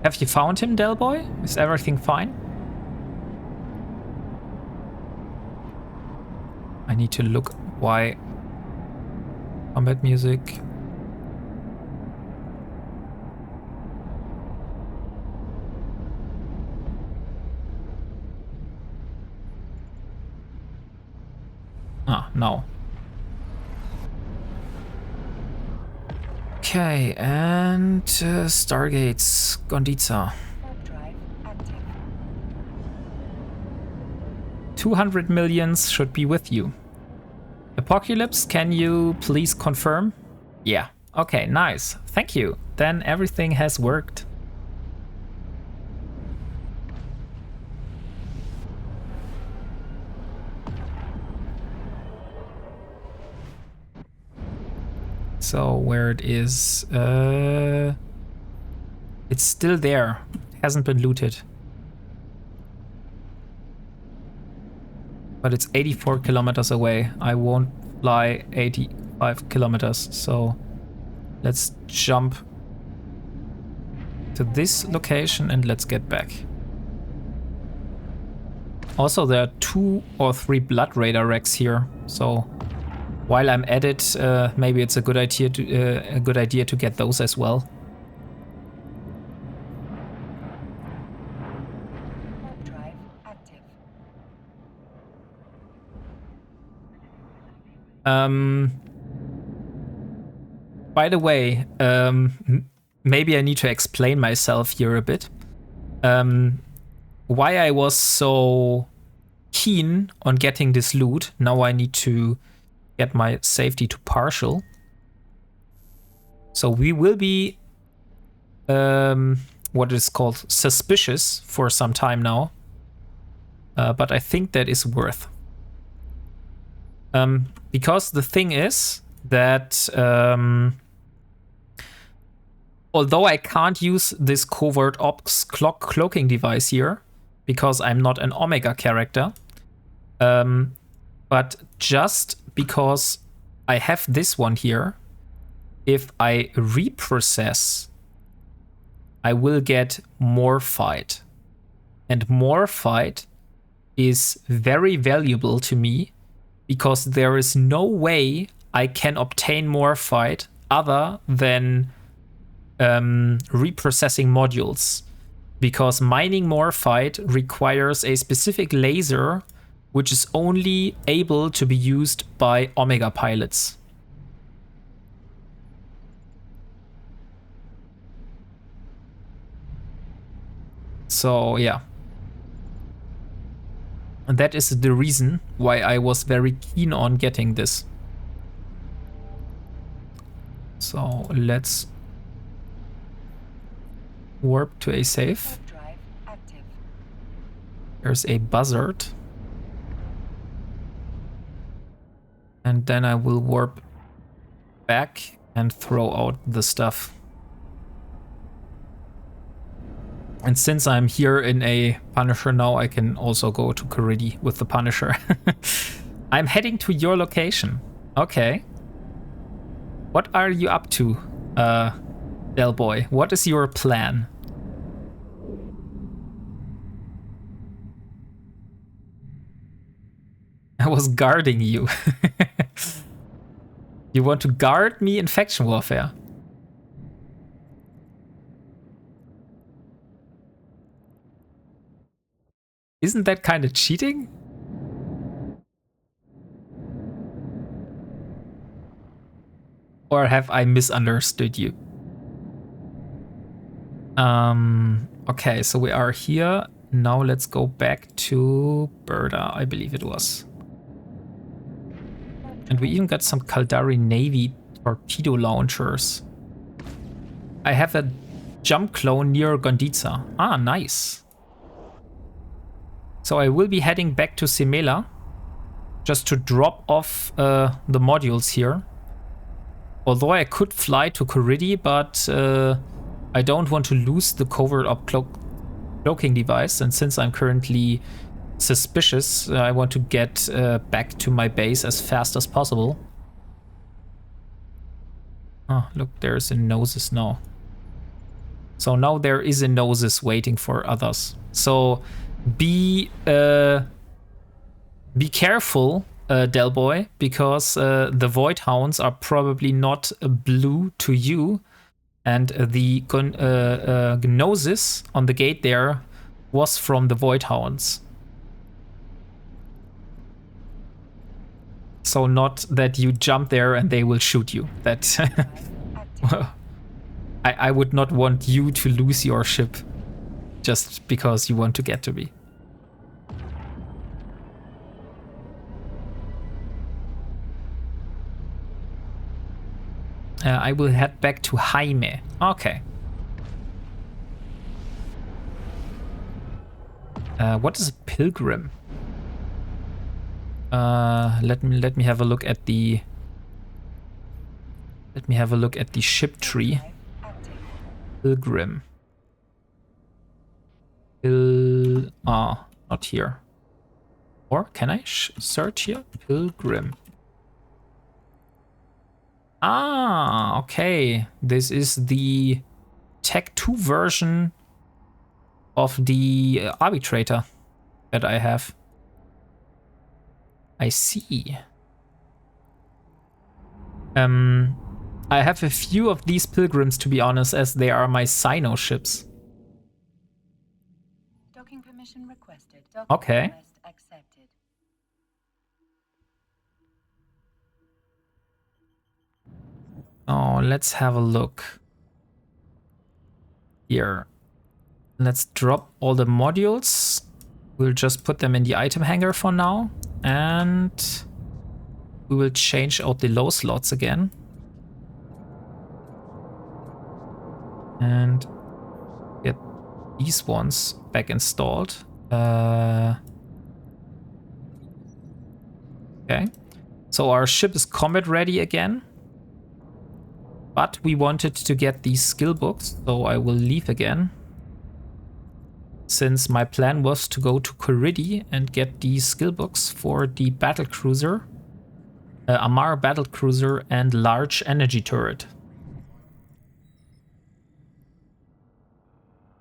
Have you found him, Delboy? Is everything fine? I need to look why combat music. Ah, no. Okay, and Stargates, Gonditza. Warp drive active. 200 millions should be with you. Apocalypse, can you please confirm? Yeah. Okay, nice. Thank you. Then everything has worked. So where it is, it's still there. It hasn't been looted. But it's 84 kilometers away. I won't fly 85 kilometers, so let's jump to this location and let's get back. Also, there are 2 or 3 Blood Raider wrecks here, so while I'm at it, maybe it's a good idea to get those as well. Warp drive active. By the way, maybe I need to explain myself here a bit. Why I was so keen on getting this loot. Now I need to get my safety to partial. So we will be what is called suspicious for some time now. But I think that is worth. Because the thing is that although I can't use this covert ops cloaking device here because I'm not an Omega character, but just because I have this one here, if I reprocess, I will get more fight. And more fight is very valuable to me because there is no way I can obtain more fight other than reprocessing modules. Because mining more fight requires a specific laser which is only able to be used by Omega pilots. So yeah. And that is the reason why I was very keen on getting this. So let's warp to a safe. Warp drive active. There's a buzzard. And then I will warp back and throw out the stuff. And since I'm here in a Punisher now, I can also go to Caridi with the Punisher. I'm heading to your location. Okay. What are you up to, Del Boy? What is your plan? I was guarding you. You want to guard me in faction warfare? Isn't that kind of cheating? Or have I misunderstood you? Okay, so we are here. Now let's go back to Berda, I believe it was. And we even got some Kaldari Navy torpedo launchers. I have a jump clone near Gonditza. Ah, nice. So I will be heading back to Semela just to drop off the modules here. Although I could fly to Coridi, but I don't want to lose the covert cloaking device. And since I'm currently suspicious, I want to get back to my base as fast as possible. Oh, look, there's a Gnosis now. So now there is a Gnosis waiting for others. So be careful, Del Boy, because the Void Hounds are probably not blue to you, and the Gnosis on the gate there was from the Void Hounds. So not that you jump there and they will shoot you. That well, I would not want you to lose your ship just because you want to get to me. I will head back to Jaime. Okay. What is a pilgrim? Let me have a look at the ship tree. Pilgrim. Not here. Or can I search here? Pilgrim. Ah, okay. This is the Tech 2 version of the arbitrator that I have. I see. I have a few of these pilgrims, to be honest, as they are my Sino ships. Docking permission requested. Docking Okay. request accepted. Oh, let's have a look. Here. Let's drop all the modules. We'll just put them in the item hangar for now. And we will change out the low slots again. And get these ones back installed. Okay. So our ship is combat ready again. But we wanted to get these skill books, so I will leave again. Since my plan was to go to Coridi and get these skill books for the battlecruiser, Amar battlecruiser and large energy turret.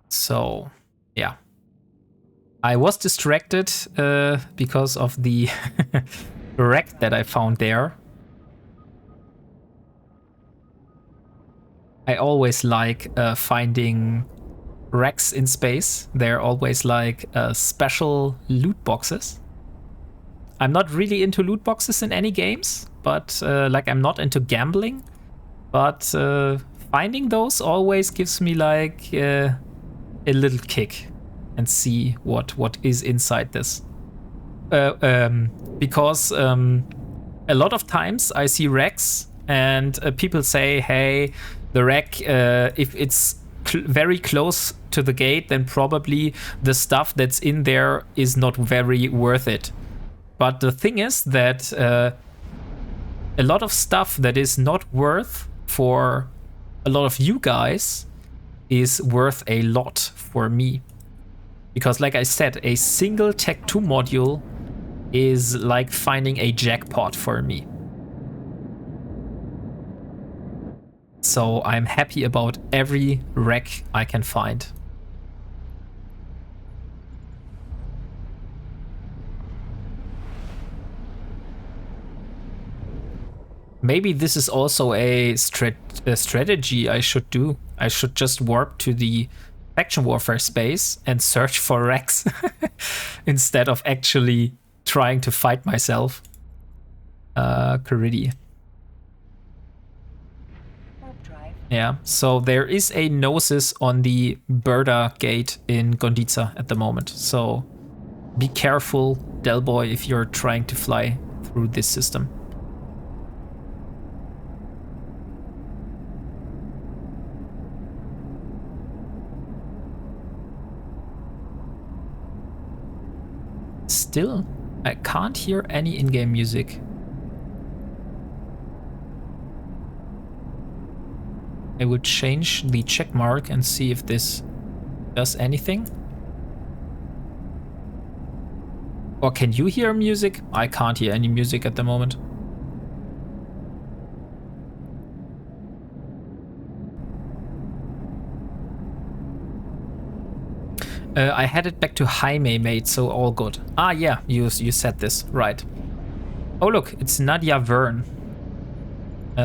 So, yeah. I was distracted because of the wreck that I found there. I always like finding wrecks in space. They're always like special loot boxes. I'm not really into loot boxes in any games, but like I'm not into gambling. But finding those always gives me like a little kick and see what is inside this. Because a lot of times I see wrecks and people say, hey, the wreck, if it's very close to the gate, then probably the stuff that's in there is not very worth it. But the thing is that a lot of stuff that is not worth for a lot of you guys is worth a lot for me. Because like I said, a single Tech 2 module is like finding a jackpot for me. So I'm happy about every wreck I can find. Maybe this is also a strategy I should do. I should just warp to the faction warfare space and search for Rex instead of actually trying to fight myself. Caridi. Yeah, so there is a Gnosis on the Berda gate in Gondiza at the moment. So be careful, Delboy, if you're trying to fly through this system. Still, I can't hear any in-game music. I would change the check mark and see if this does anything. Or can you hear music? I can't hear any music at the moment. I headed back to Jaime, mate, so all good. Ah, yeah, you said this, right. Oh, look, it's Nadia Verne.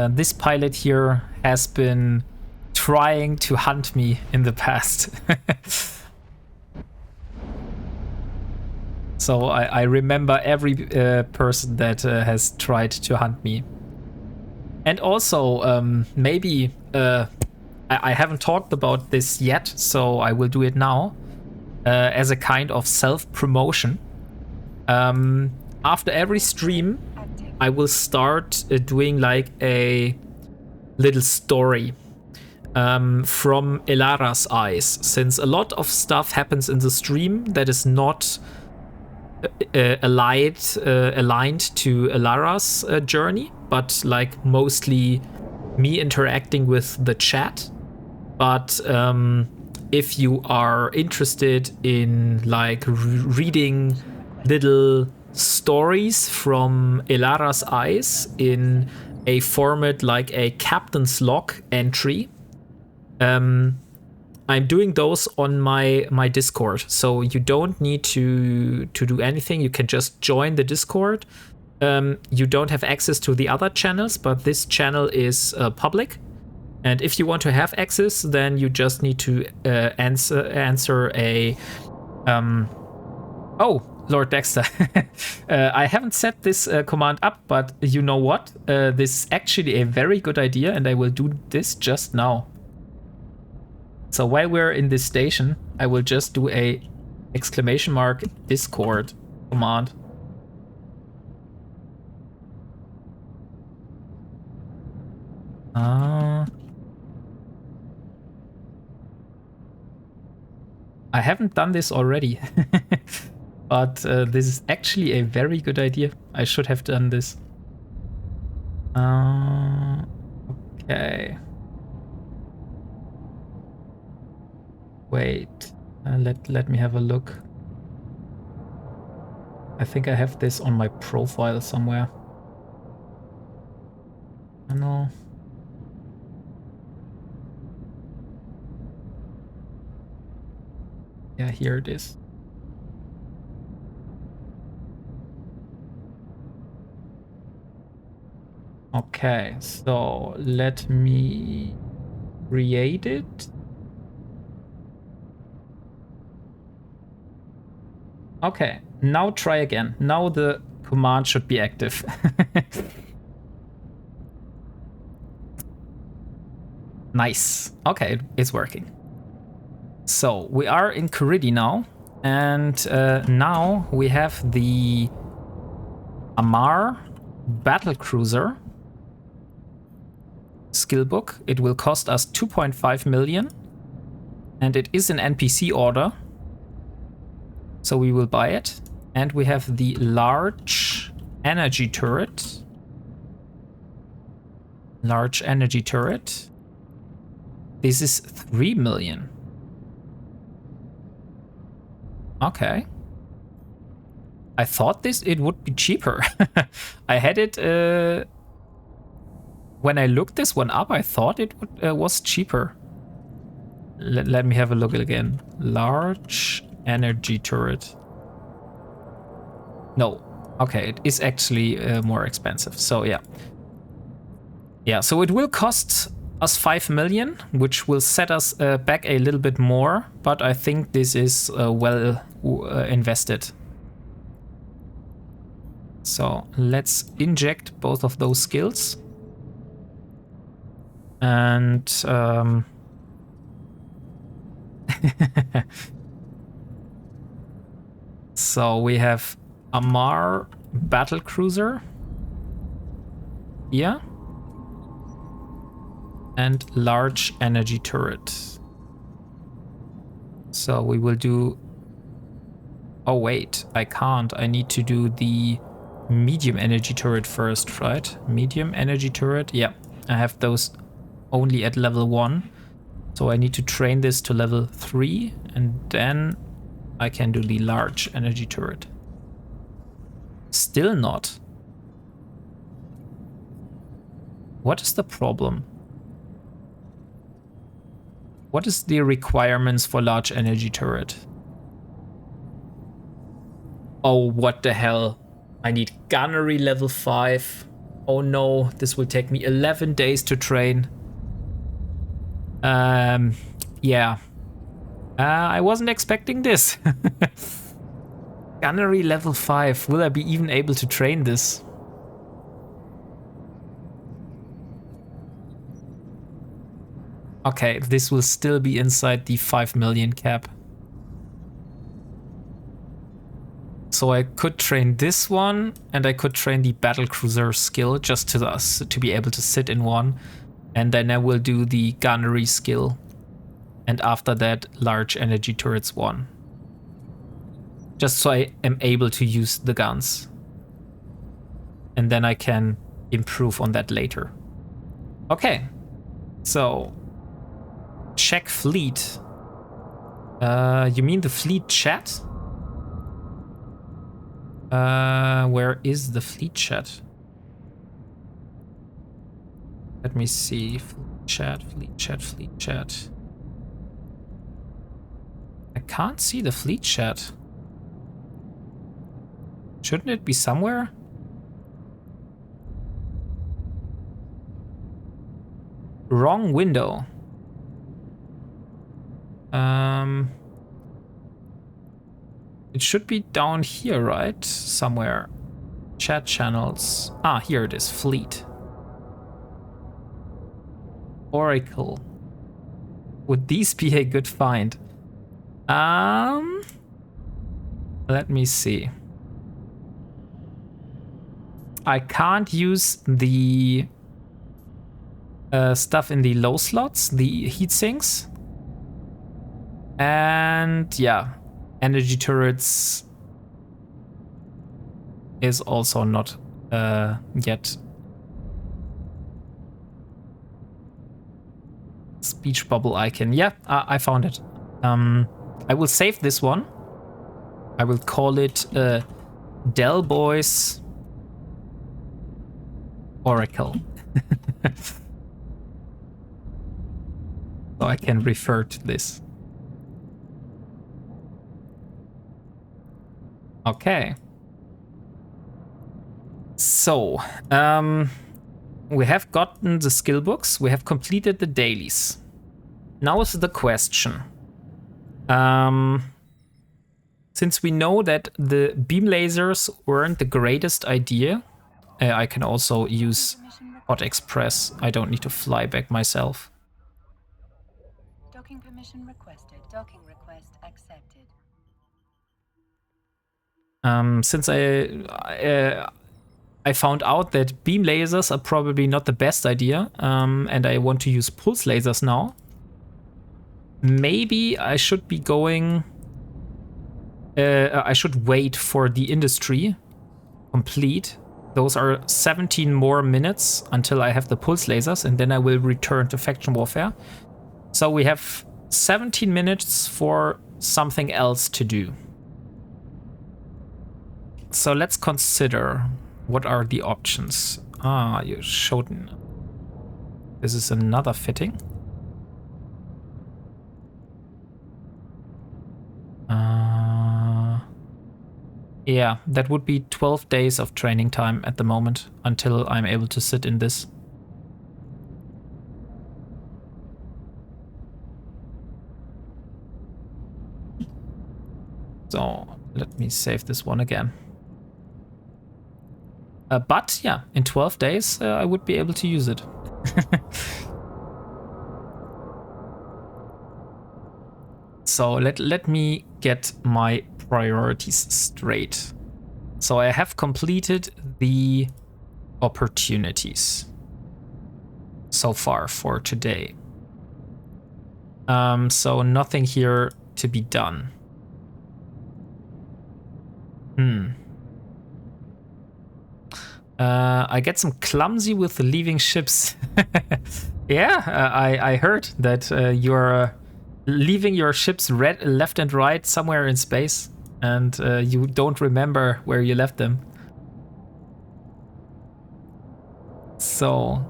This pilot here has been trying to hunt me in the past. So I remember every person that has tried to hunt me. And also, maybe I haven't talked about this yet, so I will do it now as a kind of self-promotion. After every stream, I will start doing like a little story from Elara's eyes, since a lot of stuff happens in the stream that is not aligned to Elara's journey, but like mostly me interacting with the chat. But if you are interested in like reading little stories from Elara's eyes in a format like a captain's log entry, I'm doing those on my Discord, so you don't need to do anything. You can just join the Discord. You don't have access to the other channels, but this channel is public. And if you want to have access, then you just need to answer a oh, Lord Dexter. I haven't set this command up, but you know what? This is actually a very good idea, and I will do this just now. So while we're in this station, I will just do a ! Discord command. I haven't done this already, but this is actually a very good idea. I should have done this. Okay. Wait, let me have a look. I think I have this on my profile somewhere. No. Yeah, here it is. Okay, so let me create it. Okay, now try again. Now the command should be active. Nice. Okay, it's working. So we are in Caridi now, and now we have the Amar Battlecruiser skill book. It will cost us 2.5 million, and it is an NPC order, so we will buy it. And we have the large energy turret. Large energy turret. This is 3 million. Okay. I thought it would be cheaper. I had it when I looked this one up. I thought it was cheaper. Let me have a look again. Large energy turret. No. Okay, it is actually more expensive. So yeah. Yeah, so it will cost us 5 million, which will set us back a little bit more, but I think this is well invested. So let's inject both of those skills. And so we have Amar Battlecruiser here. And large energy turret. So we will do... Oh wait, I can't. I need to do the medium energy turret first, right? Medium energy turret. Yeah, I have those only at level 1. So I need to train this to level 3 and then I can do the large energy turret. Still not. What is the problem? What is the requirements for large energy turret? Oh, what the hell? I need gunnery level 5. Oh no, this will take me 11 days to train. Yeah. I wasn't expecting this. Gunnery level 5. Will I be even able to train this? Okay, this will still be inside the 5 million cap. So I could train this one, and I could train the battlecruiser skill just to be able to sit in one. And then I will do the gunnery skill. And after that, large energy turrets 1. Just so I am able to use the guns. And then I can improve on that later. Okay, so... Check fleet. You mean the fleet chat? Where is the fleet chat? Let me see. Fleet chat, fleet chat, fleet chat. I can't see the fleet chat. Shouldn't it be somewhere? Wrong window. It should be down here, right? Somewhere. Chat channels. Ah, here it is. Fleet. Oracle. Would these be a good find? Let me see. I can't use the stuff in the low slots, the heat sinks. And yeah, energy turrets is also not yet. Speech bubble icon. Yeah, I found it. I will save this one. I will call it Del Boys Oracle. So I can refer to this. Okay. So, we have gotten the skill books. We have completed the dailies. Now is the question. Since we know that the beam lasers weren't the greatest idea, I can also use Hot Express. I don't need to fly back myself. Docking permission requested. Docking request accepted. Since I found out that beam lasers are probably not the best idea, and I want to use pulse lasers now, maybe I should be going... I should wait for the industry complete. Those are 17 more minutes until I have the pulse lasers, and then I will return to faction warfare. So we have 17 minutes for something else to do. So let's consider what are the options. Ah, you showed... This is another fitting. Yeah, that would be 12 days of training time at the moment until I'm able to sit in this. So let me save this one again. But yeah, in 12 days I would be able to use it. So let me get my priorities straight. So I have completed the opportunities so far for today. So nothing here to be done. I get some clumsy with leaving ships. Yeah, I heard that you're leaving your ships left and right somewhere in space, and you don't remember where you left them. So,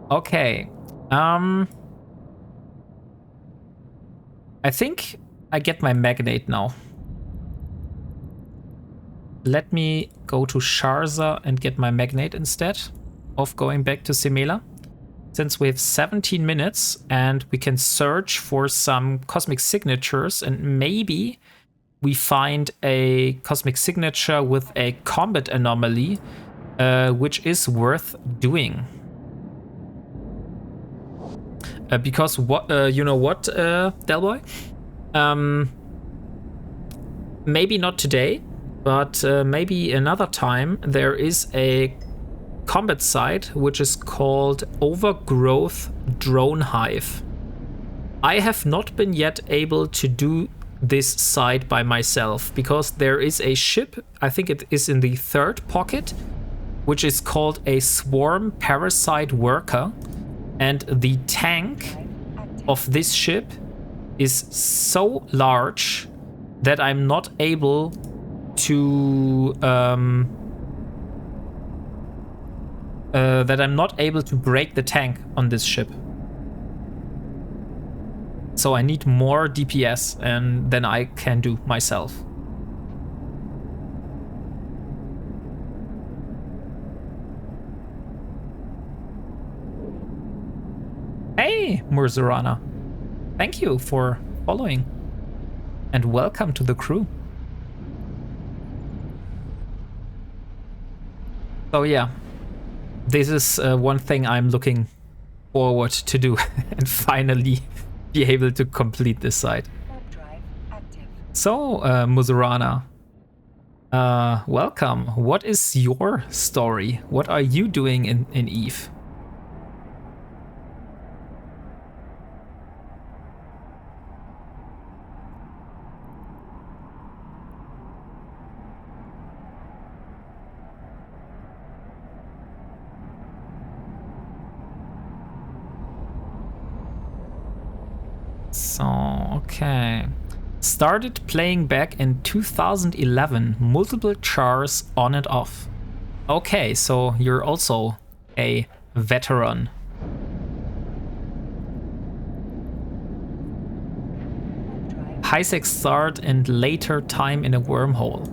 okay. I think I get my magnate now. Let me go to Sharza and get my magnate instead of going back to Semela. Since we have 17 minutes and we can search for some cosmic signatures, and maybe we find a cosmic signature with a combat anomaly, which is worth doing. Because what you know what, Delboy? Maybe not today, but maybe another time. There is a combat site which is called Overgrowth Drone Hive. I have not been yet able to do this site by myself because there is a ship, I think it is in the 3rd pocket, which is called a Swarm Parasite Worker, and the tank of this ship is so large that I'm not able to break the tank on this ship. So I need more DPS and than I can do myself. Hey, Murzarana. Thank you for following. And welcome to the crew. So yeah, this is one thing I'm looking forward to do and finally be able to complete this site. So, Muzurana, welcome. What is your story? What are you doing in Eve? So, okay. Started playing back in 2011, multiple chars on and off. Okay, so you're also a veteran. High-sec start and later time in a wormhole.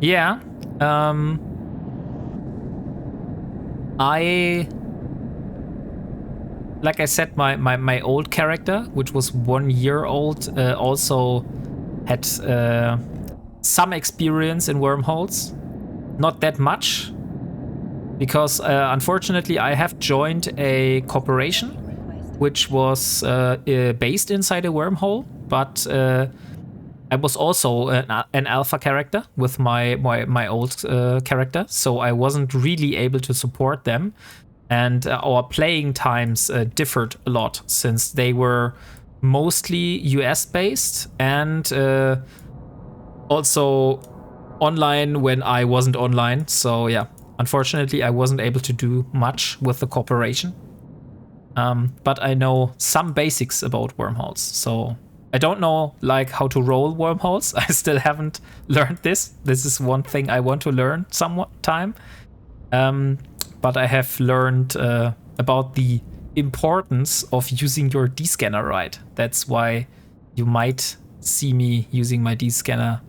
Yeah, like I said, my old character, which was 1 year old, also had some experience in wormholes. Not that much, because unfortunately I have joined a corporation which was based inside a wormhole, but I was also an alpha character with my old character, so I wasn't really able to support them. And our playing times differed a lot since they were mostly US based and also online when I wasn't online. So yeah, unfortunately I wasn't able to do much with the corporation. But I know some basics about wormholes. So I don't know like how to roll wormholes. I still haven't learned this. This is one thing I want to learn sometime. But I have learned about the importance of using your D-scanner right. That's why you might see me using my D-scanner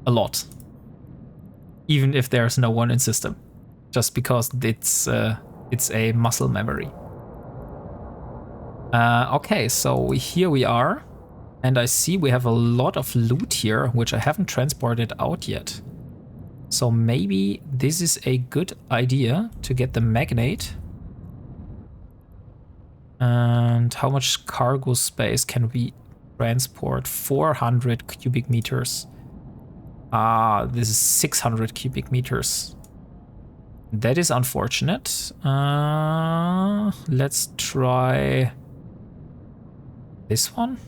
a lot, even if there's no one in system, just because it's a muscle memory. Okay, so here we are. And I see we have a lot of loot here, which I haven't transported out yet. So maybe this is a good idea to get the magnet. And how much cargo space can we transport? 400 cubic meters. Ah, this is 600 cubic meters. That is unfortunate. Let's try this one.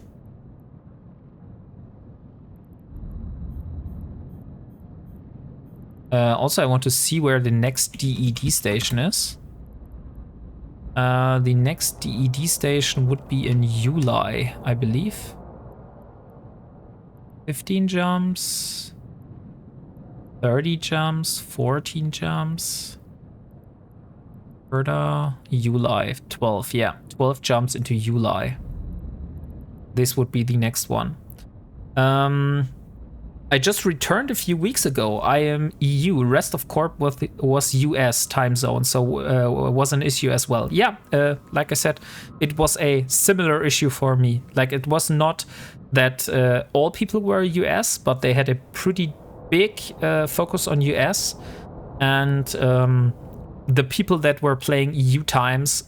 Also, I want to see where the next DED station is. The next DED station would be in July, I believe. 15 jumps, 30 jumps, 14 jumps. July, 12, yeah. 12 jumps into July. This would be the next one. I just returned a few weeks ago. I am EU. Rest of Corp was US time zone, so was an issue as well. Yeah, like I said, it was a similar issue for me. Like, it was not that all people were US, but they had a pretty big focus on US. And the people that were playing EU times,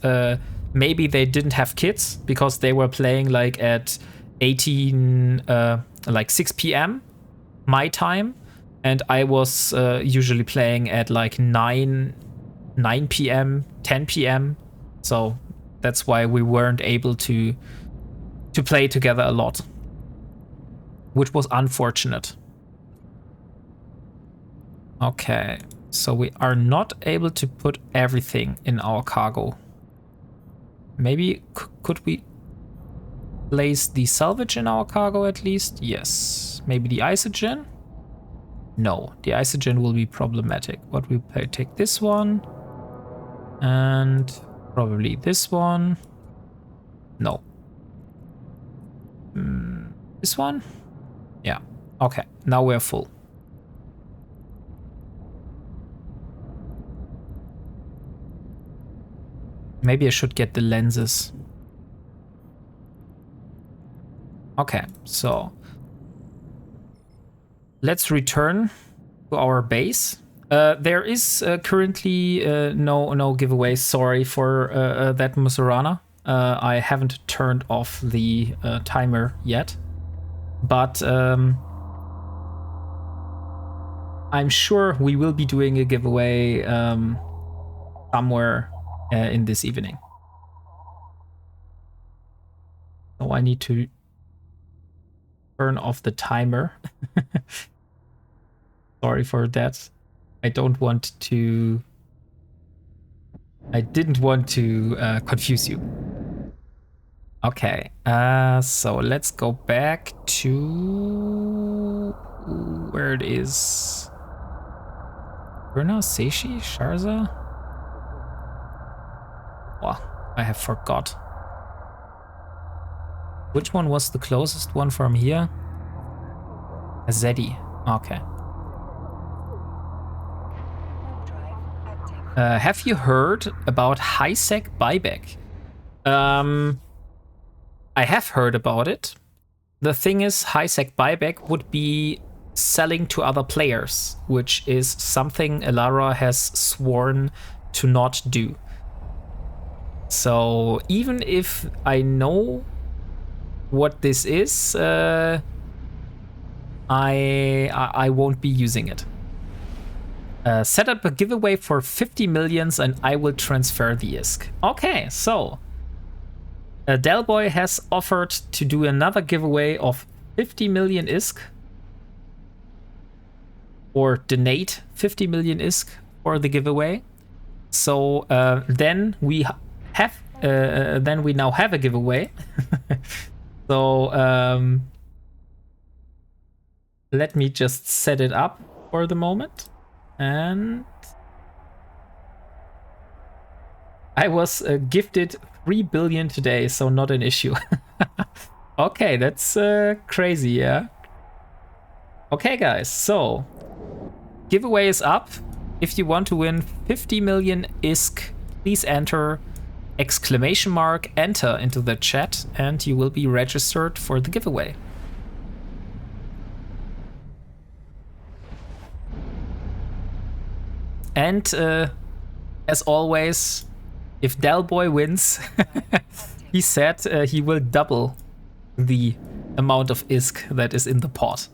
maybe they didn't have kids because they were playing like at 6 p.m. my time, and I was usually playing at like 9 p.m., 10 p.m. So that's why we weren't able to play together a lot, which was unfortunate. Okay, so we are not able to put everything in our cargo. Maybe could we place the salvage in our cargo at least? Yes. Maybe the isogen? No, the isogen will be problematic. What we take this one and probably this one. No. This one? Yeah. Okay, now we're full. Maybe I should get the lenses. Okay, so let's return to our base. There is currently no giveaway. Sorry for that, Musurana. I haven't turned off the timer yet, but I'm sure we will be doing a giveaway somewhere in this evening. So I need to turn off the timer. Sorry for that. I didn't want to confuse you. Okay, so let's go back to where it is. Burna, Seishi, Sharza? Well, I have forgot. Which one was the closest one from here? Zeddy. Okay. Have you heard about high-sec buyback? I have heard about it. The thing is, high-sec buyback would be selling to other players, which is something Elara has sworn to not do. So even if I know what this is, I won't be using it. Set up a giveaway for 50 millions and I will transfer the ISK. Okay, so Delboy has offered to do another giveaway of 50 million ISK, or donate 50 million ISK for the giveaway. So then we now have a giveaway. So let me just set it up for the moment. And I was gifted 3 billion today, so not an issue. Okay, that's crazy, yeah. Okay, guys, so giveaway is up. If you want to win 50 million ISK, please enter exclamation mark enter into the chat and you will be registered for the giveaway. And as always, if Delboy wins, he said he will double the amount of ISK that is in the pot.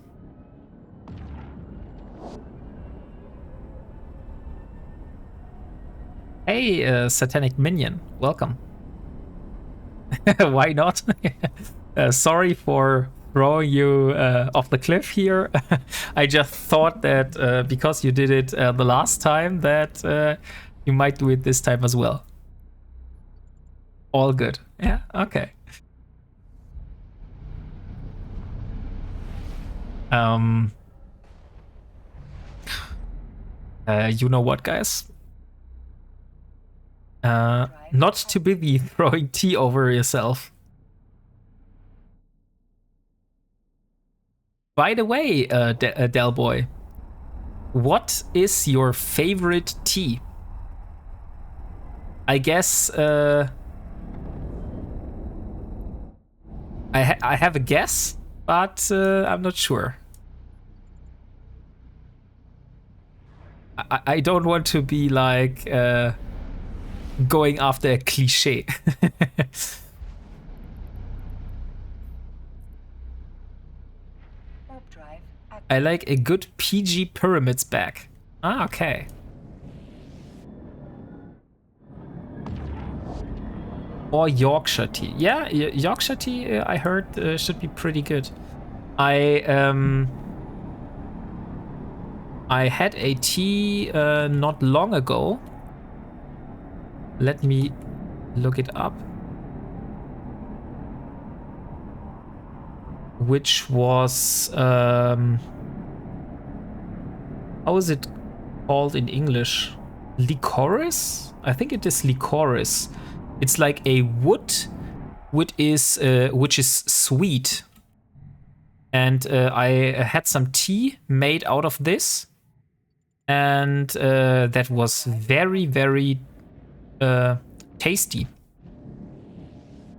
Hey, Satanic Minion, welcome. Why not? Sorry for throwing you off the cliff here. I just thought that because you did it the last time that you might do it this time as well. All good. Yeah, okay. You know what, guys? Not to be throwing tea over yourself. By the way, Delboy, what is your favorite tea? I guess I have a guess, but I'm not sure. I don't want to be like going after a cliche. I like a good PG Pyramids bag. Ah, okay. Or Yorkshire tea. Yeah, Yorkshire tea I heard should be pretty good. I had a tea not long ago. Let me look it up. Which was how is it called in English? Licorice? I think it is licorice. It's like a wood which is sweet. And I had some tea made out of this. And that was very, very tasty.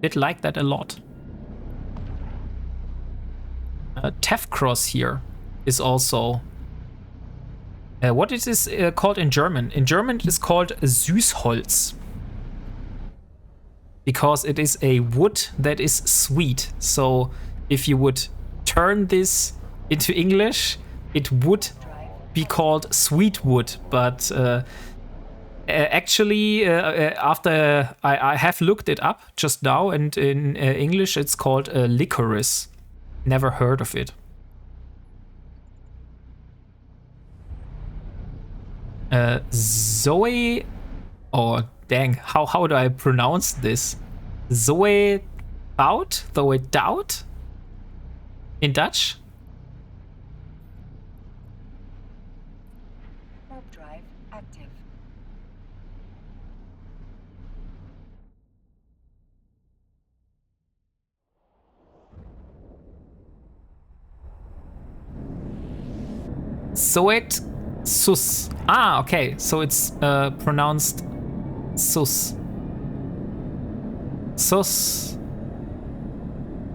Did like that a lot. Tefkross here is also... what is this called in German? In German it is called Süßholz. Because it is a wood that is sweet. So if you would turn this into English, it would be called sweet wood. But actually, after I have looked it up just now, and in English it's called licorice. Never heard of it. Zoe... Oh, dang. How do I pronounce this? Zoe Bout? Zoe Doubt? In Dutch? Warp drive active. Zoet Sus. Ah, okay. So it's pronounced Sus. Sus.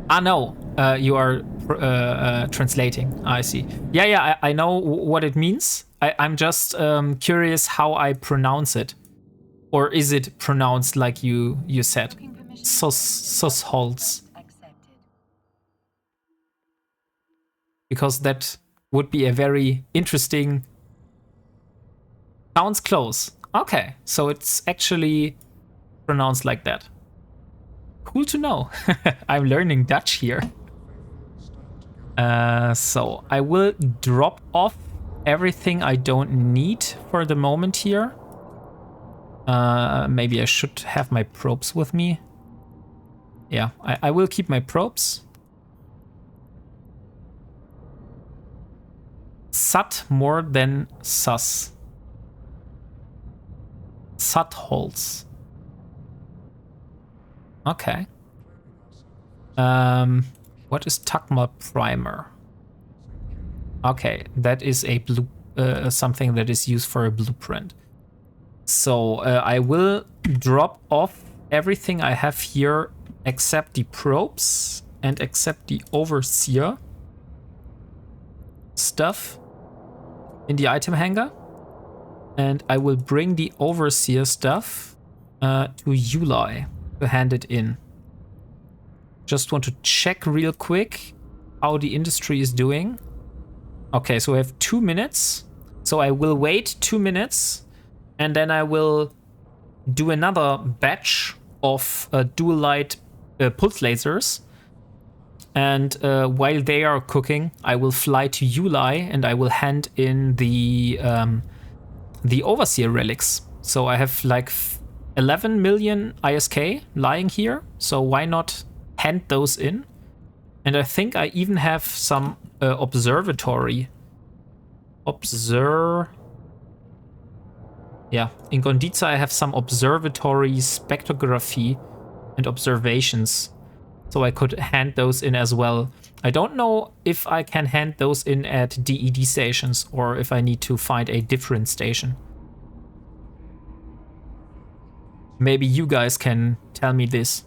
Ah, no. You are translating. I see. Yeah, I know what it means. I'm just curious how I pronounce it. Or is it pronounced like you said? Susholz. Because that would be a very interesting... Sounds close. Okay, so it's actually pronounced like that. Cool to know. I'm learning Dutch here. So I will drop off everything I don't need for the moment here. Maybe I should have my probes with me. Yeah, I will keep my probes. Sat more than sus. Sutholz. Okay. What is Tagma primer? Okay, that is a blue something that is used for a blueprint. So I will drop off everything I have here except the probes and except the overseer stuff in the item hangar. And I will bring the overseer stuff to Yulai to hand it in. Just want to check real quick how the industry is doing. Okay, so we have 2 minutes. So I will wait 2 minutes and then I will do another batch of dual light pulse lasers. And while they are cooking, I will fly to Yulai and I will hand in the overseer relics. So I have like 11 million ISK lying here. So why not hand those in? And I think I even have some observatory. Yeah, in Gonditza I have some observatory spectrography and observations. So I could hand those in as well. I don't know if I can hand those in at DED stations or if I need to find a different station. Maybe you guys can tell me this.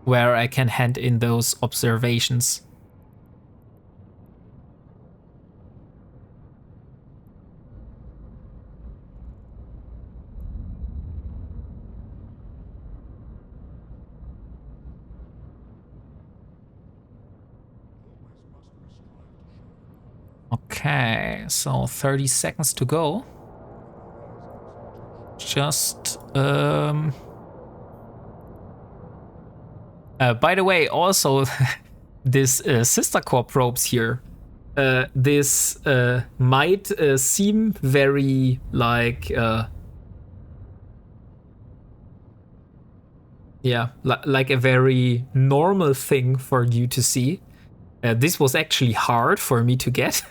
Where I can hand in those observations. Okay, so 30 seconds to go. Just by the way, also this sister core probes here. This might seem very like yeah, like a very normal thing for you to see. This was actually hard for me to get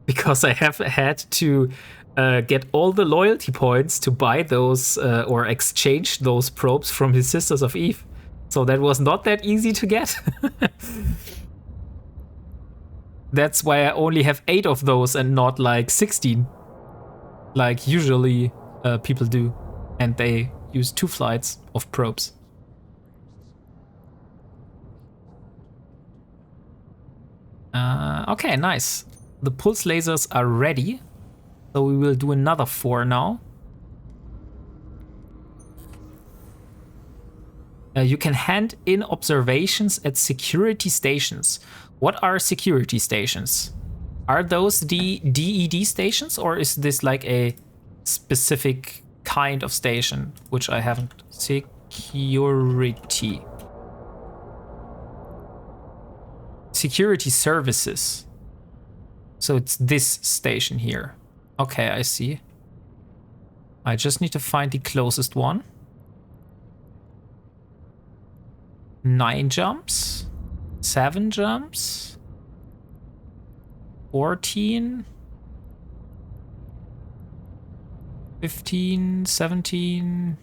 because I have had to get all the loyalty points to buy those or exchange those probes from his Sisters of Eve. So that was not that easy to get. That's why I only have 8 of those and not like 16 like usually people do, and they use 2 flights of probes. Okay, nice. The pulse lasers are ready. So we will do another 4 now. You can hand in observations at security stations. What are security stations? Are those the DED stations, or is this like a specific kind of station, which I haven't? Security. Security services. So it's this station here. Okay, I see. I just need to find the closest one. 9 jumps. 7 jumps. 14. 15, 17.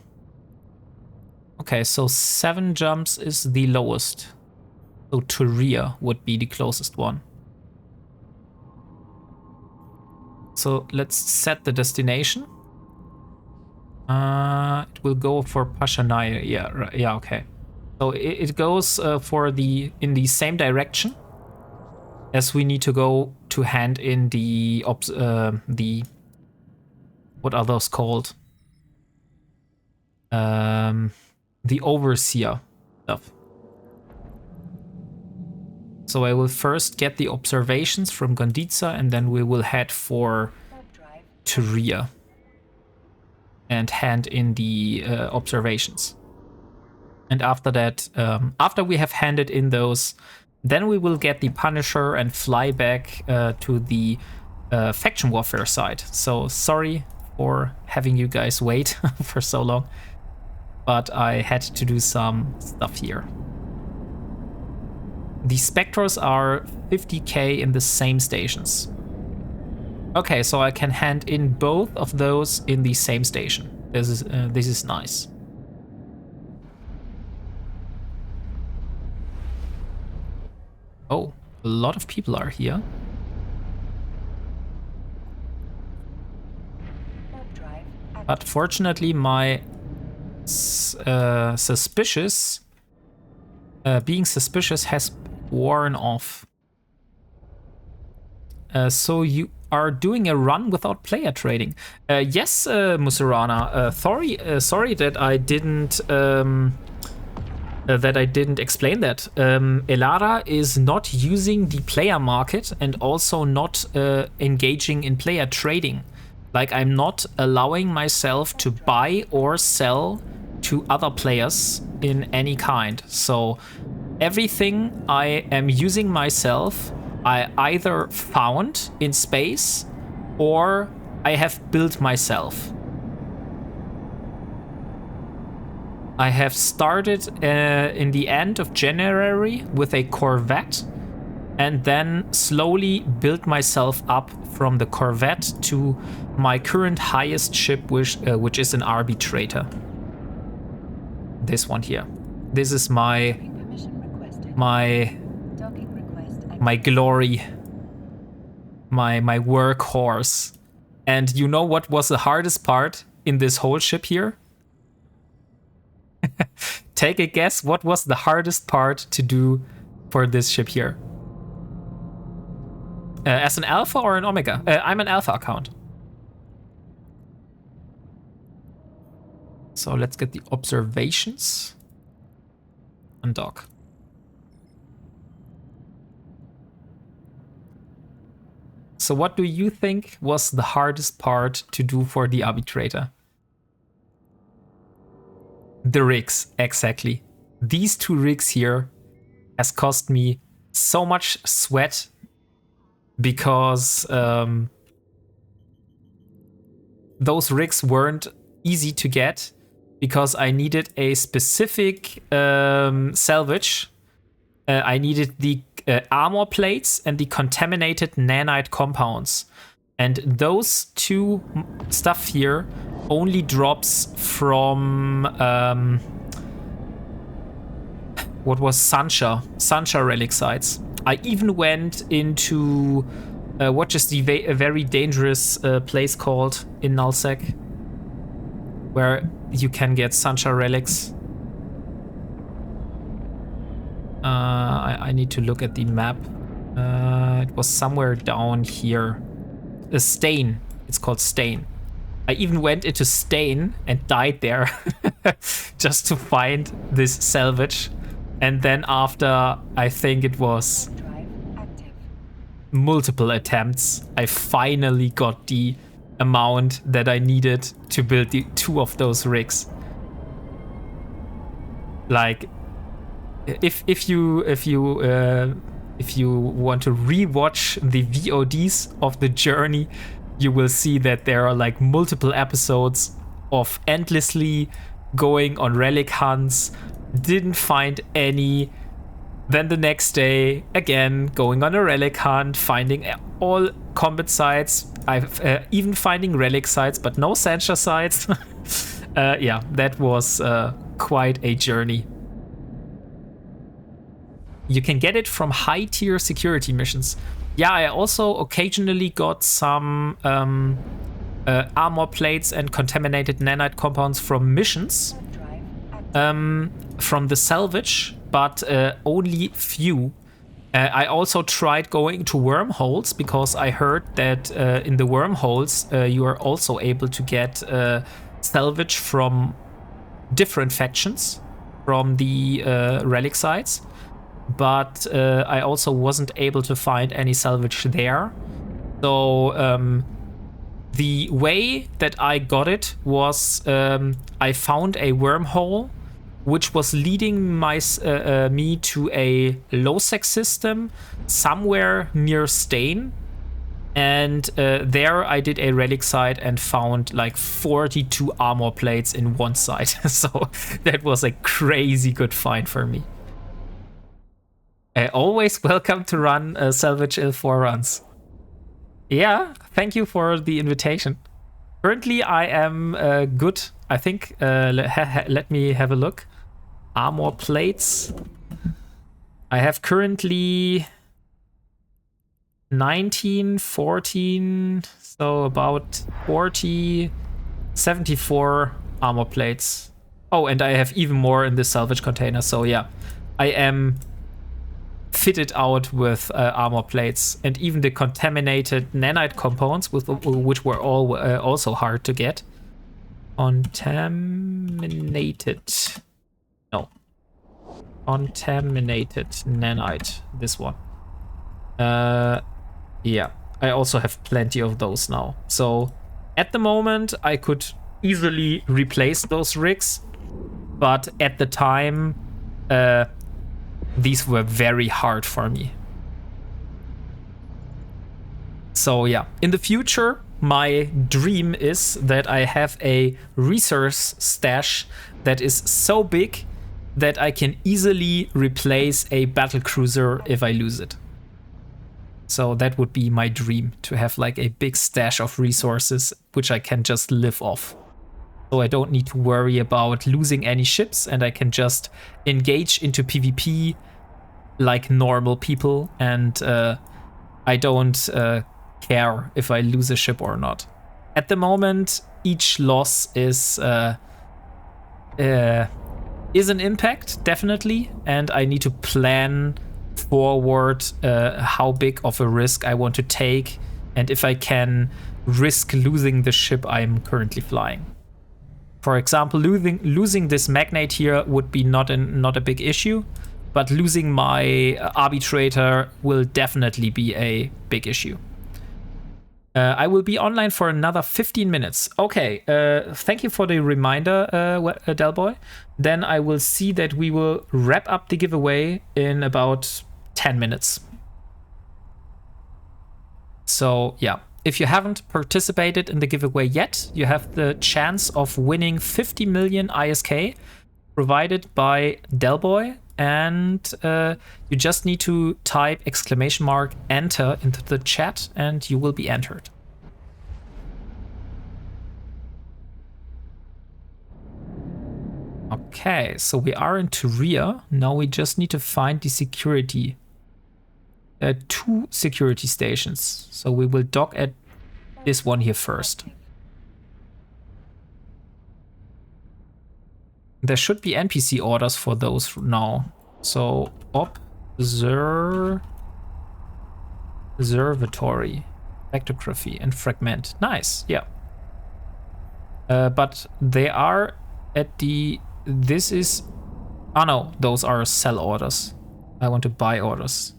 Okay, so 7 jumps is the lowest. So Turia would be the closest one. So let's set the destination. It will go for Pashanaya. Yeah, right, yeah, okay. So it goes for in the same direction as we need to go to hand in the what are those called? The overseer stuff. So I will first get the observations from Gonditza, and then we will head for Turia and hand in the observations. And after that, after we have handed in those, then we will get the Punisher and fly back to the faction warfare side. So sorry for having you guys wait for so long, but I had to do some stuff here. The Spectres are 50k in the same stations. Okay, so I can hand in both of those in the same station. This is nice. Oh, a lot of people are here. But fortunately, my suspicious. Being suspicious has worn off. So you are doing a run without player trading. Yes, Musurana. Sorry that I didn't explain that. Elara is not using the player market and also not engaging in player trading. Like, I'm not allowing myself to buy or sell to other players in any kind. So everything I am using myself, I either found in space or I have built myself. I have started in the end of January with a Corvette and then slowly built myself up from the Corvette to my current highest ship, which is an arbitrator. This one here. This is my glory, my workhorse. And you know what was the hardest part in this whole ship here? Take a guess, what was the hardest part to do for this ship here? As an alpha or an omega? I'm an alpha account. So let's get the observations. Undock. So what do you think was the hardest part to do for the arbitrator? The rigs, exactly. These two rigs here has cost me so much sweat because those rigs weren't easy to get because I needed a specific salvage. I needed the armor plates and the contaminated nanite compounds. And those two stuff here only drops from what was Sancha relic sites. I even went into what is the a very dangerous place called in Nullsec, where you can get Sancha relics. I need to look at the map. It was somewhere down here. Stain. It's called Stain. I even went into Stain and died there just to find this salvage. And then after, I think it was multiple attempts, I finally got the amount that I needed to build the two of those rigs. Like, if you want to rewatch the VODs of the journey, you will see that there are like multiple episodes of endlessly going on relic hunts, didn't find any, then the next day again going on a relic hunt, finding all combat sites, I've even finding relic sites but no Sancha sites. Yeah, that was quite a journey. You can get it from high tier security missions. Yeah, I also occasionally got some armor plates and contaminated nanite compounds from missions, from the salvage, but only few. I also tried going to wormholes because I heard that in the wormholes you are also able to get salvage from different factions from the relic sites. But I also wasn't able to find any salvage there. So the way that I got it was I found a wormhole which was leading me to a low-sec system somewhere near Stain. And there I did a relic site and found like 42 armor plates in one site. So that was a crazy good find for me. Always welcome to run Salvage L4 runs. Yeah, thank you for the invitation. Currently, I am good. I think, let me have a look. Armor plates. I have currently 19, 14, so about 40, 74 armor plates. Oh, and I have even more in this salvage container. So yeah, I am fitted out with armor plates, and even the contaminated nanite components, which were all also hard to get. Contaminated. No. Contaminated nanite. This one. Yeah. I also have plenty of those now. So at the moment, I could easily replace those rigs. But at the time, these were very hard for me. So yeah, in the future, my dream is that I have a resource stash that is so big that I can easily replace a battle cruiser if I lose it. So that would be my dream, to have like a big stash of resources which I can just live off. So I don't need to worry about losing any ships, and I can just engage into PvP like normal people, and I don't care if I lose a ship or not. At the moment, each loss is an impact, definitely, and I need to plan forward how big of a risk I want to take, and if I can risk losing the ship I'm currently flying. For example, losing this magnate here would be not a big issue, but losing my arbitrator will definitely be a big issue. I will be online for another 15 minutes. Okay, thank you for the reminder, Delboy. Then I will see that we will wrap up the giveaway in about 10 minutes. So yeah, if you haven't participated in the giveaway yet, you have the chance of winning 50 million ISK provided by Delboy, and you just need to type !enter into the chat and you will be entered. Okay, so we are in Turia. Now we just need to find the security. 2 security stations. So we will dock at this one here first. There should be NPC orders for those now. So observatory, spectrography, and fragment. Nice, yeah. But they are at the. This is. Oh no, those are sell orders. I want to buy orders.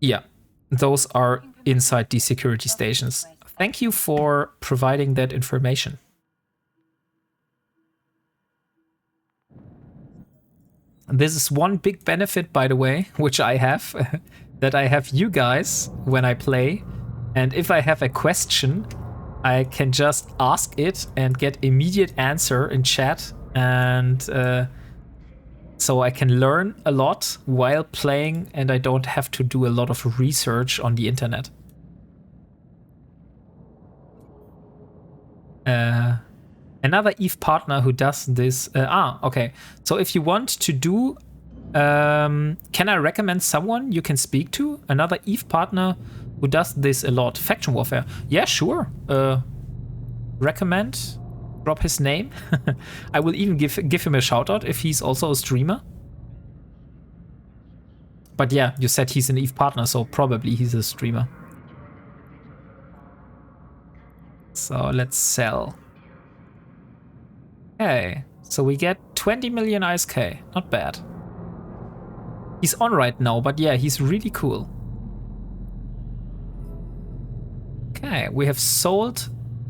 Yeah, those are inside the security stations. Thank you for providing that information. This is one big benefit, by the way, which I have, that I have you guys when I play. And if I have a question, I can just ask it and get immediate answer in chat. And so I can learn a lot while playing, and I don't have to do a lot of research on the internet. Another EVE partner who does this. Okay. So if you want to do, can I recommend someone you can speak to? Another EVE partner who does this a lot. Faction warfare. Yeah, sure. Recommend. Drop his name. I will even give him a shout out if he's also a streamer. But yeah, you said he's an EVE partner, so probably he's a streamer. So let's sell. Okay, so we get 20 million ISK. Not bad. He's on right now, but yeah, he's really cool. Okay, we have sold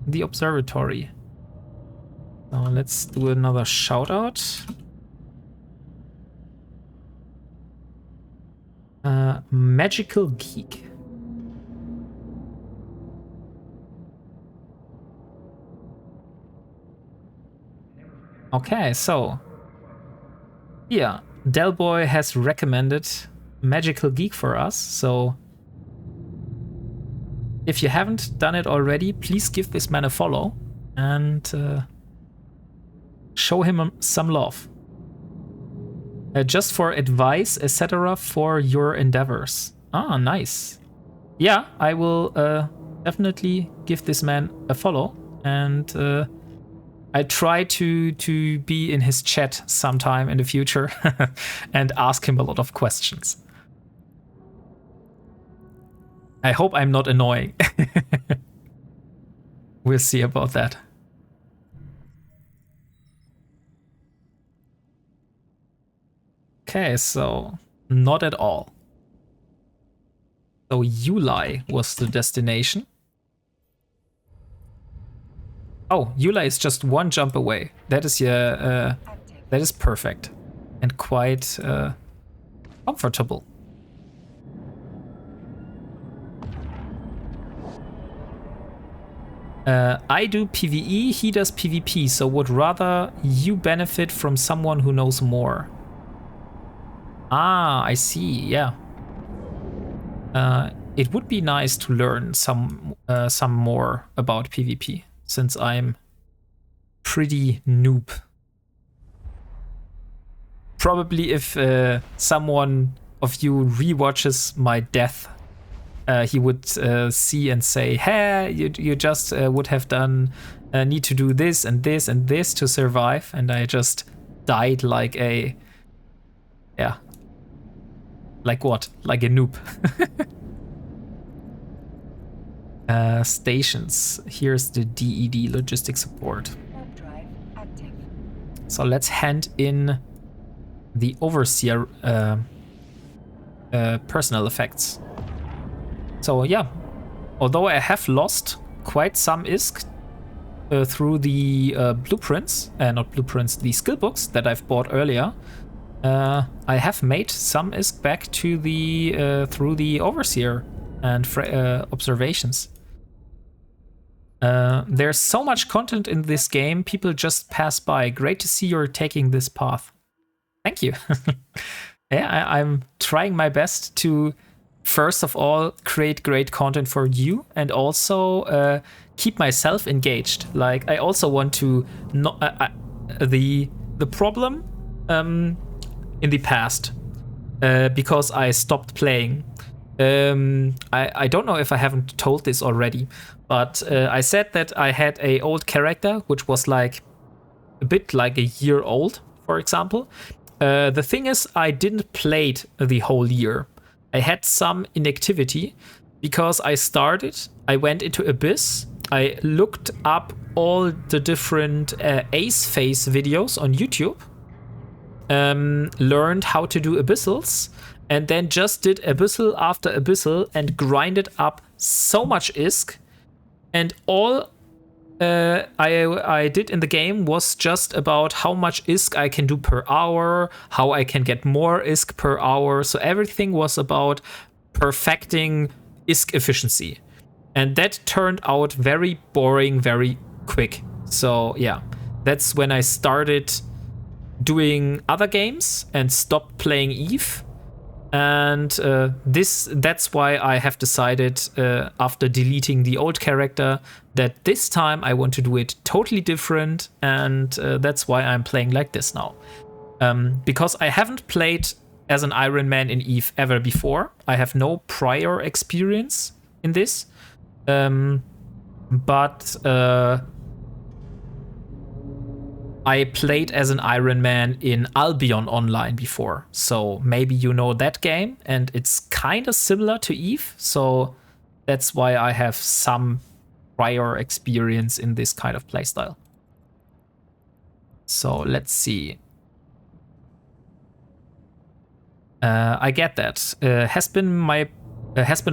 the observatory. Now let's do another shout out. Magical Geek. Okay, so yeah, Delboy has recommended Magical Geek for us. So if you haven't done it already, please give this man a follow and show him some love. Just for advice, etc. for your endeavors. Ah, nice. Yeah, I will definitely give this man a follow and I try to be in his chat sometime in the future and ask him a lot of questions. I hope I'm not annoying. We'll see about that. Okay, so not at all. So Yulai was the destination. Oh, Yulai is just one jump away. That is that is perfect and quite comfortable. I do PvE, he does PvP, so would rather you benefit from someone who knows more. Ah, I see, yeah. It would be nice to learn some more about PvP, since I'm pretty noob. Probably if someone of you rewatches my death, he would see and say, hey, you just would have done, need to do this and this and this to survive. And I just died like a, yeah. Like what? Like a noob. Stations. Here's the DED, logistics support. Warp drive active. So let's hand in the overseer personal effects. So yeah, although I have lost quite some ISK through the blueprints, not blueprints, the skill books that I've bought earlier, I have made some ISK back to the through the overseer and observations. There's so much content in this game, people just pass by. Great to see you're taking this path. Thank you. Yeah, I'm trying my best to, first of all, create great content for you, and also keep myself engaged. Like, I also want to not the problem in the past, because I stopped playing. I don't know if I haven't told this already, but I said that I had a old character which was like a bit like a year old, for example. The thing is, I didn't play it the whole year. I had some inactivity because I went into Abyss, I looked up all the different Ace Phase videos on YouTube, learned how to do Abyssals, and then just did Abyssal after Abyssal and grinded up so much ISK, and all I did in the game was just about how much ISK I can do per hour, how I can get more ISK per hour. So everything was about perfecting ISK efficiency. And that turned out very boring, very quick. So yeah, that's when I started doing other games and stopped playing Eve. And that's why I have decided, after deleting the old character, that this time I want to do it totally different, and that's why I'm playing like this now. Because I haven't played as an Ironman in Eve ever before. I have no prior experience in this. But I played as an Ironman in Albion Online before, so maybe you know that game, and it's kind of similar to Eve, so that's why I have some prior experience in this kind of playstyle. So let's see. I get that. Has been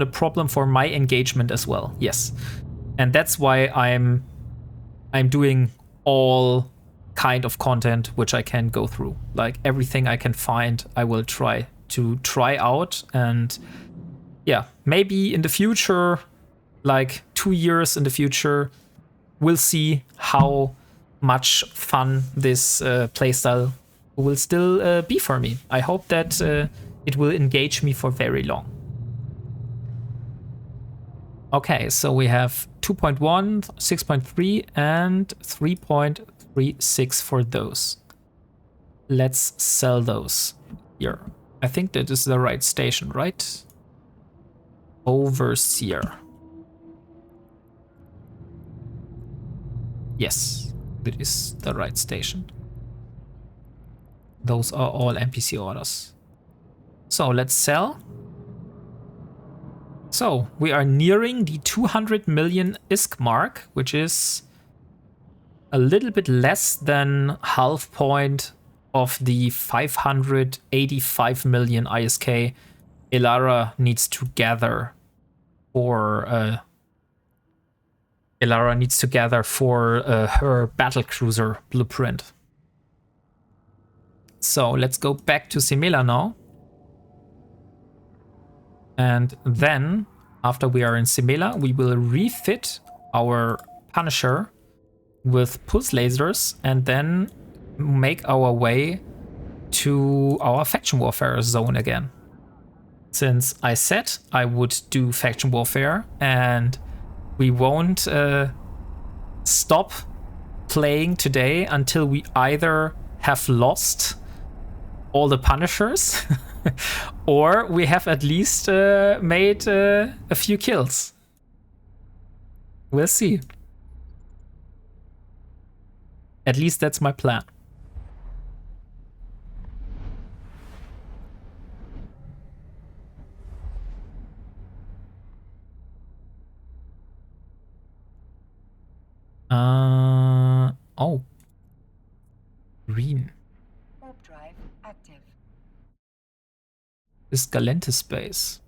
a problem for my engagement as well. Yes, and that's why I'm doing all kind of content which I can go through. Like everything I can find, I will try out, and yeah, maybe in the future, like 2 years in the future, we'll see how much fun this playstyle will still be for me. I hope that it will engage me for very long. Okay, so we have 2.1, 6.3, and 3.36 for those. Let's sell those here. I think that is the right station, right? Overseer. Yes. It is the right station. Those are all NPC orders. So let's sell. So we are nearing the 200 million ISK mark, which is a little bit less than half point of the 585 million ISK Elara needs to gather for her battlecruiser blueprint. So let's go back to Simela now. And then, after we are in Simela, we will refit our Punisher with pulse lasers and then make our way to our faction warfare zone again. Since I said I would do faction warfare, and we won't stop playing today until we either have lost all the Punishers or we have at least made a few kills. We'll see. At least that's my plan. Oh. Green. Warp drive active. This Galente space.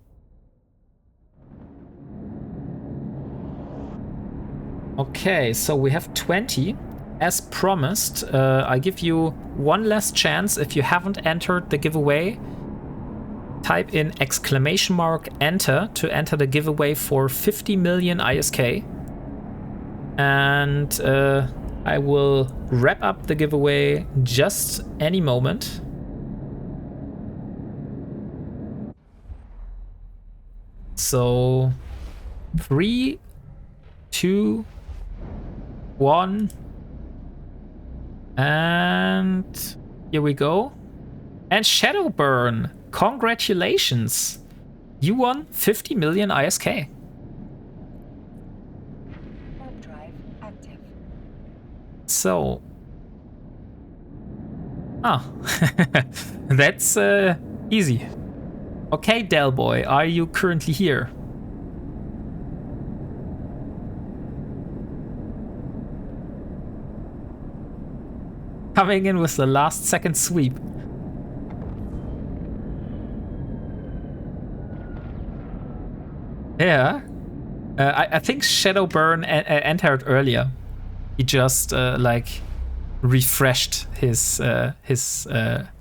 Okay, so we have 20. As promised, I give you one last chance. If you haven't entered the giveaway, type in !enter to enter the giveaway for 50 million ISK. And I will wrap up the giveaway just any moment. So 3, 2, 1, and here we go. And Shadowburn, congratulations! You won 50 million ISK. Warp drive active. So, that's easy. Okay, Delboy, are you currently here? Coming in with the last second sweep. Yeah. I think Shadowburn entered earlier. He just like refreshed his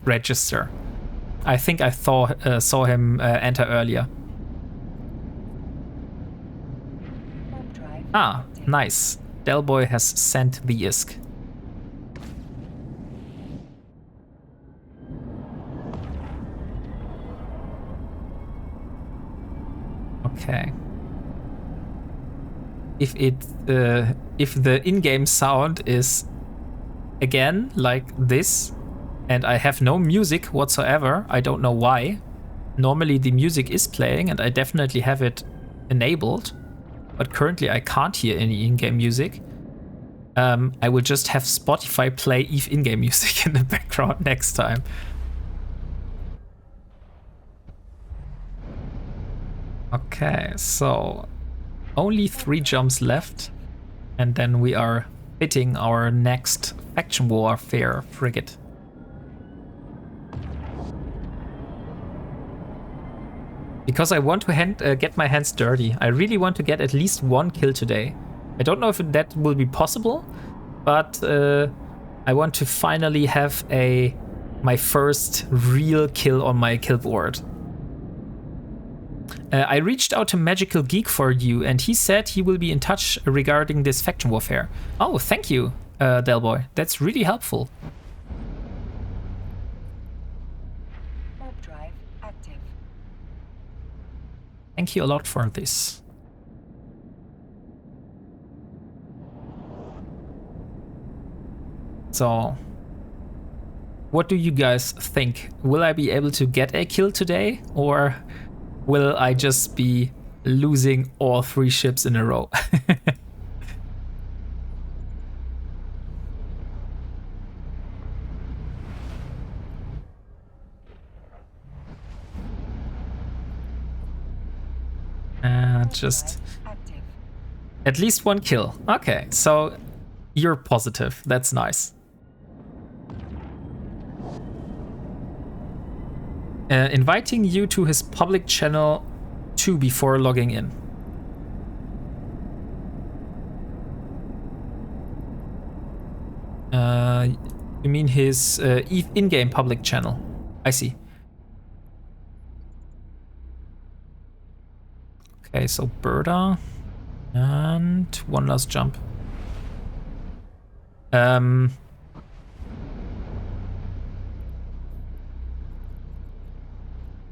register. I think I saw him enter earlier. Ah, nice. Delboy has sent the ISK. Okay. If the in-game sound is again like this, and I have no music whatsoever, I don't know why. Normally the music is playing and I definitely have it enabled, but currently I can't hear any in-game music. I will just have Spotify play EVE in-game music in the background next time. Okay, so only 3 jumps left, and then we are hitting our next faction warfare frigate. Because I want to get my hands dirty. I really want to get at least 1 kill today. I don't know if that will be possible, but I want to finally have my first real kill on my kill board. I reached out to Magical Geek for you, and he said he will be in touch regarding this faction warfare. Oh, thank you, Delboy. That's really helpful. Warp drive active. Thank you a lot for this. So, what do you guys think? Will I be able to get a kill today, or will I just be losing all 3 ships in a row? Just Active. at least one kill. Okay, so you're positive. That's nice. Inviting you to his public channel 2 before logging in. You mean his in-game public channel? I see. Okay, so Berta and one last jump.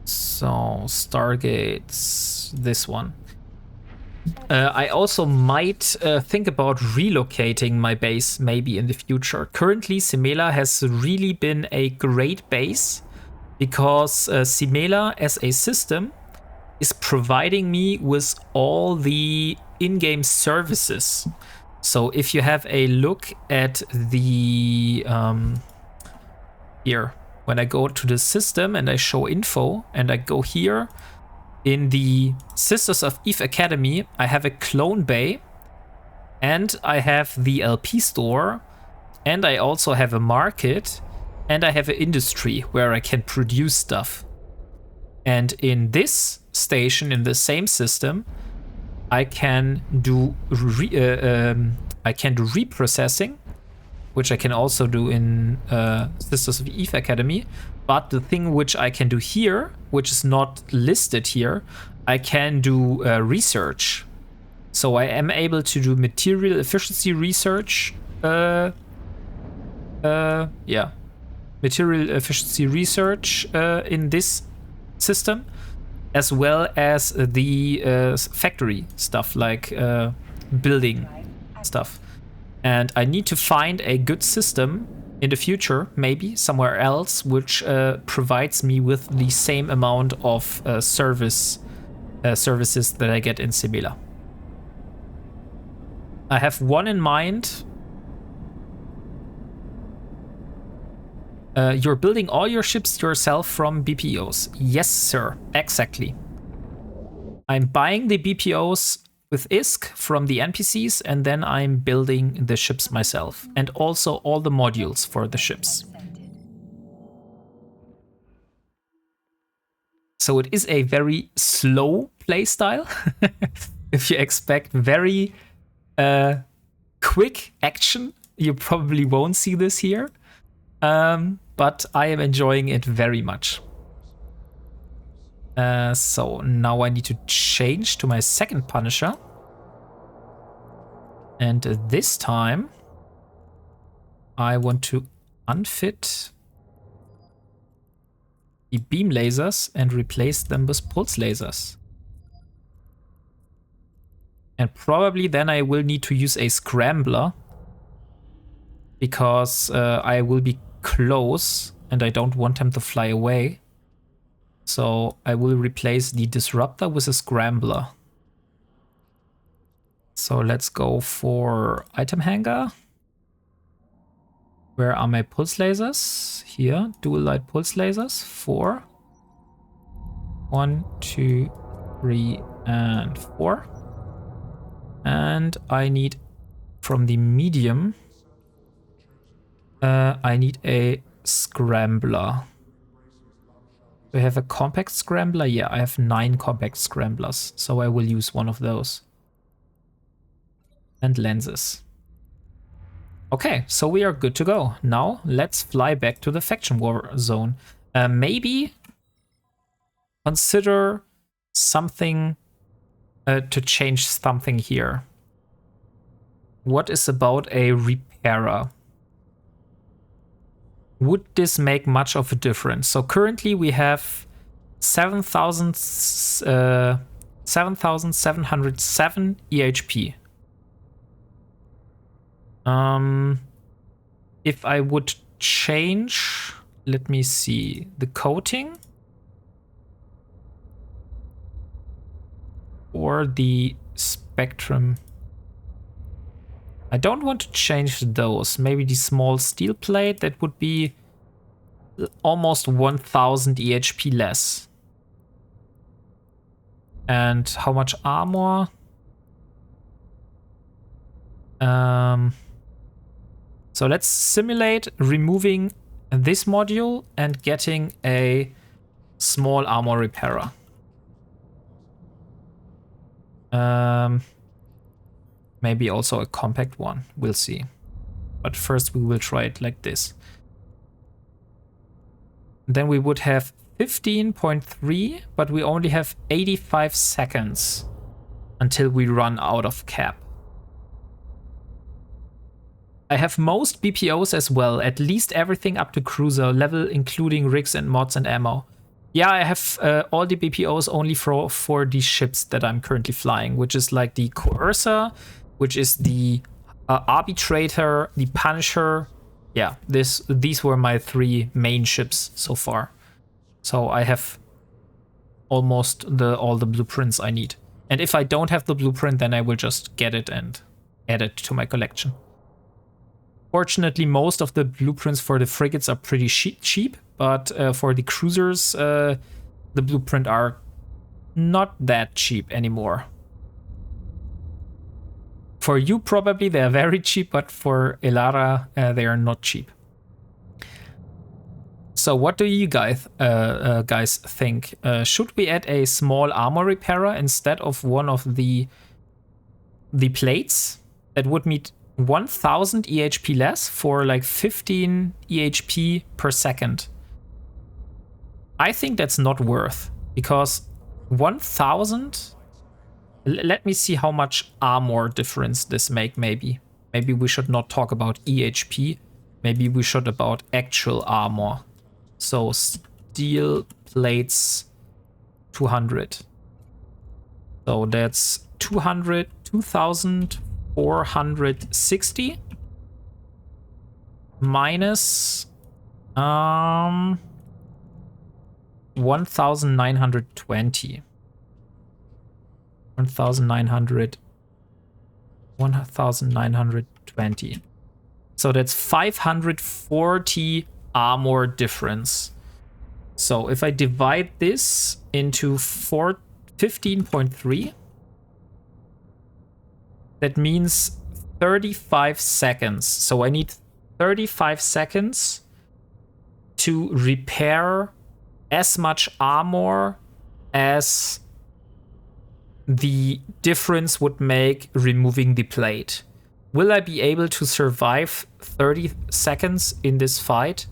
So Stargate's this one. I also might think about relocating my base maybe in the future. Currently, Simela has really been a great base because Simela as a system is providing me with all the in-game services. So if you have a look at the here, when I go to the system and I show info and I go here in the Sisters of Eve Academy, I have a clone bay and I have the LP store and I also have a market and I have an industry where I can produce stuff. And in this station, in the same system, I can do reprocessing, which I can also do in Sisters of Eve Academy. But the thing which I can do here, which is not listed here, I can do research. So I am able to do material efficiency research. Material efficiency research in this system, as well as the factory stuff, like building stuff. And I need to find a good system in the future, maybe somewhere else, which provides me with the same amount of services that I get in Simela. I have one in mind. You're building all your ships yourself from BPOs. Yes, sir. Exactly. I'm buying the BPOs with ISK from the NPCs, and then I'm building the ships myself. And also all the modules for the ships. So it is a very slow playstyle. If you expect very quick action, you probably won't see this here. But I am enjoying it very much. So now I need to change to my second Punisher. And this time I want to unfit the beam lasers and replace them with pulse lasers. And probably then I will need to use a scrambler, because I will be close and I don't want them to fly away. So I will replace the disruptor with a scrambler. So let's go for item hangar. Where are my pulse lasers? Here, dual light pulse lasers. 4. 1, 2, 3, and 4. And I need from the medium, I need a scrambler. Do I have a compact scrambler? Yeah, I have 9 compact scramblers, so I will use one of those. And lenses. Okay, so we are good to go. Now let's fly back to the faction war zone. Maybe consider something to change something here. What is about a repairer? Would this make much of a difference? So currently we have 7,707 EHP. If I would change, let me see, the coating or the spectrum. I don't want to change those. Maybe the small steel plate, that would be almost 1000 EHP less. And how much armor? So let's simulate removing this module and getting a small armor repairer. Maybe also a compact one, we'll see. But first we will try it like this. Then we would have 15.3, but we only have 85 seconds until we run out of cap. I have most BPOs as well, at least everything up to cruiser level, including rigs and mods and ammo. Yeah, I have all the BPOs only for the ships that I'm currently flying, which is like the Coercer, which is the Arbitrator, the Punisher. Yeah, these were my 3 main ships so far. So I have almost all the blueprints I need. And if I don't have the blueprint, then I will just get it and add it to my collection. Fortunately, most of the blueprints for the frigates are pretty cheap, but for the cruisers, the blueprint are not that cheap anymore. For you, probably they are very cheap, but for Elara, they are not cheap. So what do you guys think? Should we add a small armor repairer instead of one of the plates? That would mean 1000 EHP less for like 15 EHP per second. I think that's not worth, because 1000. Let me see how much armor difference this make. Maybe we should not talk about EHP. Maybe we should about actual armor. So steel plates 200. So that's 2460 minus 1920. 1920. So that's 540 armor difference. So if I divide this into 15.3, that means 35 seconds. So I need 35 seconds to repair as much armor as the difference would make removing the plate. Will I be able to survive 30 seconds in this fight?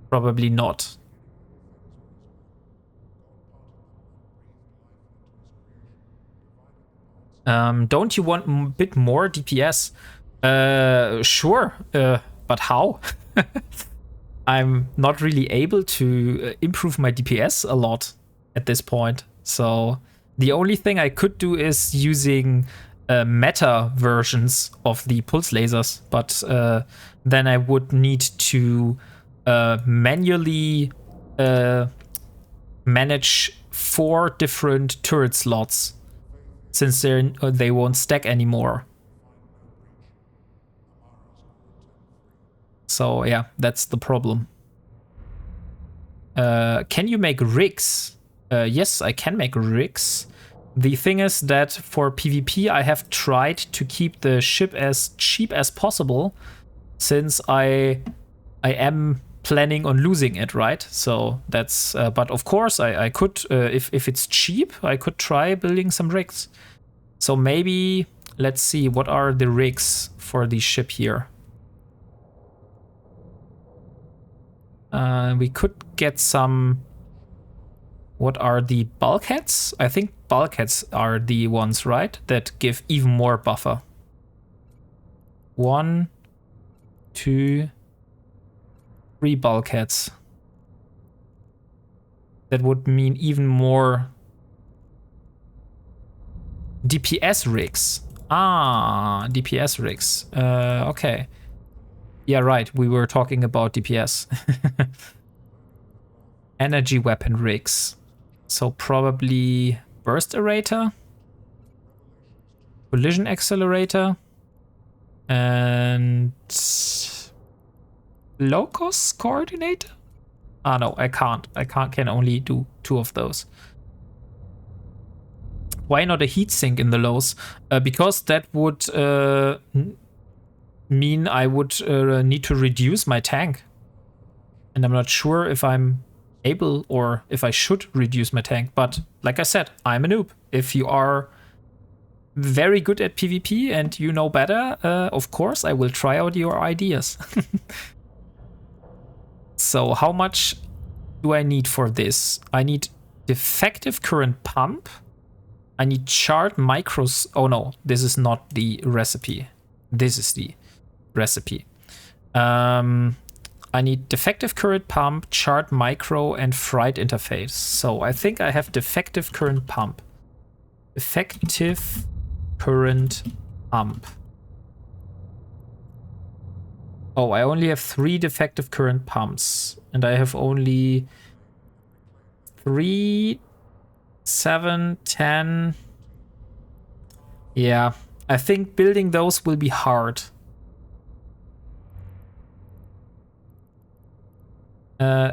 Probably not. Don't you want a bit more DPS? Sure, but how? I'm not really able to improve my DPS a lot at this point. So the only thing I could do is using meta versions of the pulse lasers, but then I would need to manually manage 4 different turret slots, since they won't stack anymore. So yeah, that's the problem. Can you make rigs? Yes, I can make rigs. The thing is that for PvP, I have tried to keep the ship as cheap as possible, since I am planning on losing it, right? So that's, but of course I could, if it's cheap, I could try building some rigs. So maybe, let's see, what are the rigs for the ship here? We could get some. What are the bulkheads? I think bulkheads are the ones, right? That give even more buffer. 1, 2, 3 bulkheads. That would mean even more DPS rigs. Ah, DPS rigs. Okay. Yeah, right. We were talking about DPS. Energy weapon rigs. So probably burst arrator, collision accelerator, and locus coordinator? Ah, no, I can't. I can only do 2 of those. Why not a heatsink in the lows? Because that would mean I would need to reduce my tank. And I'm not sure if I'm able or if I should reduce my tank. But like I said, I'm a noob. If you are very good at PvP and you know better, of course, I will try out your ideas. So how much do I need for this? I need defective current pump. I need charred micros. Oh no, this is not the recipe. This is the recipe. I need defective current pump, charred micro, and fried interface. So I think I have defective current pump. Defective current pump. Oh, I only have 3 defective current pumps. And I have only 3, 7, 10. Yeah, I think building those will be hard.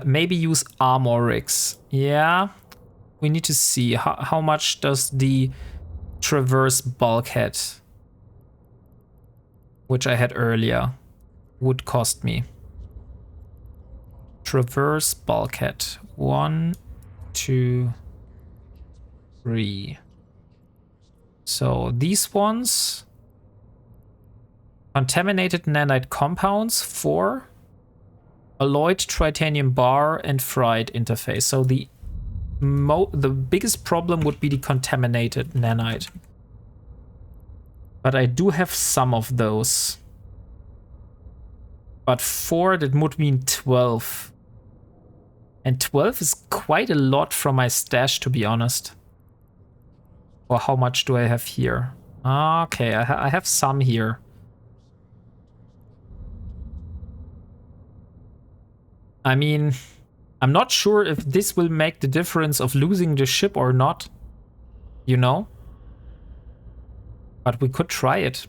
Maybe use armor rigs. Yeah, we need to see how much does the traverse bulkhead, which I had earlier, would cost me. Traverse bulkhead. 1, 2, 3. So these ones. Contaminated nanite compounds, 4. Alloyed titanium bar and fried interface. So the biggest problem would be the contaminated nanite. But I do have some of those. But 4, that would mean 12. And 12 is quite a lot from my stash, to be honest. Or how much do I have here? Okay, I have some here. I mean, I'm not sure if this will make the difference of losing the ship or not, you know? But we could try it.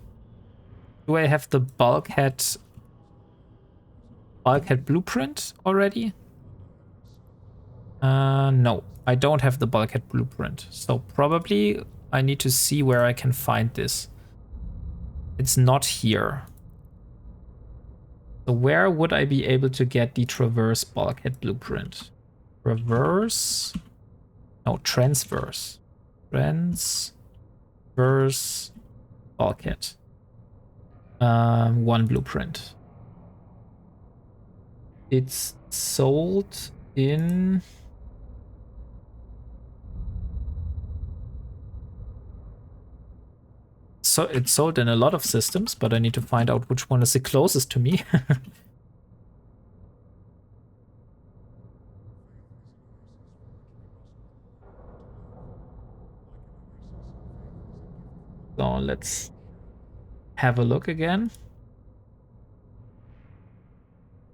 Do I have the bulkhead blueprint already? No, I don't have the bulkhead blueprint. So probably I need to see where I can find this. It's not here. So where would I be able to get the traverse bulkhead blueprint? Transverse bulkhead. 1 blueprint. It's sold in... So it's sold in a lot of systems, but I need to find out which one is the closest to me. So let's have a look again.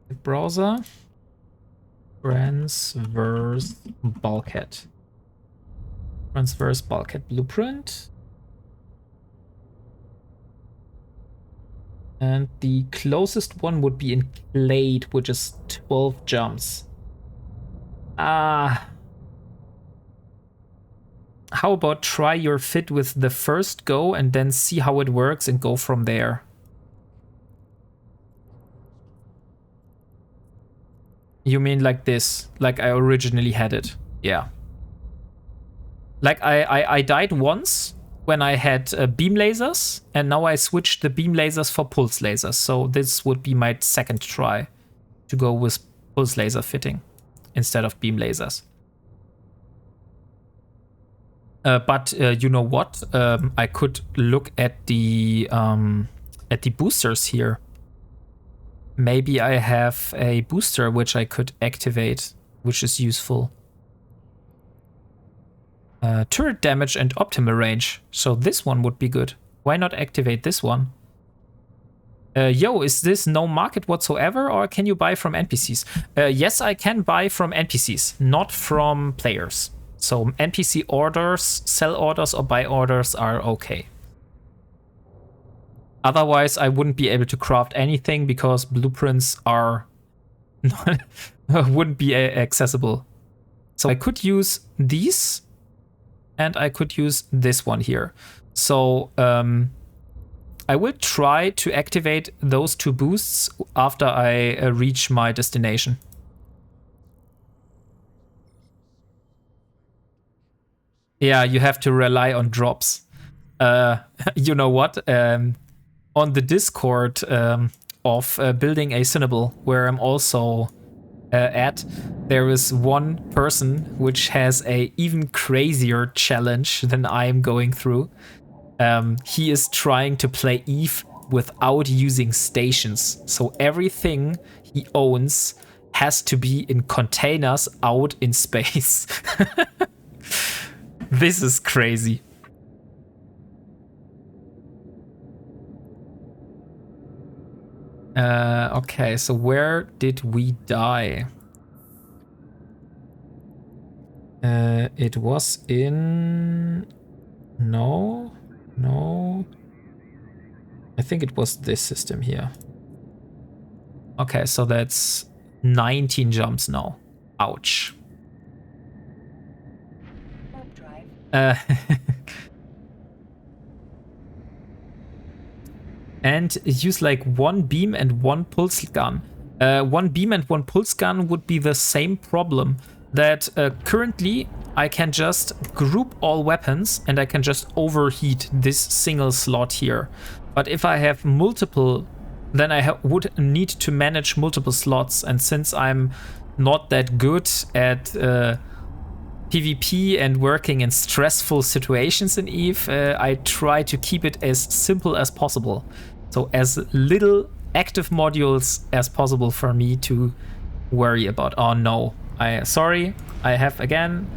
The browser. Transverse bulkhead. Transverse bulkhead blueprint. And the closest one would be in Clade, which is 12 jumps. How about try your fit with the first go and then see how it works and go from there? You mean like this, like I originally had it? Yeah. Like I died once when I had beam lasers, and now I switched the beam lasers for pulse lasers. So this would be my second try to go with pulse laser fitting instead of beam lasers. But you know what? I could look at the boosters here. Maybe I have a booster which I could activate, which is useful. Turret damage and optimal range. So this one would be good. Why not activate this one? Yo, is this no market whatsoever, or can you buy from NPCs? Yes, I can buy from NPCs, not from players. So NPC orders, sell orders, or buy orders are okay. Otherwise, I wouldn't be able to craft anything because blueprints are wouldn't be accessible. So I could use these and I could use this one here. So I will try to activate those 2 boosts after I reach my destination. Yeah, you have to rely on drops. You know what? On the Discord of building a Cinnable, where I'm also at, there is one person which has a even crazier challenge than I am going through. He is trying to play Eve without using stations. So everything he owns has to be in containers out in space. This is crazy. Okay, so where did we die? It was in... No. I think it was this system here. Okay, so that's 19 jumps now. Ouch. And use like 1 beam and 1 pulse gun. 1 beam and 1 pulse gun would be the same problem that currently I can just group all weapons and I can just overheat this single slot here. But if I have multiple, then I would need to manage multiple slots. And since I'm not that good at PvP and working in stressful situations in Eve, I try to keep it as simple as possible. So as little active modules as possible for me to worry about. Oh no, sorry, I have again,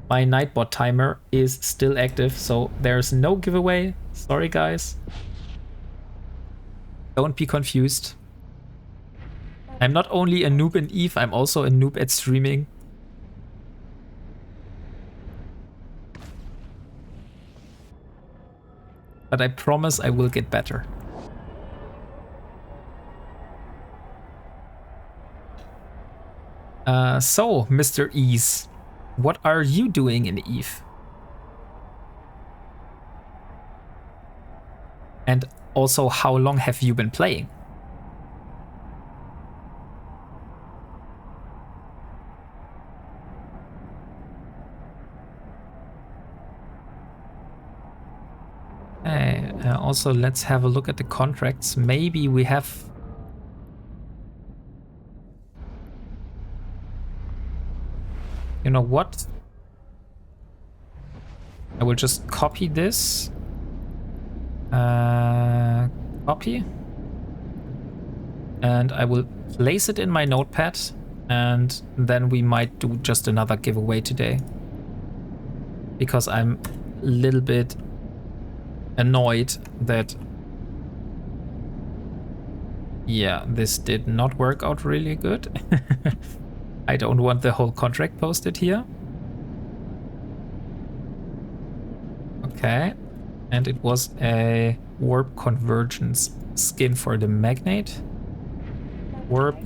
my Nightbot timer is still active, so there's no giveaway. Sorry guys. Don't be confused. I'm not only a noob in Eve, I'm also a noob at streaming. But I promise I will get better. So, Mr. Ease, what are you doing in Eve? And also, how long have you been playing? Okay, also let's have a look at the contracts. Maybe we have... You know what? I will just copy this. Copy. And I will place it in my notepad. And then we might do just another giveaway today. Because I'm a little bit annoyed that... Yeah, this did not work out really good. I don't want the whole contract posted here. Okay. And it was a warp convergence skin for the magnate. Warp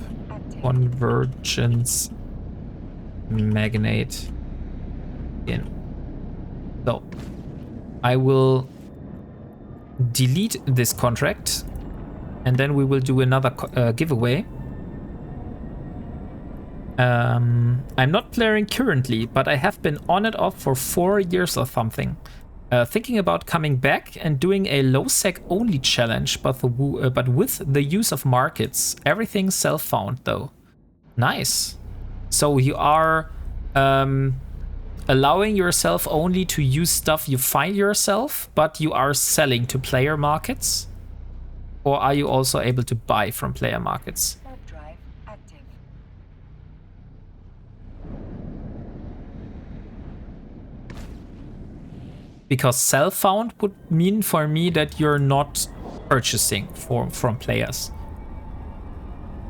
convergence magnate skin. So I will delete this contract and then we will do another giveaway. I'm not playing currently, but I have been on and off for 4 years or something. Thinking about coming back and doing a low-sec only challenge, but with the use of markets. Everything self-found though. Nice. So you are allowing yourself only to use stuff you find yourself, but you are selling to player markets? Or are you also able to buy from player markets? Because self-found would mean for me that you're not purchasing from players.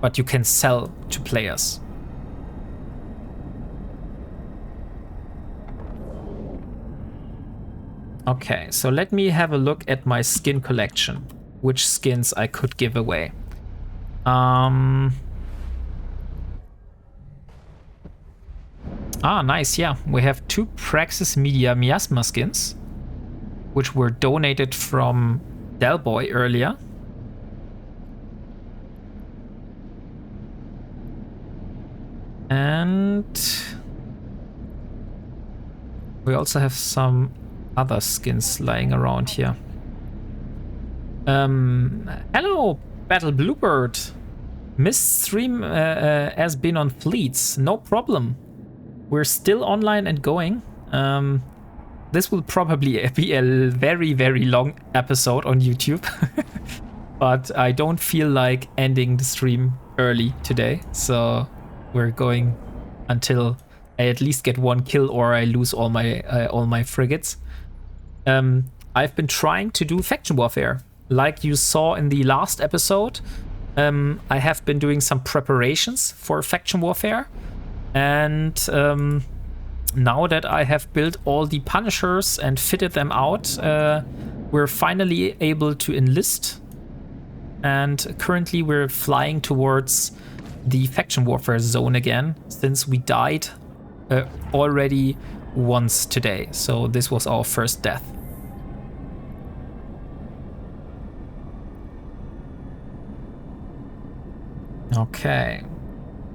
But you can sell to players. Okay, so let me have a look at my skin collection. Which skins I could give away. Ah, nice, yeah. We have 2 Praxis Media Miasma skins, which were donated from Delboy earlier. And we also have some other skins lying around here. Hello, Battle Bluebird. Missed stream has been on fleets. No problem. We're still online and going. This will probably be a very, very long episode on YouTube. But I don't feel like ending the stream early today. So we're going until I at least get 1 kill or I lose all my frigates. I've been trying to do faction warfare. Like you saw in the last episode, I have been doing some preparations for faction warfare. And now that I have built all the Punishers and fitted them out, we're finally able to enlist. And currently we're flying towards the faction warfare zone again, since we died already once today. So this was our first death. Okay.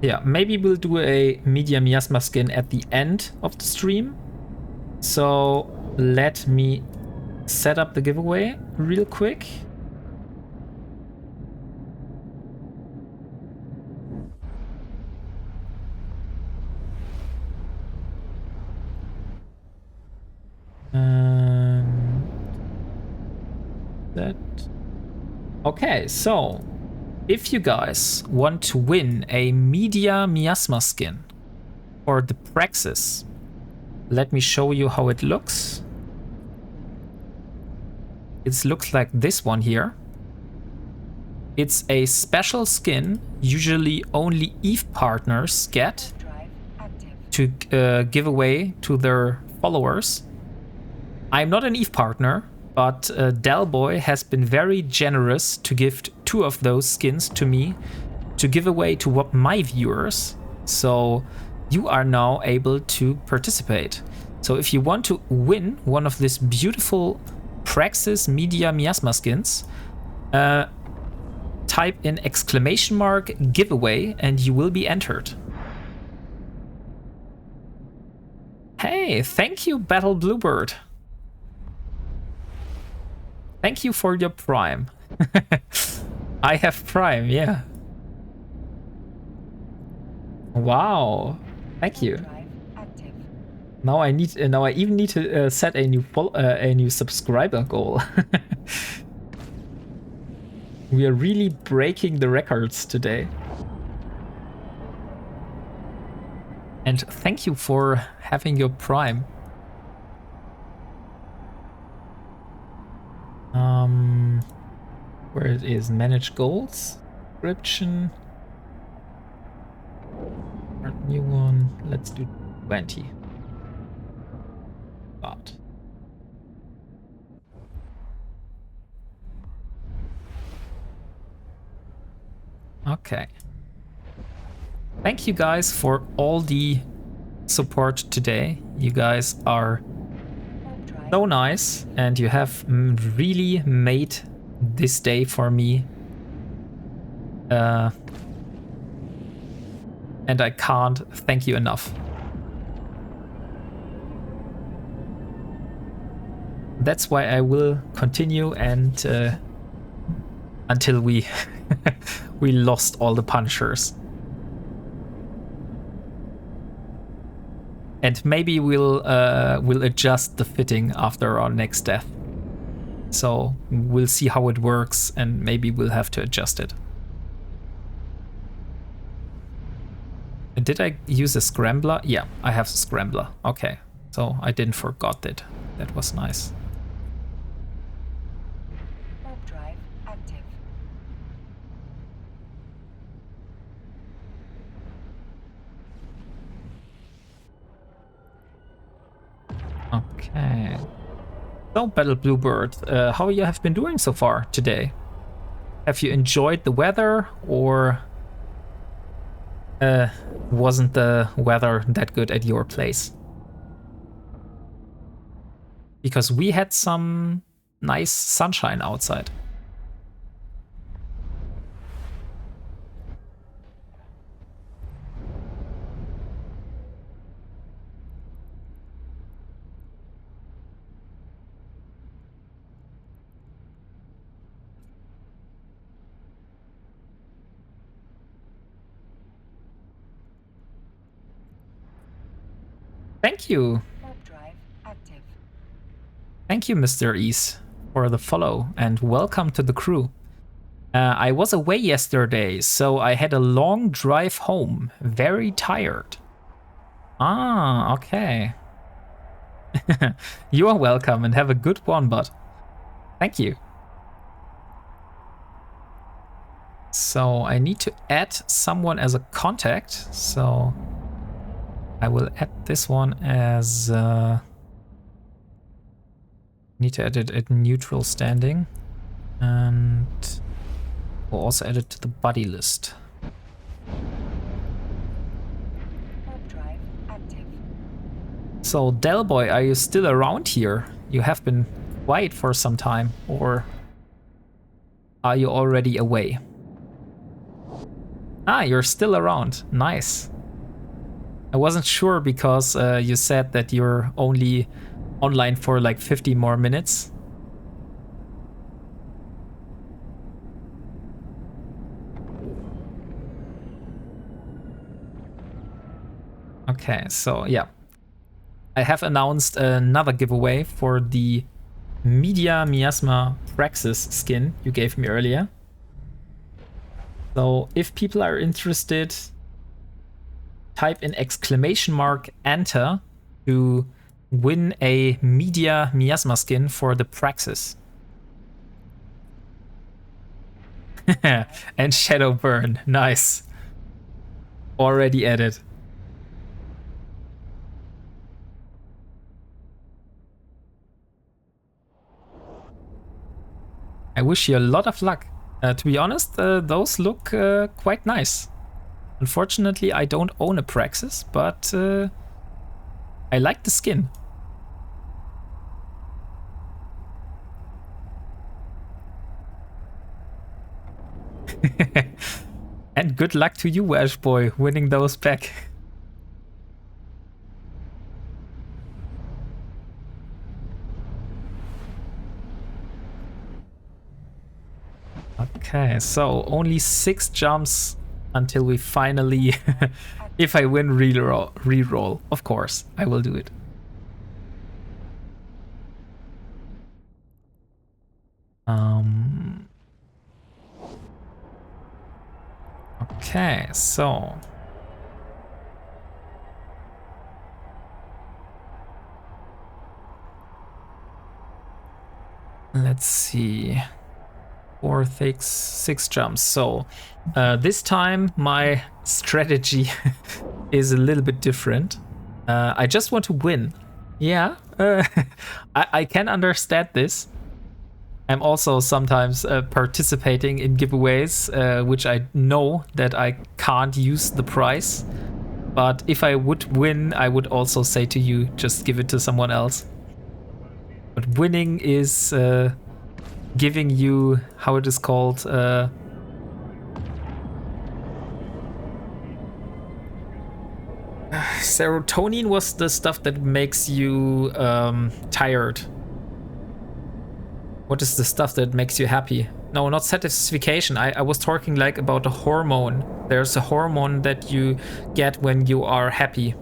Yeah, maybe we'll do a Media Miasma skin at the end of the stream. So let me set up the giveaway real quick. That. Okay, so if you guys want to win a Media Miasma skin or the Praxis, let me show you how it looks. It looks like this one here. It's a special skin, usually only EVE partners get to give away to their followers. I'm not an EVE partner, but Delboy has been very generous to gift 2 of those skins to me to give away to my viewers. So you are now able to participate. So if you want to win one of this beautiful Praxis Media Miasma skins, type in !giveaway and you will be entered. Hey, thank you, Battle Bluebird. Thank you for your Prime. I have Prime, yeah. Wow, thank you. Now I even need to set a new subscriber goal. We are really breaking the records today. And thank you for having your Prime. Where it is, manage goals, description, new one, let's do 20. God. Okay. Thank you guys for all the support today. You guys are so nice and you have really made this day for me. And I can't thank you enough. That's why I will continue and until we we lost all the Punishers. And maybe we'll adjust the fitting after our next death. So we'll see how it works and maybe we'll have to adjust it. Did I use a scrambler? Yeah, I have a scrambler. Okay, so I didn't forget it. That was nice. Warp drive active. Okay. So, Battle Bluebird, how you have been doing so far today? Have you enjoyed the weather or wasn't the weather that good at your place. Because we had some nice sunshine outside. Thank you. Warp drive active. Thank you, Mr. Ease, for the follow, and welcome to the crew. I was away yesterday, so I had a long drive home. Very tired. Ah, okay. You are welcome and have a good one, bud. Thank you. So I need to add someone as a contact, so I will add this one as need to add it at neutral standing, and we'll also add it to the buddy list. Warp drive active. So Delboy, are you still around here? You have been quiet for some time, or are you already away? Ah, you're still around. Nice. I wasn't sure because you said that you're only online for like 50 more minutes. Okay, so yeah. I have announced another giveaway for the Media Miasma Praxis skin you gave me earlier. So if people are interested, type in !enter to win a Media Miasma skin for the Praxis. And Shadowburn, nice. Already added. I wish you a lot of luck. To be honest, those look quite nice. Unfortunately, I don't own a Praxis, but I like the skin. And good luck to you, Welsh boy, winning those back. Okay, so only 6 jumps until we finally, if I win reroll, of course, I will do it. Okay, so let's see. 4, 6 jumps. So this time my strategy is a little bit different. I just want to win. Yeah, I can understand this. I'm also sometimes participating in giveaways, which I know that I can't use the prize. But if I would win, I would also say to you, just give it to someone else. But winning is giving you, how it is called, serotonin was the stuff that makes you tired. What is the stuff that makes you happy? No, not satisfaction. I was talking like about a hormone. There's a hormone that you get when you are happy.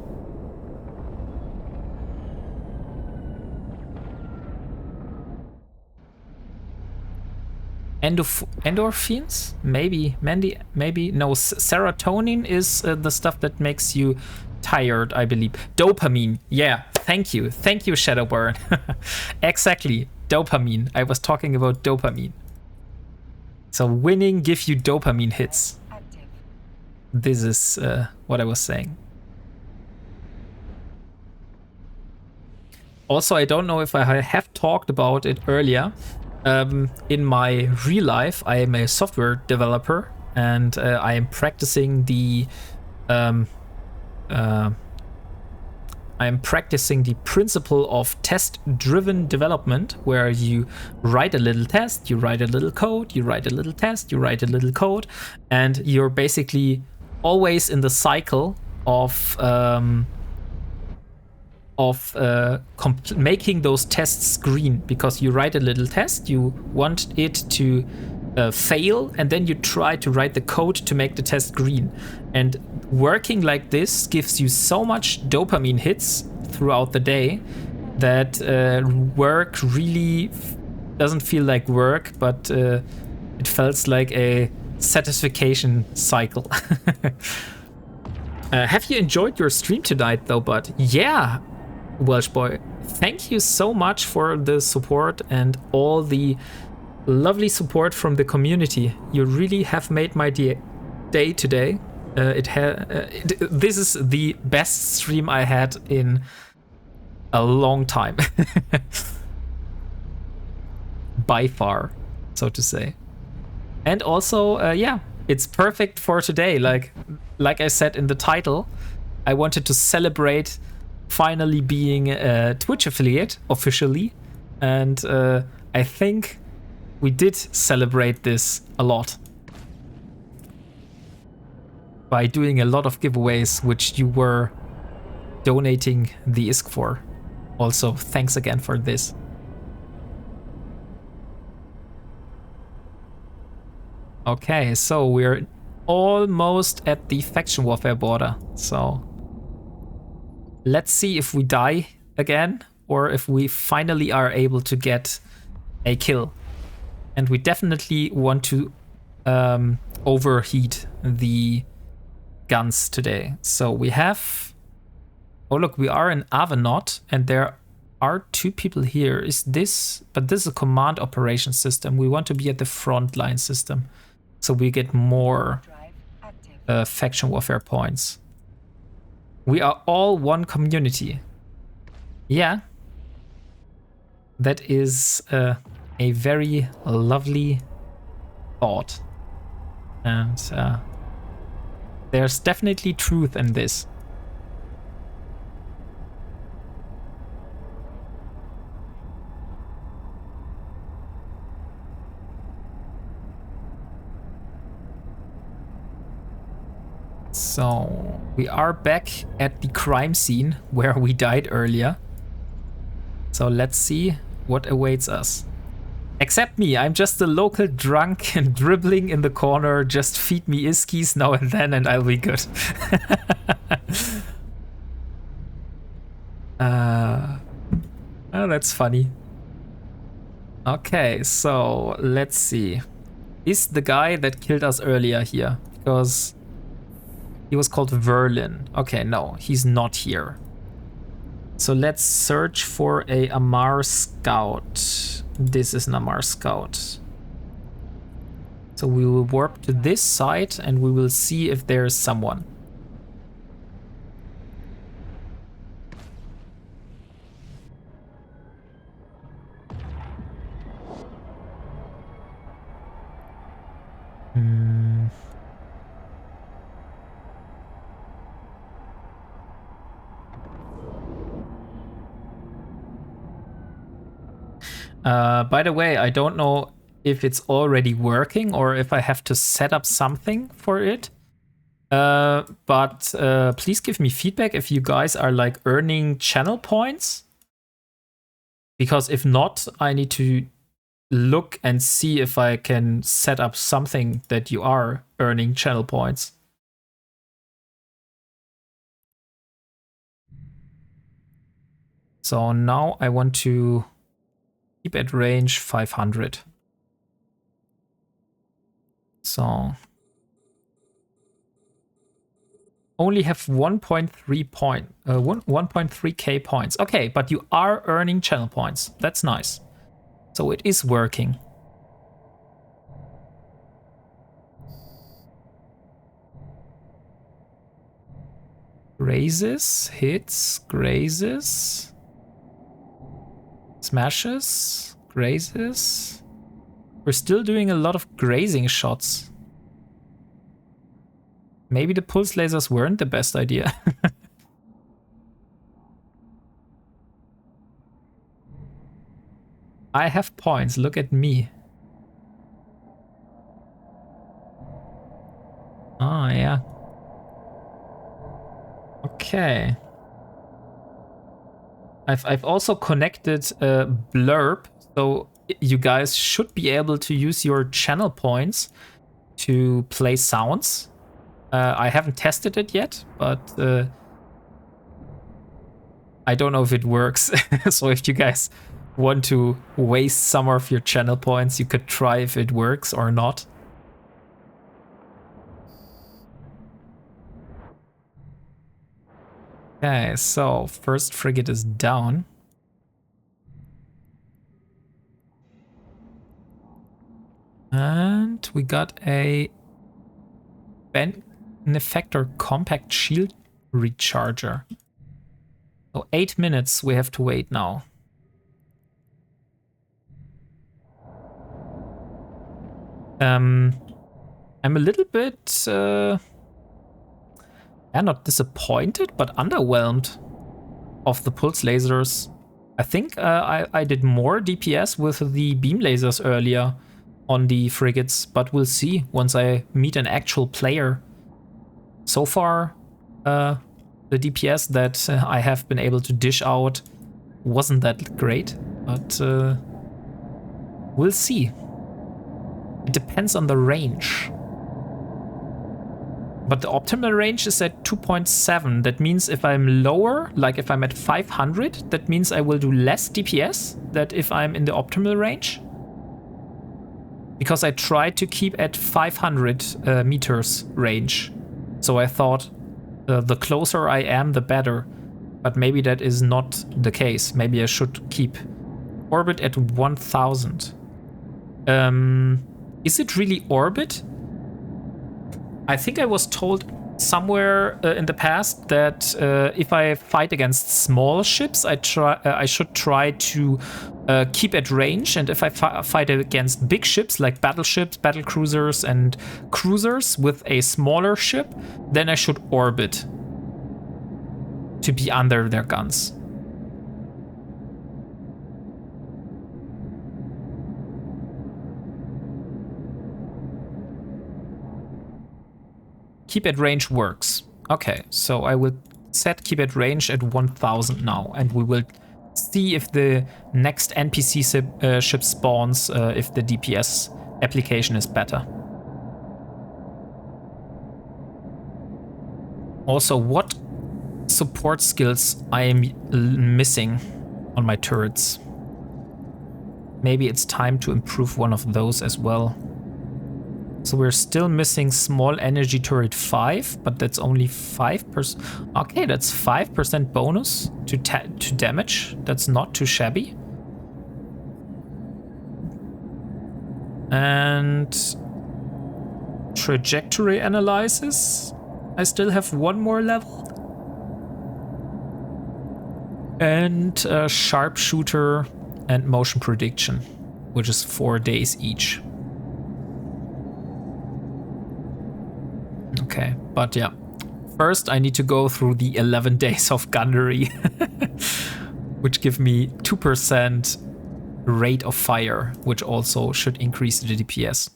Endorphins? Maybe. No, serotonin is the stuff that makes you tired, I believe. Dopamine. Yeah, thank you. Thank you, Shadowburn. Exactly. Dopamine. I was talking about dopamine. So winning gives you dopamine hits. This is what I was saying. Also, I don't know if I have talked about it earlier. In my real life, I am a software developer, and I am practicing the I'm practicing the principle of test-driven development, where you write a little test, you write a little code, you write a little test, you write a little code, and you're basically always in the cycle of making those tests green, because you write a little test, you want it to fail, and then you try to write the code to make the test green. And working like this gives you so much dopamine hits throughout the day that work really doesn't feel like work, but it feels like a satisfaction cycle. Have you enjoyed your stream tonight though, bud? Yeah, Welsh boy, thank you so much for the support and all the lovely support from the community. You really have made my day today. This is the best stream I had in a long time. By far, so to say. And also, yeah, it's perfect for today. Like I said in the title, I wanted to celebrate finally being a Twitch affiliate officially, and I think we did celebrate this a lot by doing a lot of giveaways, which you were donating the ISK for. Also, thanks again for this. Okay, so we're almost at the faction warfare border. So let's see if we die again or if we finally are able to get a kill. And we definitely want to overheat the guns today. So we have... Oh look, we are in Avenot and there are 2 people here. Is this... But this is a command operation system. We want to be at the front line system, so we get more faction warfare points. We are all one community. Yeah. That is a very lovely thought. And there's definitely truth in this. So we are back at the crime scene where we died earlier. So let's see what awaits us. Except me, I'm just a local drunk and dribbling in the corner. Just feed me iskis now and then and I'll be good. Oh, that's funny. Okay, so let's see. Is the guy that killed us earlier here? Because he was called Verlin. Okay, no, he's not here. So let's search for a Amar Scout. This is an Amar Scout. So we will warp to this side and we will see if there's someone. By the way, I don't know if it's already working or if I have to set up something for it. But please give me feedback if you guys are like earning channel points. Because if not, I need to look and see if I can set up something that you are earning channel points. So now I want to keep at range 500. So only have 1.3k points. Okay, but you are earning channel points. That's nice. So it is working. Grazes, hits, grazes, smashes, grazes. We're still doing a lot of grazing shots. Maybe the pulse lasers weren't the best idea. I have points, look at me. Ah, yeah. Okay. I've also connected Blurb, so you guys should be able to use your channel points to play sounds. I haven't tested it yet, but I don't know if it works. So if you guys want to waste some of your channel points, you could try if it works or not. Okay, so first frigate is down. And we got a benefactor compact shield recharger. So 8 minutes we have to wait now. I'm a little bit not disappointed, but underwhelmed of the pulse lasers. I think I did more DPS with the beam lasers earlier on the frigates, but we'll see once I meet an actual player. So far, the DPS that I have been able to dish out wasn't that great, but we'll see. It depends on the range. But the optimal range is at 2.7. That means if I'm lower, like if I'm at 500, that means I will do less DPS than if I'm in the optimal range. Because I tried to keep at 500 meters range. So I thought the closer I am, the better. But maybe that is not the case. Maybe I should keep orbit at 1000. Is it really orbit? I think I was told somewhere in the past that if I fight against small ships, I should try to keep at range, and if I fight against big ships like battleships, battle cruisers, and cruisers with a smaller ship, then I should orbit to be under their guns. Keep at range works. Okay, so I will set keep at range at 1000 now, and we will see if the next NPC ship spawns, if the DPS application is better. Also, what support skills I am missing on my turrets? Maybe it's time to improve one of those as well. So we're still missing small energy turret 5, but that's only 5%. Okay, that's 5% bonus to damage. That's not too shabby. And trajectory analysis. I still have one more level. And sharpshooter and motion prediction, which is 4 days each. Okay, but yeah. First, I need to go through the 11 days of gunnery, which give me 2% rate of fire, which also should increase the DPS.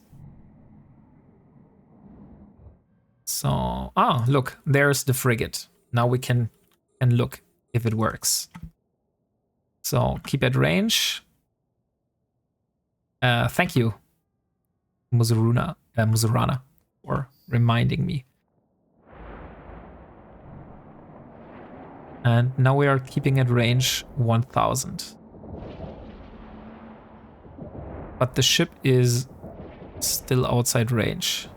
So, look, there's the frigate. Now we can look if it works. So, keep at range. Thank you, Muzurana, for reminding me. And now we are keeping at range 1000. But the ship is still outside range.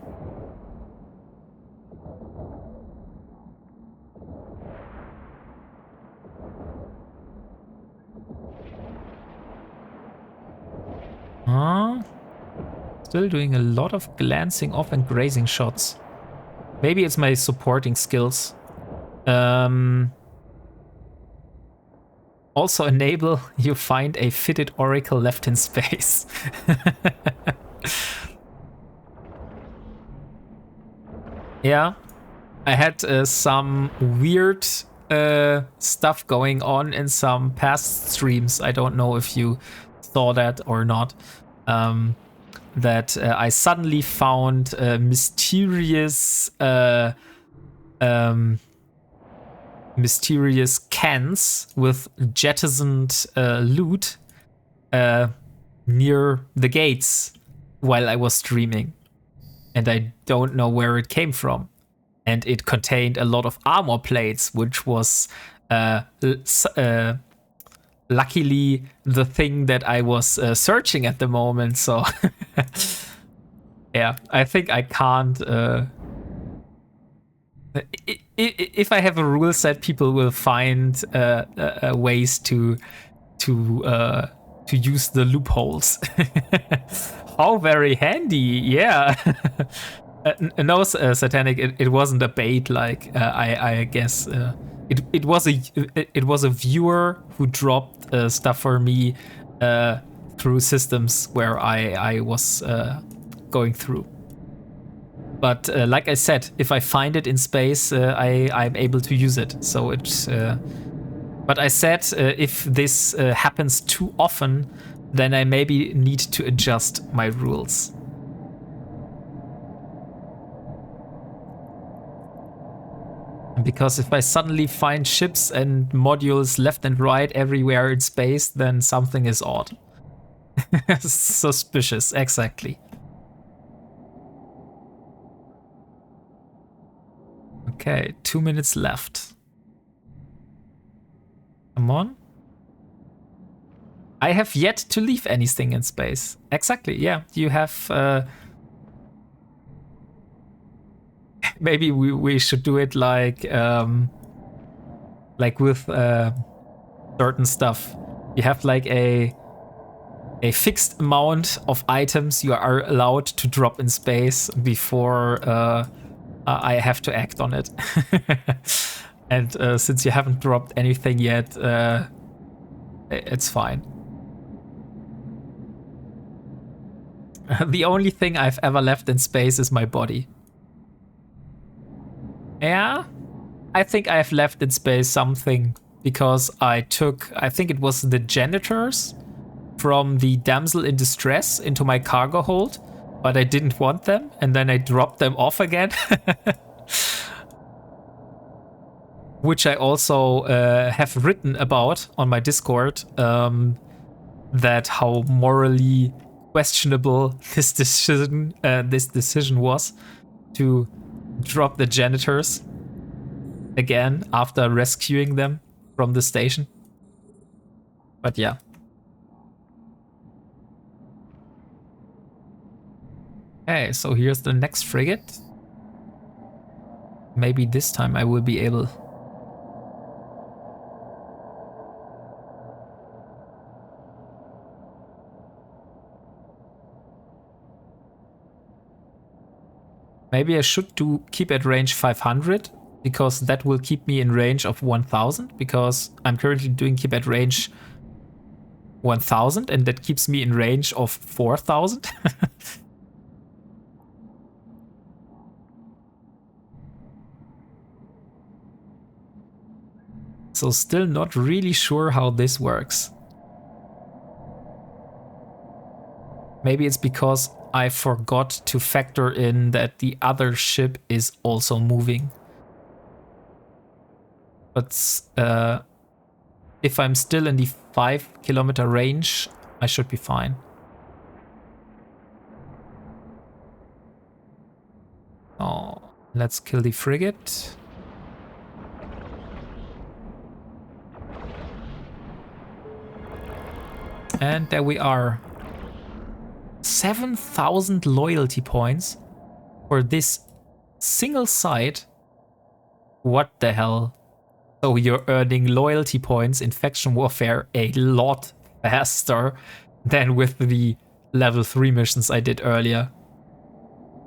Still doing a lot of glancing off and grazing shots. Maybe it's my supporting skills. Also enable you find a fitted oracle left in space. Yeah, I had some weird stuff going on in some past streams. I don't know if you saw that or not. That I suddenly found mysterious cans with jettisoned loot near the gates while I was streaming. And I don't know where it came from. And it contained a lot of armor plates, which was luckily the thing that I was searching at the moment. So yeah, I think I can't. If I have a rule set, people will find ways to use the loopholes. How very handy, yeah. No, Satanic, it wasn't a bait. Like I guess it was a viewer who dropped stuff for me through systems where I was going through. But like I said, if I find it in space, I'm able to use it. So it's. But I said if this happens too often, then I maybe need to adjust my rules. Because if I suddenly find ships and modules left and right everywhere in space, then something is odd. Suspicious, exactly. Okay, 2 minutes left. Come on. I have yet to leave anything in space. Exactly, yeah. You have... maybe we should do it like with certain stuff. You have like a fixed amount of items you are allowed to drop in space before I have to act on it. And since you haven't dropped anything yet, it's fine. The only thing I've ever left in space is my body. Yeah, I think I've left in space something because I think it was the janitors from the damsel in distress into my cargo hold, but I didn't want them, and then I dropped them off again. Which I also have written about on my Discord, that how morally questionable this decision was to drop the janitors again after rescuing them from the station. But yeah. Okay, so here's the next frigate. Maybe this time I will be able. Maybe I should keep at range 500, because that will keep me in range of 1000, because I'm currently doing keep at range 1000, and that keeps me in range of 4000. So still not really sure how this works. Maybe it's because I forgot to factor in that the other ship is also moving. But if I'm still in the 5-kilometer range, I should be fine. Oh, let's kill the frigate. And there we are. 7,000 loyalty points for this single site. What the hell? So you're earning loyalty points in faction warfare a lot faster than with the level 3 missions I did earlier.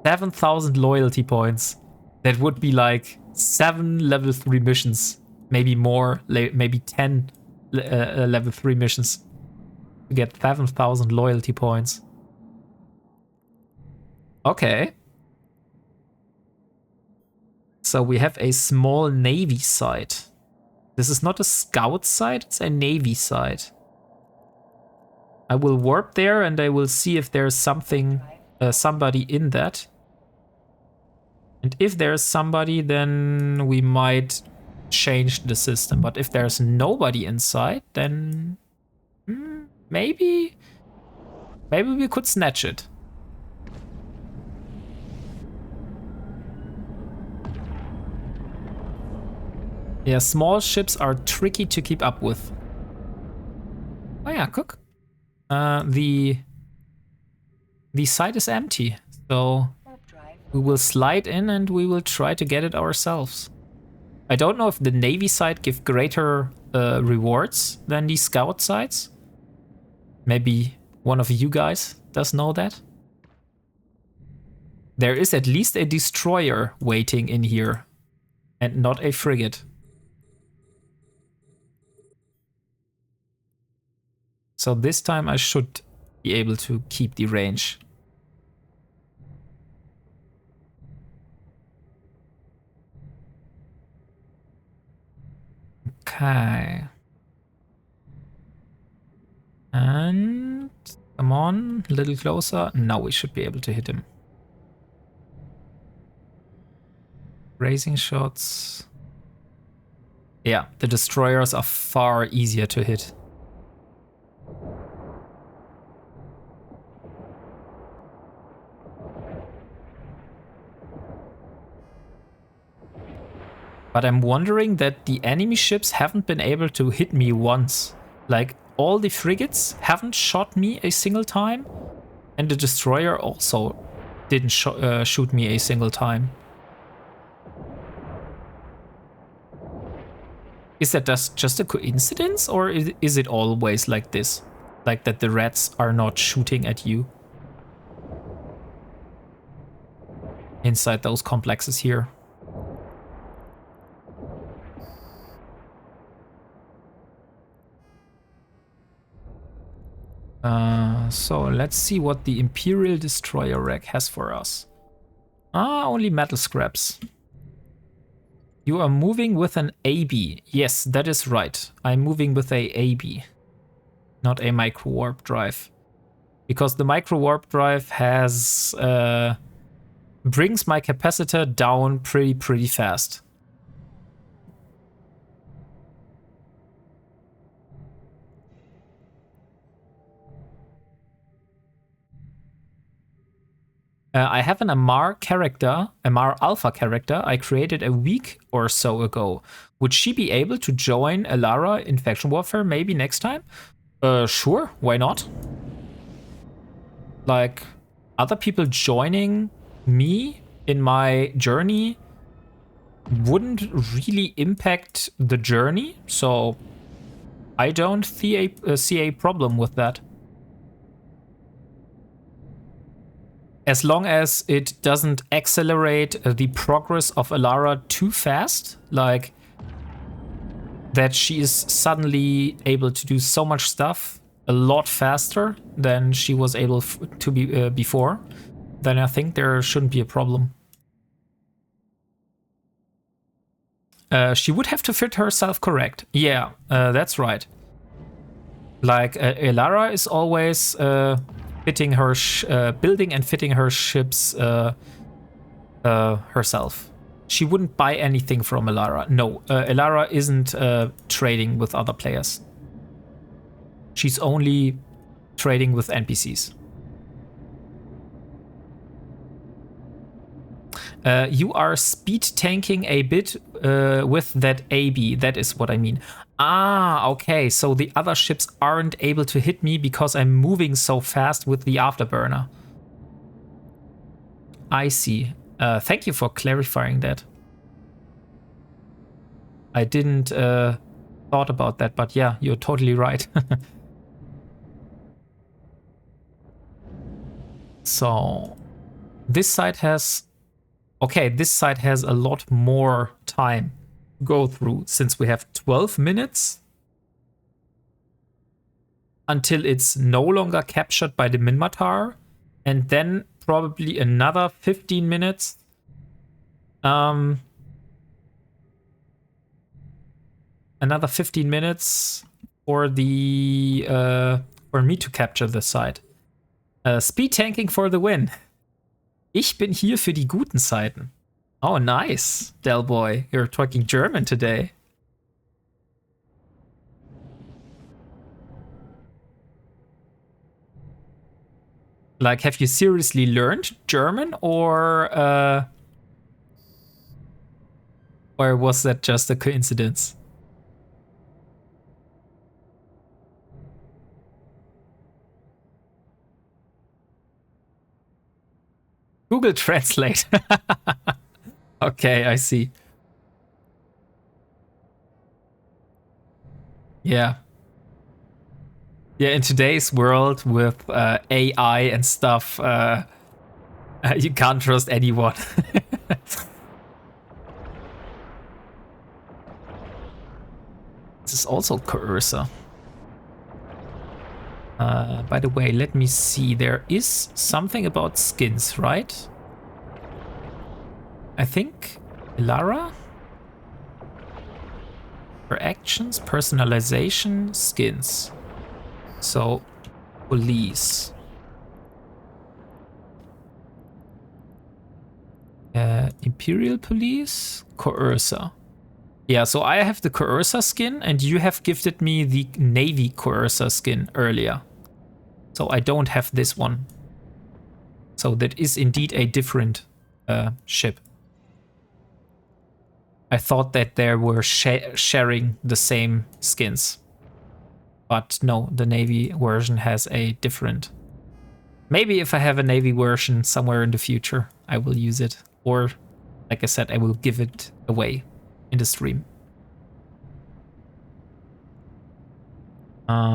7,000 loyalty points. That would be like 7 level 3 missions. Maybe more, maybe 10 level 3 missions to get 7,000 loyalty points. So we have a small Navy site. This is not a scout site, it's a Navy site. I will warp there and I will see if there's something, somebody in that. And if there's somebody, then we might change the system. But if there's nobody inside, then maybe we could snatch it. Yeah, small ships are tricky to keep up with. Oh yeah, cook. The site is empty, so we will slide in and we will try to get it ourselves. I don't know if the Navy site give greater rewards than the scout sites. Maybe one of you guys does know that. There is at least a destroyer waiting in here and not a frigate. So this time I should be able to keep the range. Okay. And come on, a little closer. Now we should be able to hit him. Grazing shots. Yeah, the destroyers are far easier to hit. But I'm wondering that the enemy ships haven't been able to hit me once. Like, all the frigates haven't shot me a single time, and the destroyer also didn't shoot me a single time. Is that just a coincidence, or is it always like this? Like that the rats are not shooting at you? Inside those complexes here. So let's see what the Imperial Destroyer rack has for us. Only metal scraps. You are moving with an AB. Yes, that is right. I'm moving with a AB, not a micro warp drive. Because the micro warp drive has brings my capacitor down pretty fast. I have an Amar character, Amar Alpha character, I created a week or so ago. Would she be able to join Elara in Faction Warfare maybe next time? Sure, why not? Like, other people joining me in my journey wouldn't really impact the journey, so I don't see a problem with that. As long as it doesn't accelerate the progress of Elara too fast, like that she is suddenly able to do so much stuff a lot faster than she was able to be before, then I think there shouldn't be a problem. She would have to fit herself correct. Yeah, that's right. Like Elara is always fitting her building and fitting her ships herself. She wouldn't buy anything from Elara. No, Elara isn't trading with other players. She's only trading with NPCs. You are speed tanking a bit with that AB. That is what I mean. Ah, okay. So the other ships aren't able to hit me because I'm moving so fast with the afterburner. I see. Thank you for clarifying that. I didn't thought about that, but yeah, you're totally right. So this side has... Okay, this side has a lot more time to go through since we have 12 minutes until it's no longer captured by the Minmatar, and then probably another 15 minutes another 15 minutes for the for me to capture the site. Speed tanking for the win. Ich bin hier für die guten Zeiten. Oh, nice, Delboy. You're talking German today. Like, have you seriously learned German, or was that just a coincidence? Google Translate. Okay, I see. Yeah. Yeah, in today's world with AI and stuff, you can't trust anyone. This is also Coercer. By the way, let me see. There is something about skins, right? I think Lara? For actions, personalization, skins. So, police. Imperial Police, Coercer. Yeah, so I have the Coercer skin, and you have gifted me the Navy Coercer skin earlier. So I don't have this one. So that is indeed a different ship. I thought that they were sharing the same skins. But no, the Navy version has a different. Maybe if I have a Navy version somewhere in the future, I will use it. Or, like I said, I will give it away in the stream.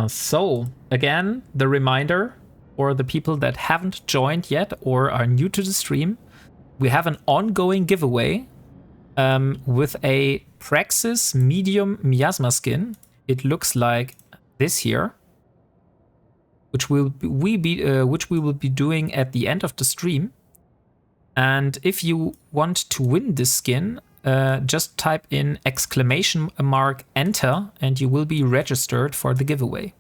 So, again, the reminder for the people that haven't joined yet or are new to the stream, we have an ongoing giveaway with a Praxis medium miasma skin. It looks like this here, which we will be doing at the end of the stream. And if you want to win this skin, just type in !enter and you will be registered for the giveaway.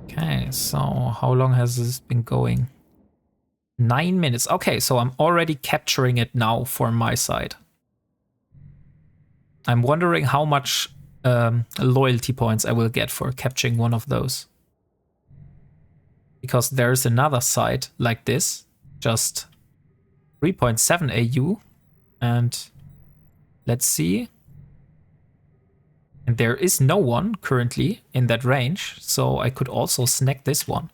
Okay, so how long has this been going? 9 minutes. Okay, so I'm already capturing it now for my side. I'm wondering how much loyalty points I will get for capturing one of those. Because there's another site like this, just 3.7 AU, and let's see. And there is no one currently in that range, so I could also snag this one.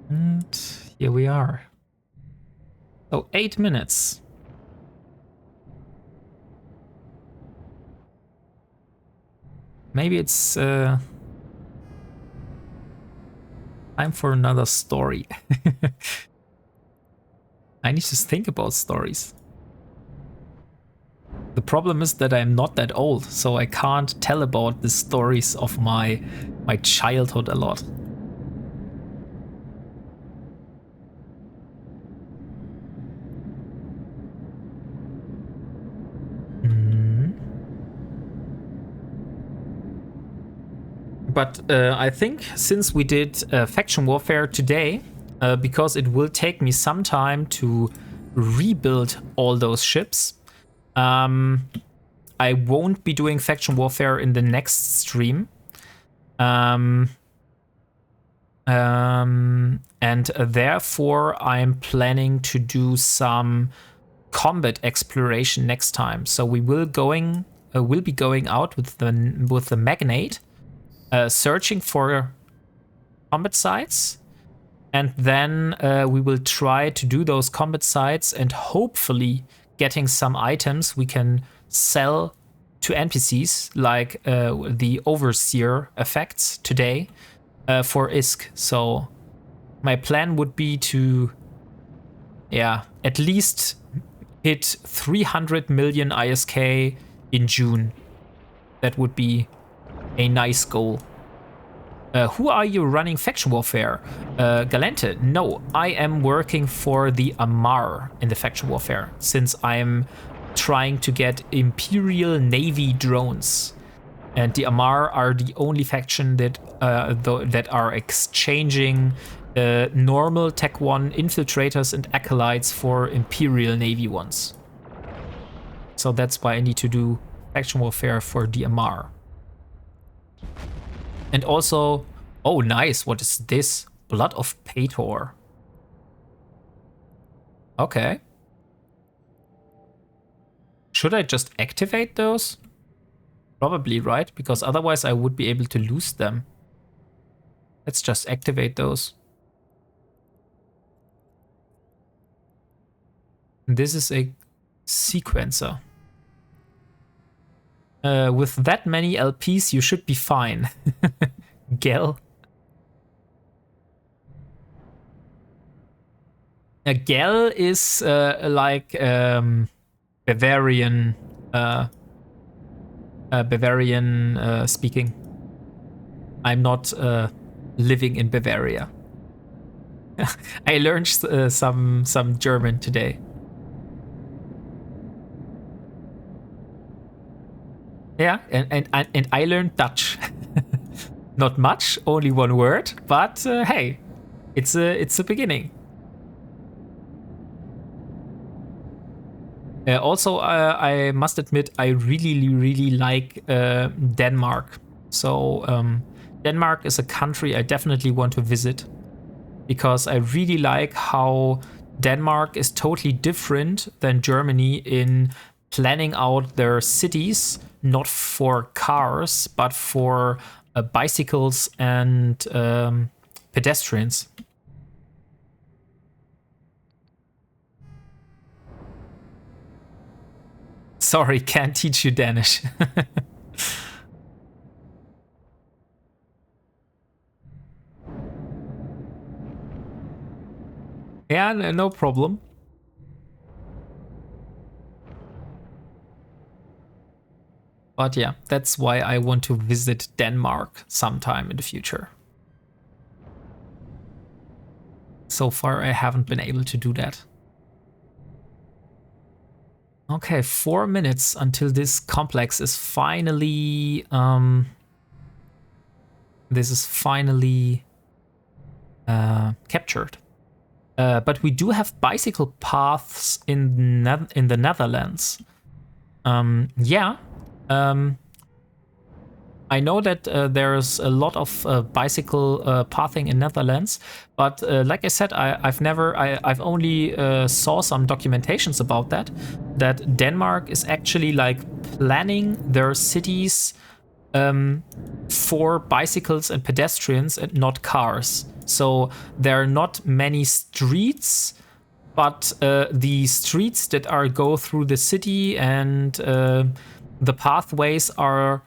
And here we are. So 8 minutes. Maybe it's time for another story. I need to think about stories. The problem is that I'm not that old, so I can't tell about the stories of my childhood a lot. But I think since we did faction warfare today, because it will take me some time to rebuild all those ships, I won't be doing faction warfare in the next stream. And therefore I'm planning to do some combat exploration next time. So we will be going out with the Magnate. Searching for combat sites, and then we will try to do those combat sites and hopefully getting some items we can sell to NPCs, like the Overseer effects today for ISK. So my plan would be to yeah, at least hit 300 million ISK in June. That would be a nice goal. Who are you running faction warfare? Galente, no, I am working for the Amar in the faction warfare, since I'm trying to get Imperial Navy drones. And the Amar are the only faction that that are exchanging normal Tech 1 infiltrators and acolytes for Imperial Navy ones. So that's why I need to do faction warfare for the Amar. And also, oh nice, what is this? Blood of Pator. Okay. Should I just activate those? Probably, right? Because otherwise I would be able to lose them. Let's just activate those. This is a sequencer. With that many LPs, you should be fine. Gel. A Gel is like Bavarian Bavarian speaking. I'm not living in Bavaria. I learned some German today. Yeah, and I learned Dutch. Not much, only one word, but hey, it's a beginning. Also, I must admit, I really like Denmark. So Denmark is a country I definitely want to visit, because I really like how Denmark is totally different than Germany in planning out their cities, not for cars, but for bicycles and pedestrians. Sorry, can't teach you Danish. Yeah, no problem. But yeah, that's why I want to visit Denmark sometime in the future. So far, I haven't been able to do that. Okay, 4 minutes until this complex is finally captured. But we do have bicycle paths in the Netherlands. Yeah. I know that there's a lot of bicycle pathing in Netherlands, but like I said, I've only saw some documentations about that. That Denmark is actually like planning their cities for bicycles and pedestrians and not cars. So there are not many streets, but the streets that go through the city and the pathways are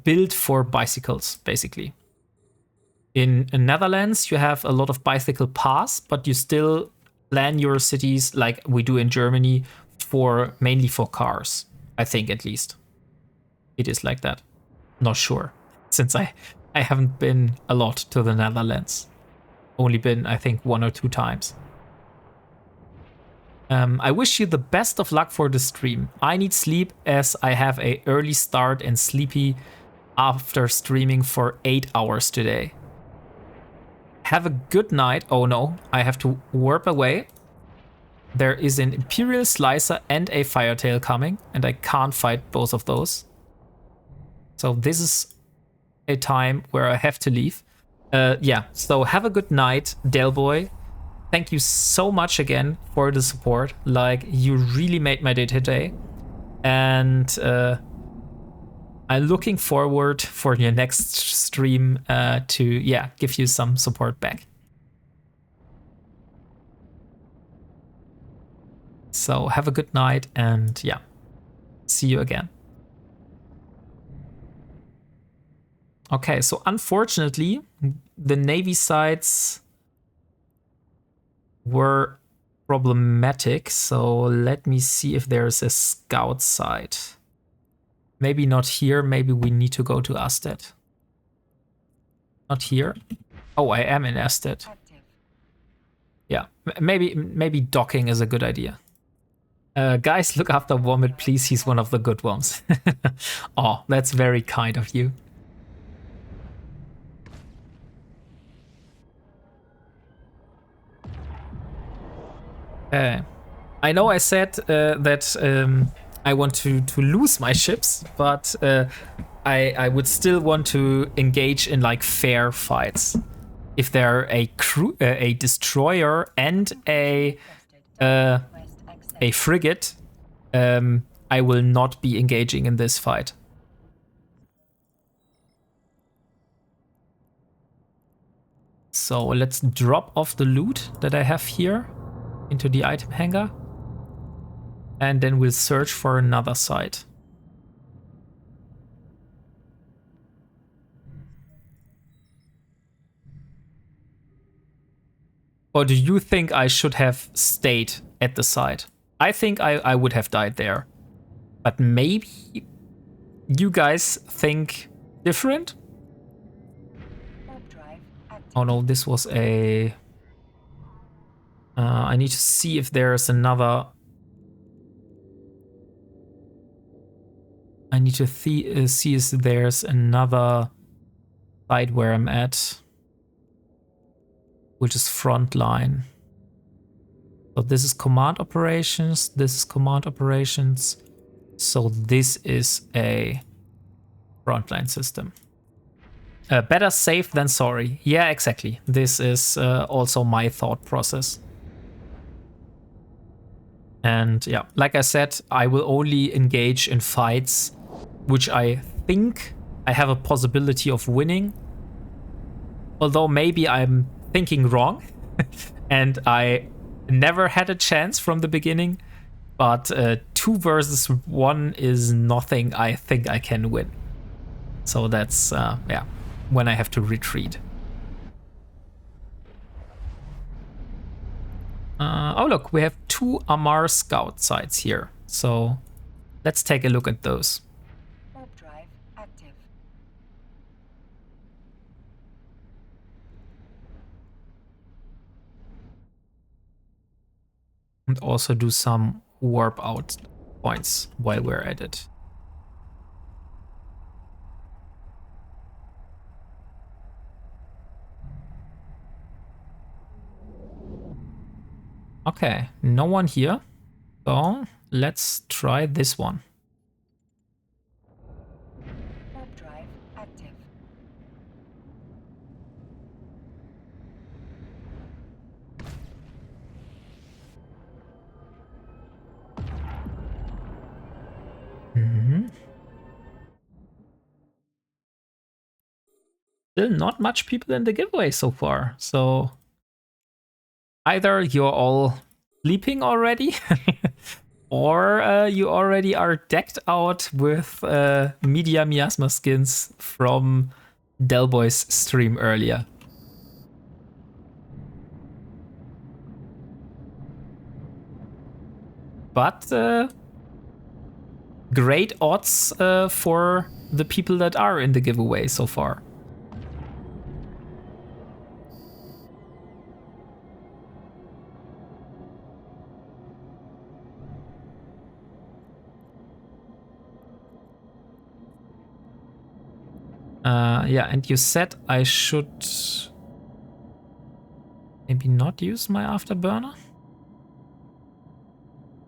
built for bicycles, basically. In Netherlands, you have a lot of bicycle paths, but you still plan your cities like we do in Germany mainly for cars. I think at least it is like that. Not sure, since I haven't been a lot to the Netherlands. Only been, I think, 1 or 2 times. I wish you the best of luck for the stream. I need sleep as I have a early start and sleepy after streaming for 8 hours today. Have a good night. Oh no, I have to warp away. There is an Imperial Slicer and a Firetail coming, and I can't fight both of those. So this is a time where I have to leave. Yeah, so have a good night, Delboy. Thank you so much again for the support. Like, you really made my day today. And I'm looking forward for your next stream to, yeah, give you some support back. So have a good night and, yeah, see you again. Okay, so unfortunately, the Navy sites were problematic. So let me see if there's a scout site. Maybe not here. Maybe we need to go to Asted. Not here. Oh, I am in Asted. Active. Yeah, maybe docking is a good idea. Guys, look after Wombat, please. He's one of the good ones. Oh, that's very kind of you. I know I said that I want to lose my ships, but I would still want to engage in like fair fights. If there are a destroyer and a frigate, I will not be engaging in this fight. So let's drop off the loot that I have here into the item hangar. And then we'll search for another site. Or do you think I should have stayed at the site? I think I would have died there. But maybe you guys think different? Warp drive active. Oh no, this was a... I need to see if there's another... I need to see if there's another site where I'm at, which is frontline. So this is command operations, this is command operations. So this is a frontline system. Better safe than sorry. Yeah, exactly. This is also my thought process. And yeah, like I said, I will only engage in fights which I think I have a possibility of winning. Although maybe I'm thinking wrong and I never had a chance from the beginning. But 2 versus 1 is nothing I think I can win. So that's, yeah, when I have to retreat. Oh look, we have 2 Amar scout sites here. So let's take a look at those. Warp drive active. And also do some warp out points while we're at it. Okay, no one here. So let's try this one. Warp drive active. Still not much people in the giveaway so far. So either you're all sleeping already or you already are decked out with media miasma skins from Delboy's stream earlier. But great odds for the people that are in the giveaway so far. Yeah, and you said I should maybe not use my afterburner?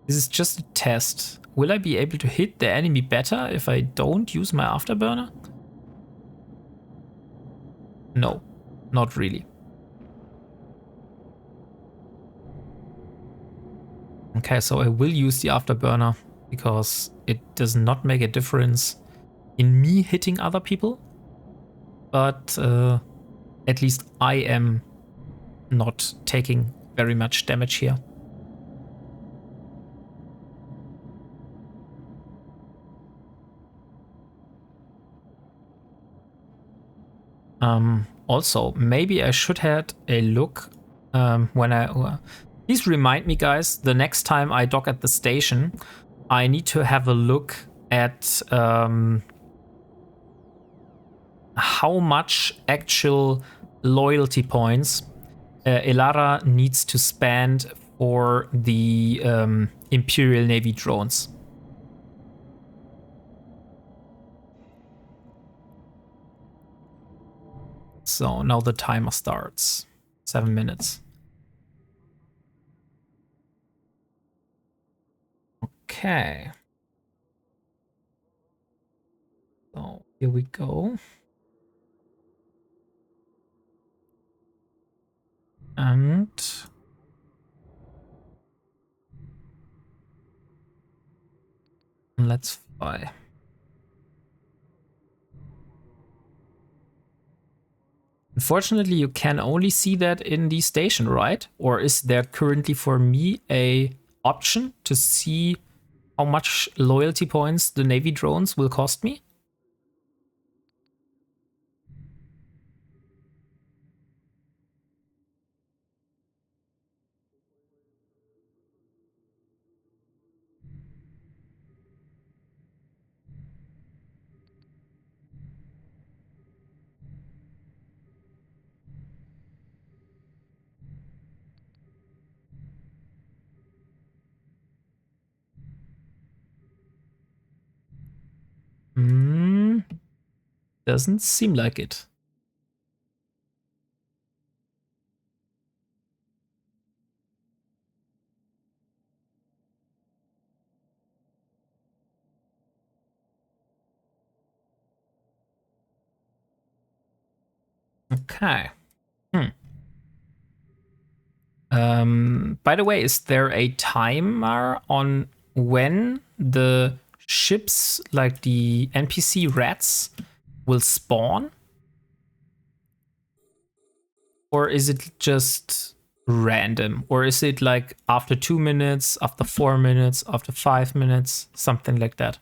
This is just a test. Will I be able to hit the enemy better if I don't use my afterburner? No, not really. Okay, so I will use the afterburner because it does not make a difference in me hitting other people. But at least I am not taking very much damage here. Also, maybe I should have a look when I... Please remind me, guys, the next time I dock at the station, I need to have a look at how much actual loyalty points Elara needs to spend for the Imperial Navy drones. So now the timer starts. 7 minutes. Okay. So here we go. And let's fly. Unfortunately, you can only see that in the station, right? Or is there currently for me a option to see how much loyalty points the Navy drones will cost me? Doesn't seem like it. Okay. By the way, is there a timer on when the ships, like the NPC rats, will spawn? Or is it just random? Or is it like after 2 minutes, after 4 minutes, after 5 minutes, something like that?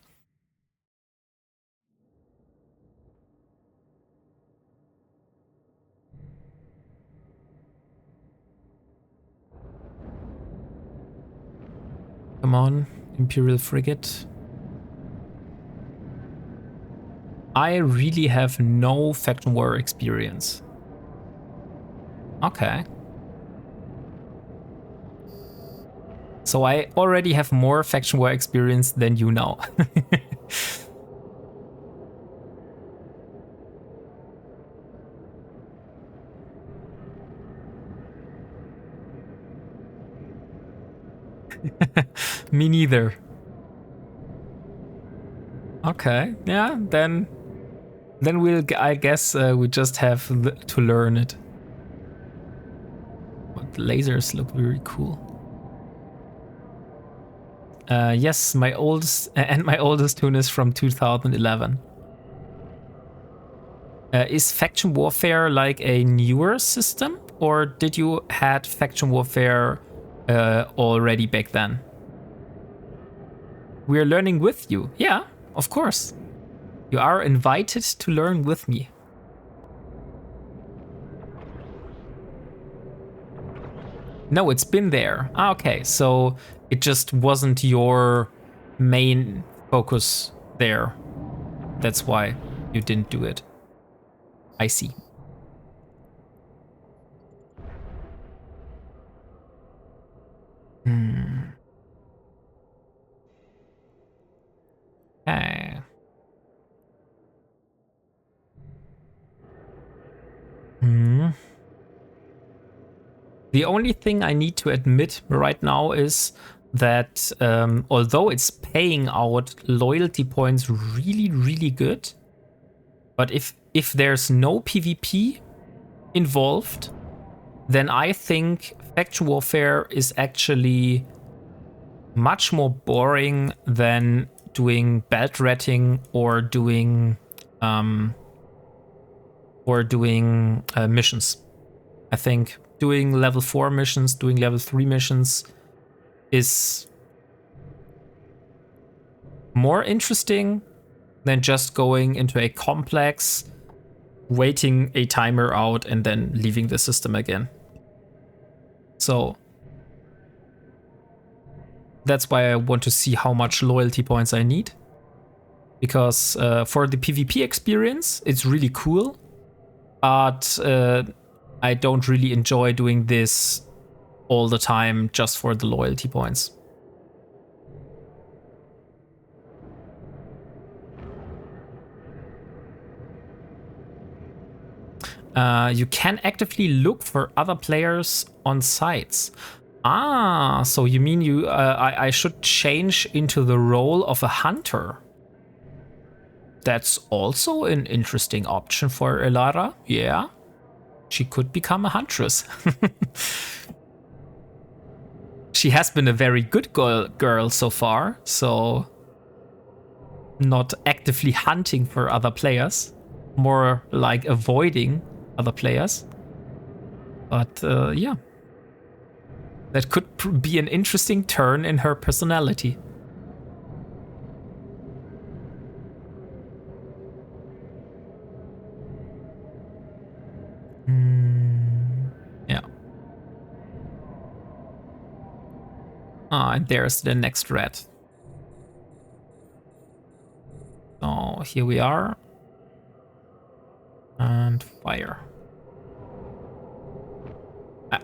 Come on, Imperial frigate. I really have no faction war experience. Okay. So I already have more faction war experience than you now. Me neither. Okay, yeah, then I guess we just have to learn it. But the lasers look very cool. Yes, my oldest tune is from 2011. Is faction warfare like a newer system, or did you had faction warfare already back then? We are learning with you. Yeah, of course. You are invited to learn with me. No, it's been there. Ah, okay, so it just wasn't your main focus there. That's why you didn't do it. I see. Okay. The only thing I need to admit right now is that although it's paying out loyalty points really, really good, but if there's no PvP involved, then I think faction warfare is actually much more boring than doing belt ratting or doing missions. I think doing level 4 missions, doing level 3 missions is more interesting than just going into a complex, waiting a timer out, and then leaving the system again. So that's why I want to see how much loyalty points I need. Because for the PvP experience, it's really cool. But I don't really enjoy doing this all the time just for the loyalty points. You can actively look for other players on sites. Ah, so you mean I should change into the role of a hunter? That's also an interesting option for Elara. Yeah, she could become a huntress. She has been a very good girl so far, so not actively hunting for other players, more like avoiding other players. But yeah, that could be an interesting turn in her personality. Yeah. Ah, and there's the next red. So here we are. And fire.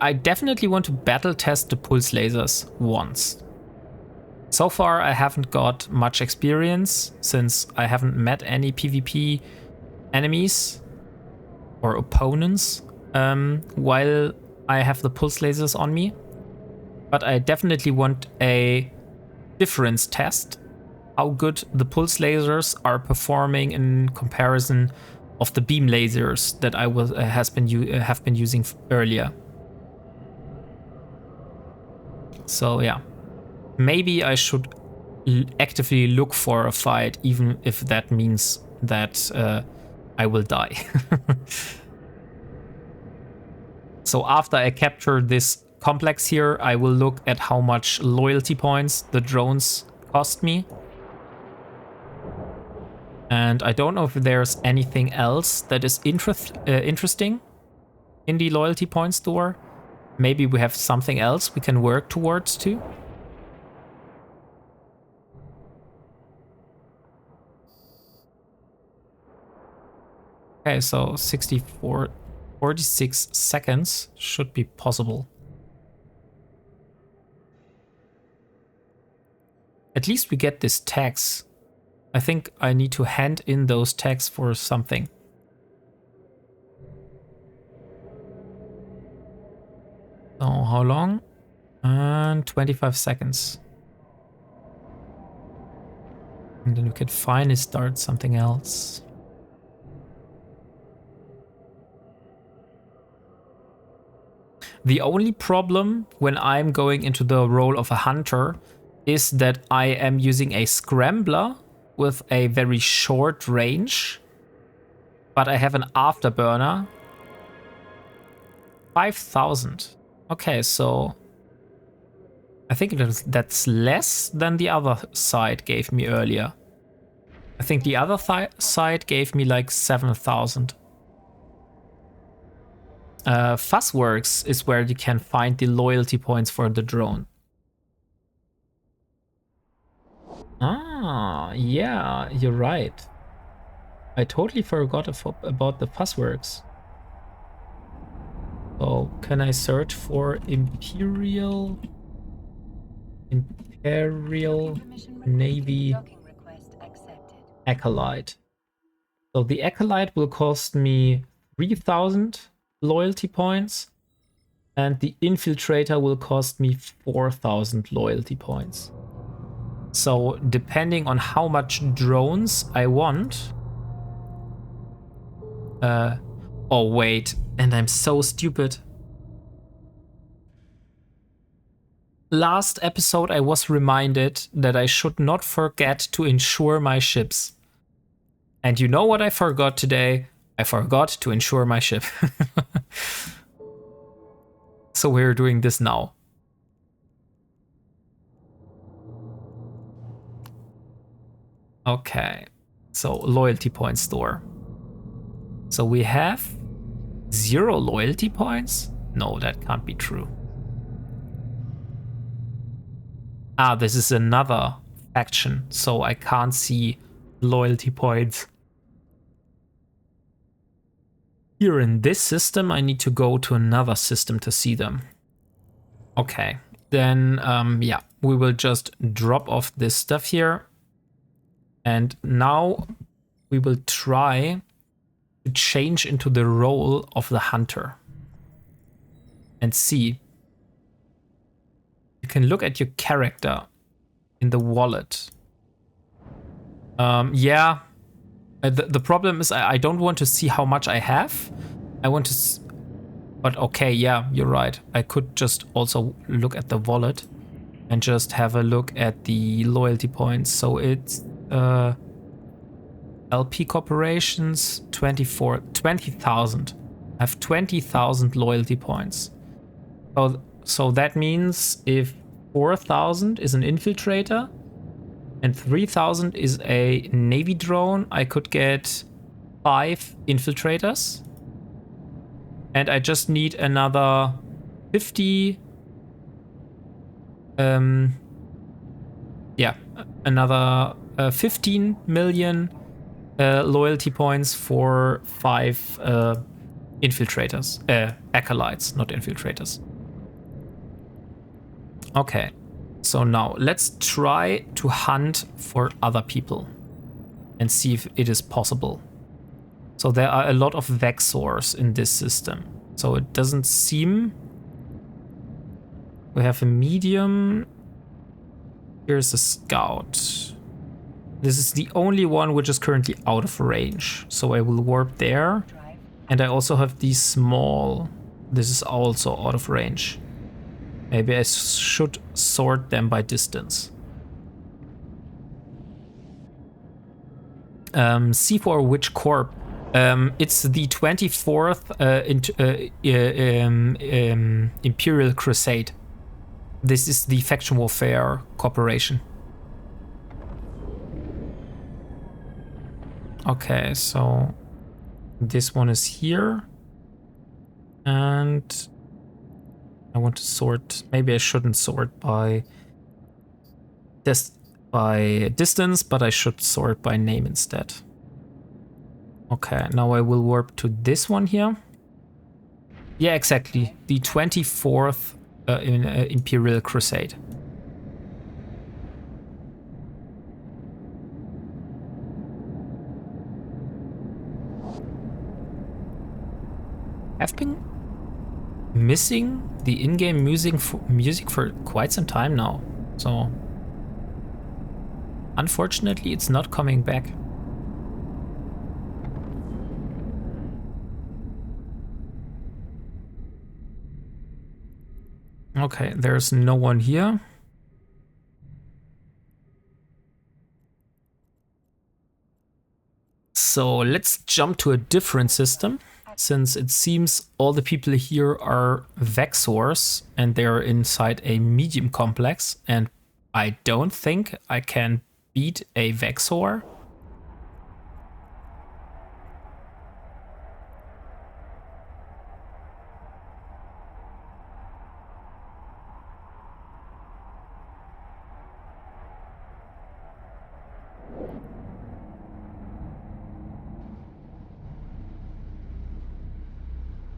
I definitely want to battle test the pulse lasers once. So far I haven't got much experience since I haven't met any PvP enemies or opponents while I have the pulse lasers on me. But I definitely want a difference test, how good the pulse lasers are performing in comparison of the beam lasers that I have been using earlier. So yeah, maybe I should actively look for a fight, even if that means that I will die. So after I capture this complex here, I will look at how much loyalty points the drones cost me. And I don't know if there's anything else that is interesting in the loyalty point store. Maybe we have something else we can work towards too. Okay, so 46 seconds should be possible. At least we get this tags. I think I need to hand in those tags for something. So how long? And 25 seconds. And then we can finally start something else. The only problem when I'm going into the role of a hunter is that I am using a scrambler with a very short range, but I have an afterburner. 5,000. Okay, so I think that's less than the other side gave me earlier. I think the other side gave me like 7,000. Fuzzworks is where you can find the loyalty points for the drone. Ah, yeah, you're right. I totally forgot about the Fuzzworks. So can I search for Imperial Navy Acolyte? So the Acolyte will cost me 3,000 loyalty points, and the Infiltrator will cost me 4,000 loyalty points. So depending on how much drones I want. Oh wait, and I'm so stupid. Last episode I was reminded that I should not forget to insure my ships. And you know what I forgot today? I forgot to insure my ship. So we're doing this now. Okay, so loyalty point store. So we have 0 loyalty points? No, that can't be true. Ah, this is another faction, so I can't see loyalty points. Here in this system, I need to go to another system to see them. Okay, then yeah, we will just drop off this stuff here. And now we will try to change into the role of the hunter. And see. You can look at your character in the wallet. Yeah. The problem is I don't want to see how much I have. I want to... But okay, yeah, you're right. I could just also look at the wallet and just have a look at the loyalty points. So it's LP corporations, 20,000. I have 20,000 loyalty points. So that means if 4,000 is an infiltrator and 3,000 is a Navy drone, I could get 5 infiltrators. And I just need another 50. Yeah, another 15 million loyalty points for 5 infiltrators. Acolytes, not infiltrators. Okay, so now let's try to hunt for other people and see if it is possible. So there are a lot of Vexors in this system. So it doesn't seem... We have a medium. Here's a scout. This is the only one which is currently out of range. So I will warp there. And I also have these small. This is also out of range. Maybe I should sort them by distance. C4 which corp? It's the 24th Imperial Crusade. This is the Faction Warfare Corporation. Okay, so this one is here. And I want to sort. Maybe I shouldn't sort by distance, but I should sort by name instead. Okay, now I will warp to this one here. Yeah, exactly. The 24th Imperial Crusade. I've been missing the in-game music for quite some time now, so unfortunately it's not coming back. Okay, there's no one here. So let's jump to a different system, since it seems all the people here are Vexors and they're inside a medium complex, and I don't think I can beat a Vexor.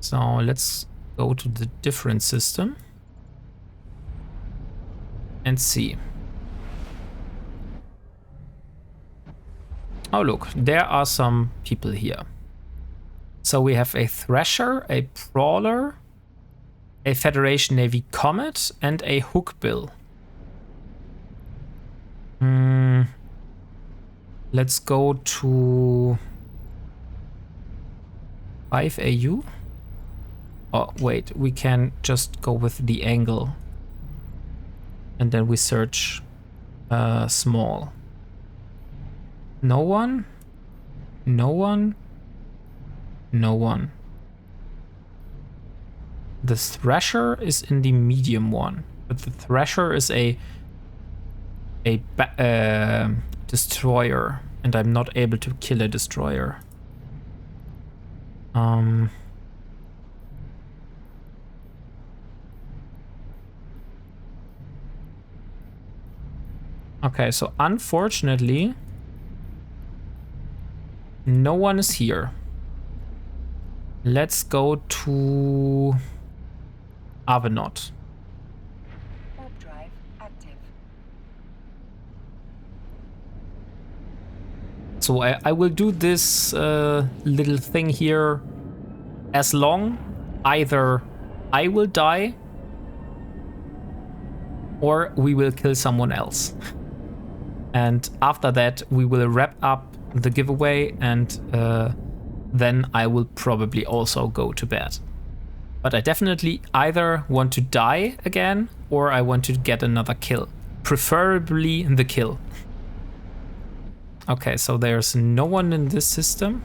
So let's go to the different system and see. Oh look, there are some people here. So we have a Thresher, a Prowler, a Federation Navy Comet, and a Hookbill. Let's go to 5 AU. Oh, wait, we can just go with the angle. And then we search small. No one? No one? No one. The Thresher is in the medium one. But the Thresher is a destroyer. And I'm not able to kill a destroyer. Okay, so unfortunately, no one is here. Let's go to Avenot. Warp drive active. So I will do this little thing here as long either I will die or we will kill someone else. And after that, we will wrap up the giveaway and then I will probably also go to bed. But I definitely either want to die again or I want to get another kill. Preferably the kill. Okay, so there's no one in this system.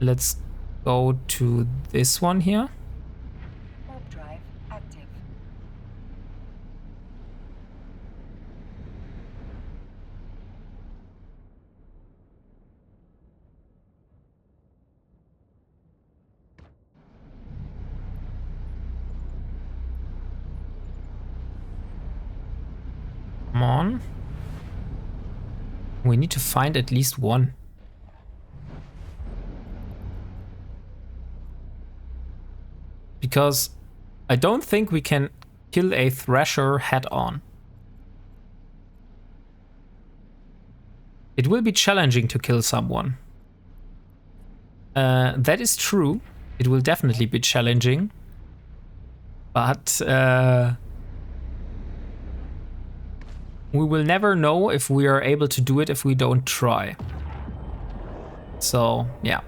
Let's go to this one here. Warp drive active. Come on. We need to find at least one. Because I don't think we can kill a Thresher head on. It will be challenging to kill someone. That is true. It will definitely be challenging. But we will never know if we are able to do it if we don't try. So, yeah.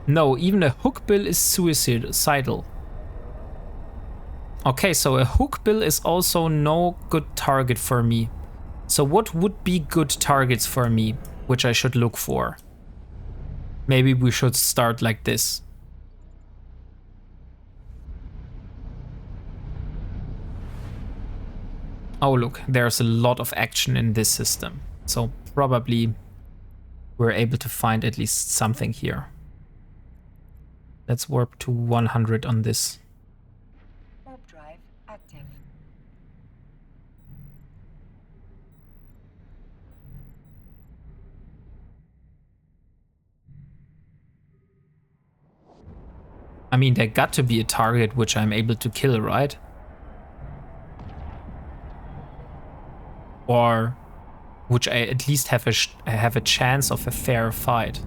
No, even a hookbill is suicidal. Okay, so a hookbill is also no good target for me. So what would be good targets for me, which I should look for? Maybe we should start like this. Oh look, there's a lot of action in this system. So probably we're able to find at least something here. Let's warp to 100 on this. Warp drive active. I mean, there got to be a target which I'm able to kill, right? Or which I at least have a chance of a fair fight.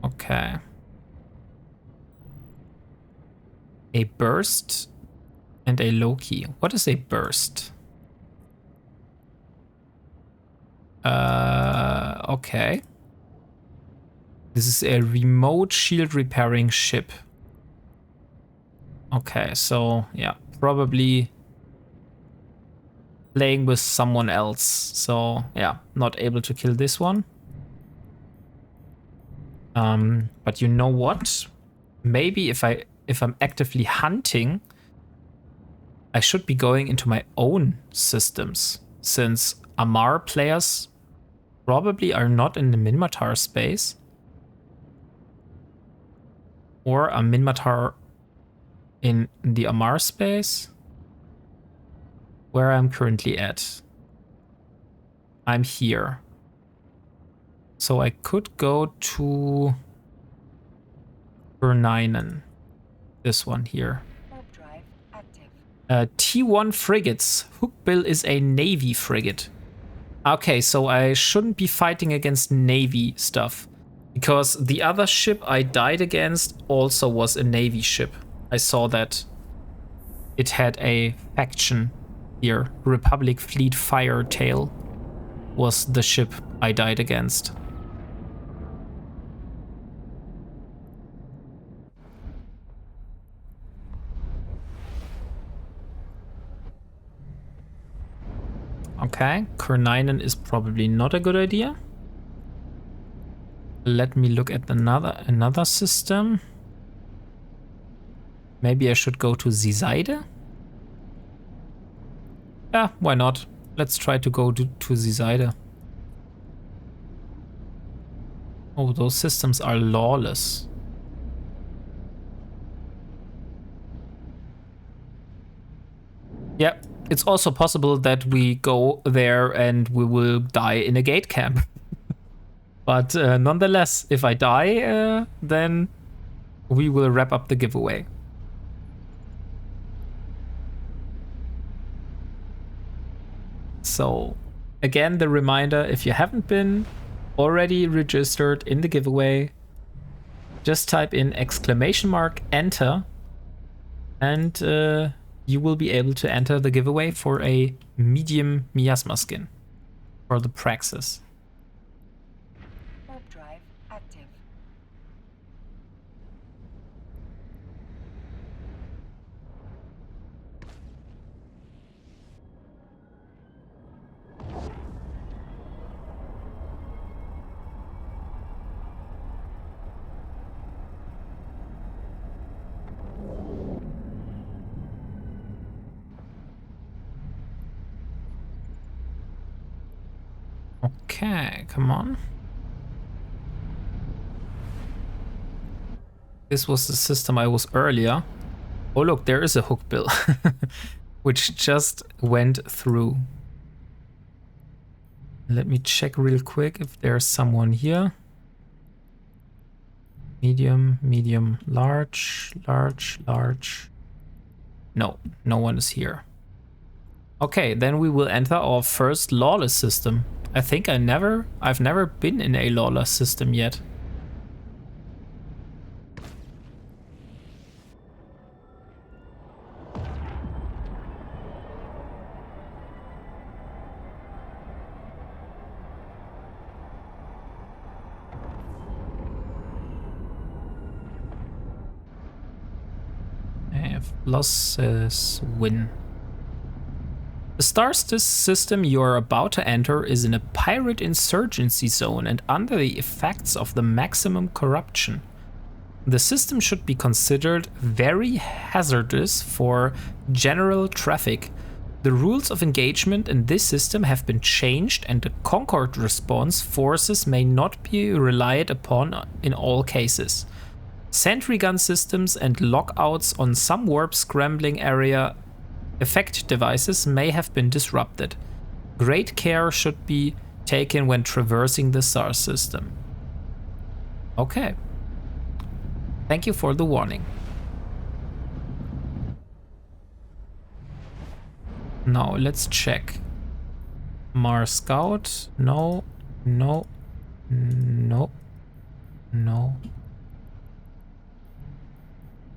Okay. A burst and a Loki. What is a burst? Okay. This is a remote shield repairing ship. Okay, so yeah, probably playing with someone else. So yeah, not able to kill this one. But you know what? Maybe if I'm actively hunting, I should be going into my own systems, since Amar players probably are not in the Minmatar space. Or a Minmatar in the Amar space, where I'm currently at. I'm here. So I could go to Dradimin, this one here. Warp drive active. T1 frigates. Hookbill is a Navy frigate. Okay, so I shouldn't be fighting against Navy stuff. Because the other ship I died against also was a Navy ship. I saw that. It had a faction here. Republic Fleet Firetail was the ship I died against. Okay, Dradimin is probably not a good idea. Let me look at another system. Maybe I should go to Ziseide? Yeah, why not? Let's try to go to Ziseide. Oh, those systems are lawless. Yeah, it's also possible that we go there and we will die in a gate camp. But nonetheless, if I die, then we will wrap up the giveaway. So again, the reminder, if you haven't been already registered in the giveaway, just type in !enter and you will be able to enter the giveaway for a medium miasma skin for the Praxis. Warp drive active. Okay, come on. This was the system I was earlier. Oh look, there is a hook bill, which just went through. Let me check real quick if there's someone here. Medium, medium, large, large, large. No, no one is here. Okay, then we will enter our first lawless system. I think I've never been in a lawless system yet. I have losses win. The star system you are about to enter is in a pirate insurgency zone and under the effects of the maximum corruption. The system should be considered very hazardous for general traffic. The rules of engagement in this system have been changed and the Concord response forces may not be relied upon in all cases. Sentry gun systems and lockouts on some warp scrambling area effect devices may have been disrupted. Great care should be taken when traversing the star system. Okay. Thank you for the warning. Now let's check. Mars Scout. No, no, no, no.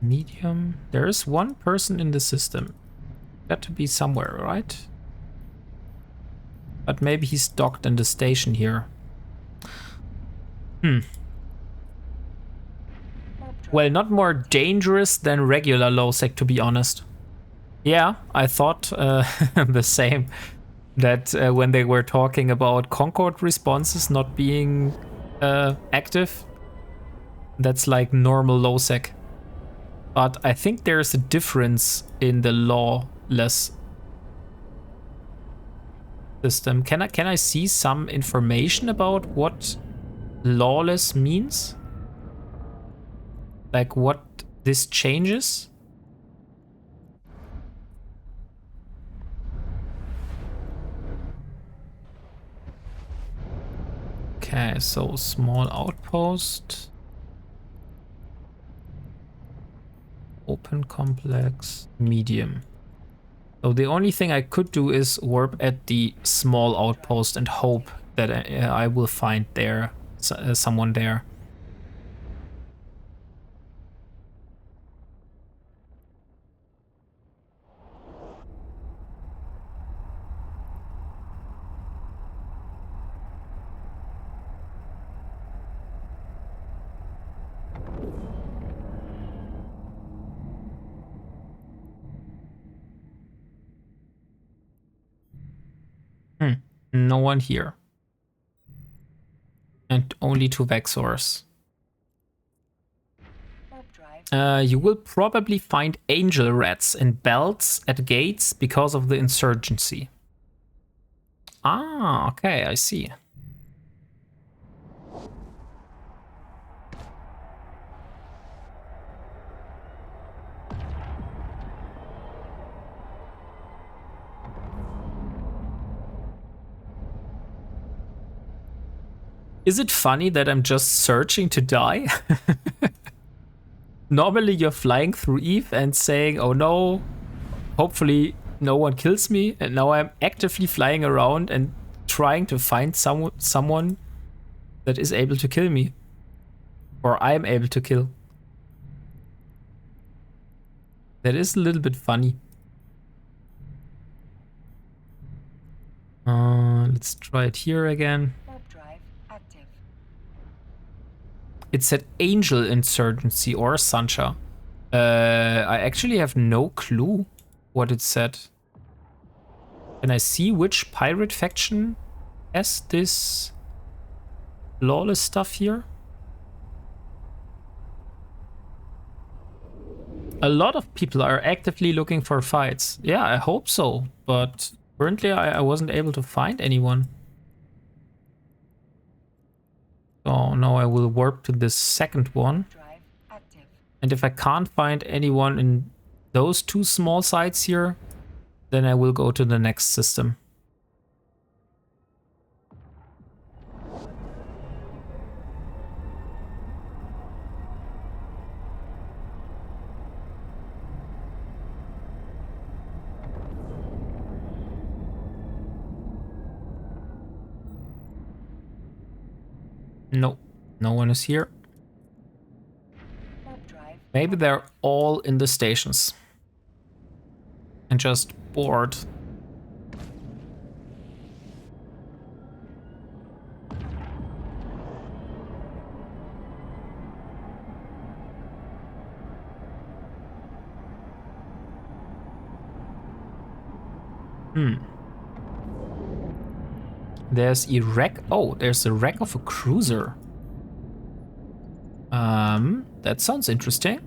Medium. There is one person in the system. Got to be somewhere, right? But maybe he's docked in the station here. Well, not more dangerous than regular low-sec, to be honest. Yeah, I thought the same. That when they were talking about Concord responses not being active, that's like normal low-sec. But I think there's a difference in the lawless system. Can I see some information about what lawless means? Like what this changes? Okay, so small outpost. Open complex, medium. So the only thing I could do is warp at the small outpost and hope that I will find there someone there. No one here. And only 2 Vexors. You will probably find angel rats and belts at gates because of the insurgency. Ah, okay, I see. Is it funny that I'm just searching to die? Normally you're flying through Eve and saying, oh no, hopefully no one kills me. And now I'm actively flying around and trying to find someone that is able to kill me. Or I'm able to kill. That is a little bit funny. Let's try it here again. Warp drive active. It said Angel Insurgency or Sancha. I actually have no clue what it said. Can I see which pirate faction has this lawless stuff here? A lot of people are actively looking for fights. Yeah, I hope so, but currently I wasn't able to find anyone. So now I will warp to this second one. Drive active. And if I can't find anyone in those two small sites here, then I will go to the next system. No, no one is here. Warp drive. Maybe they're all in the stations and just bored. There's a wreck. Oh, there's a wreck of a cruiser. That sounds interesting.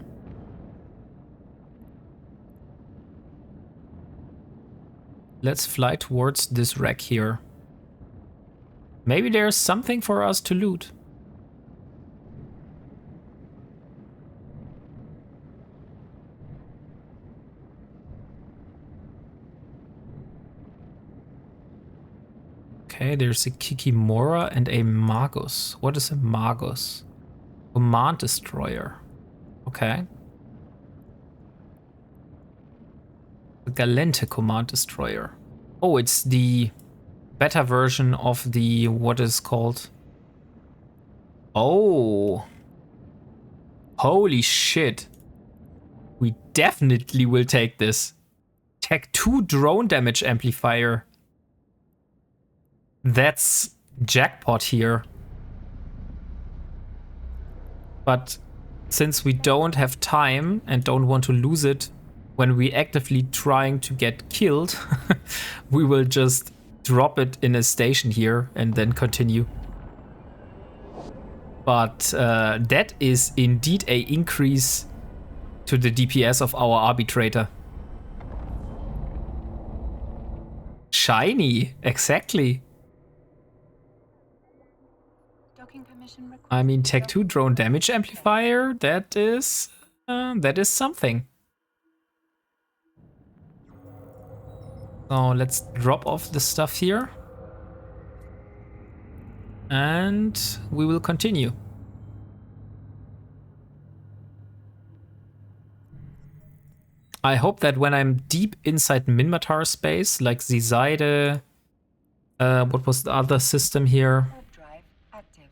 Let's fly towards this wreck here. Maybe there's something for us to loot. Okay, there's a Kikimora and a Magus. What is a Magus? Command destroyer. Okay. The Galente command destroyer. Oh, it's the beta version of the what is called. Oh. Holy shit. We definitely will take this. Tech 2 drone damage amplifier. That's jackpot here. But since we don't have time and don't want to lose it when we actively trying to get killed, we will just drop it in a station here and then continue. But that is indeed a increase to the DPS of our arbitrator. Shiny, exactly. Docking permission requested. I mean, Tech 2 drone damage amplifier, that is something. So let's drop off the stuff here. And we will continue. I hope that when I'm deep inside Minmatar space, like the Seide, what was the other system here? Warp drive active.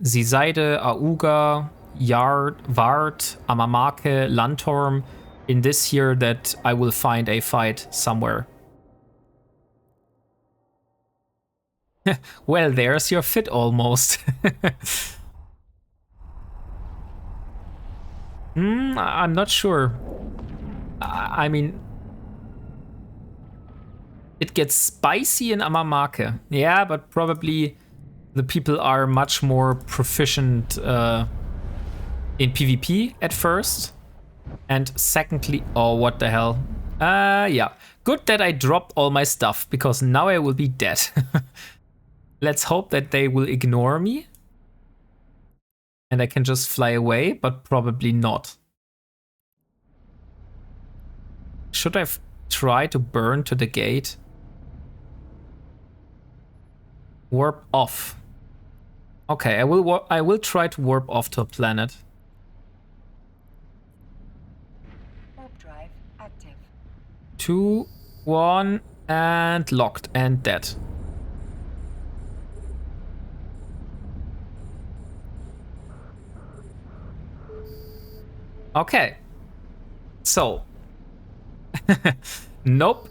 The Seide, Auga, Yard, Vart, Amamake, Lantorm. In this here, that I will find a fight somewhere. Well, there's your fit almost. I'm not sure. I mean, it gets spicy in Amamake. Yeah, but probably the people are much more proficient in PvP at first. And secondly, oh, what the hell? Yeah. Good that I dropped all my stuff, because now I will be dead. Let's hope that they will ignore me. And I can just fly away, but probably not. Should I try to burn to the gate? Warp off. Okay, I will try to warp off to a planet. Warp drive active. 2, 1, and locked and dead. Okay. So. Nope.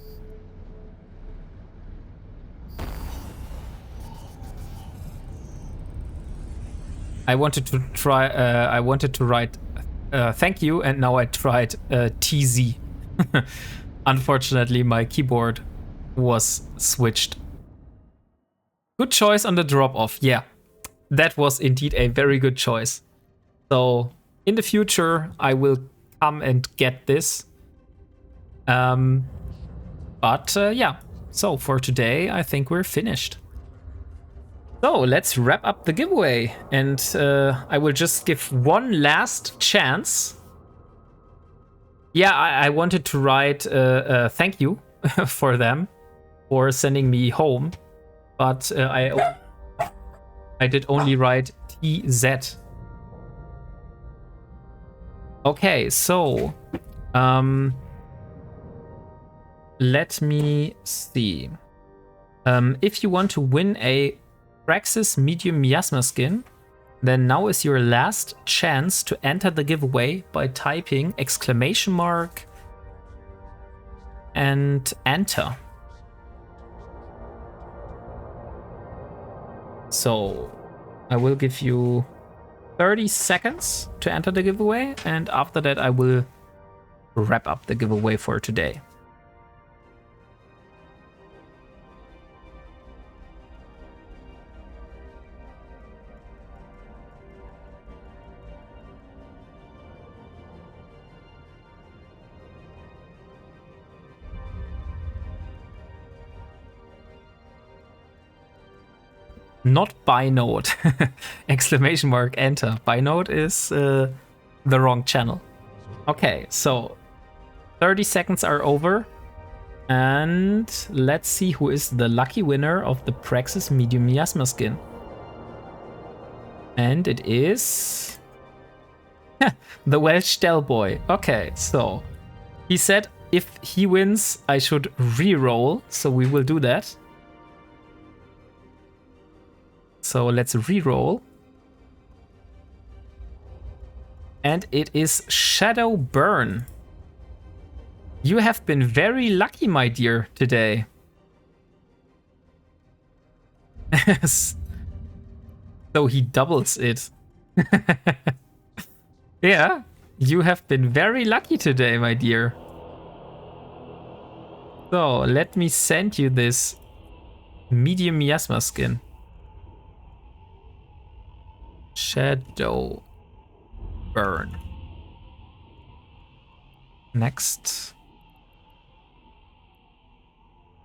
I wanted to try. I wanted to write thank you, and now I tried TZ. Unfortunately, my keyboard was switched. Good choice on the drop off. Yeah, that was indeed a very good choice. So in the future, I will come and get this. But yeah, so for today, I think we're finished. So let's wrap up the giveaway, and I will just give one last chance. Yeah, I wanted to write thank you for them for sending me home, but I did only write TZ. Okay, so let me see. If you want to win a Praxis Medium Miasma skin, then now is your last chance to enter the giveaway by typing ! and enter. So I will give you 30 seconds to enter the giveaway, and after that I will wrap up the giveaway for today. Not Binode. ! Enter. Binode is the wrong channel. Okay, so 30 seconds are over. And let's see who is the lucky winner of the Praxis Medium Miasma skin. And it is the Welsh Del Boy. Okay, so he said if he wins, I should re-roll. So we will do that. So let's re-roll. And it is Shadow Burn. You have been very lucky, my dear, today. So he doubles it. Yeah, you have been very lucky today, my dear. So let me send you this medium miasma skin. Shadow Burn. Next.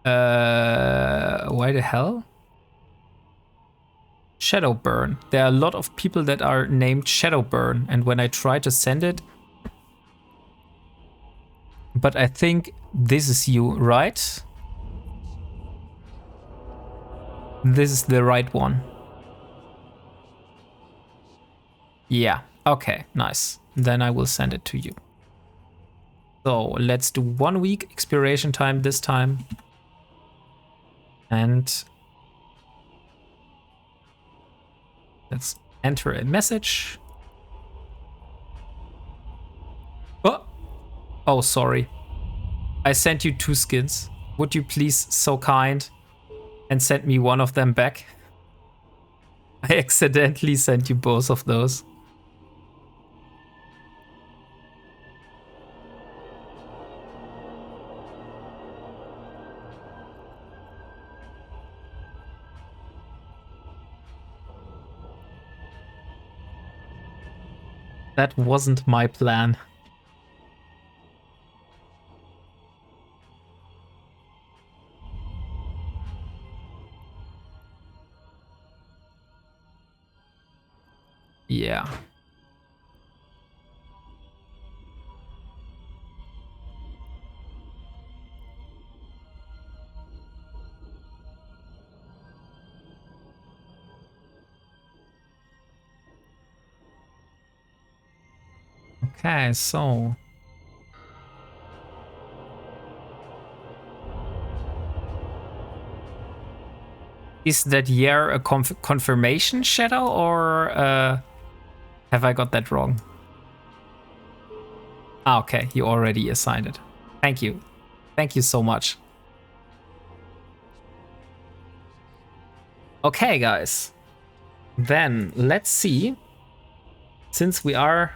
Why the hell? Shadowburn. There are a lot of people that are named Shadowburn, and when I try to send it... But I think this is you, right? This is the right one. Yeah, okay, nice. Then I will send it to you. So let's do 1 week expiration time this time. And let's enter a message. Oh, sorry. I sent you 2 skins. Would you please so kind and send me one of them back? I accidentally sent you both of those. That wasn't my plan. Yeah. Okay, so is that year a confirmation shadow, or have I got that wrong? Ah, okay, you already assigned it. Thank you. Thank you so much. Okay, guys. Then let's see. Since we are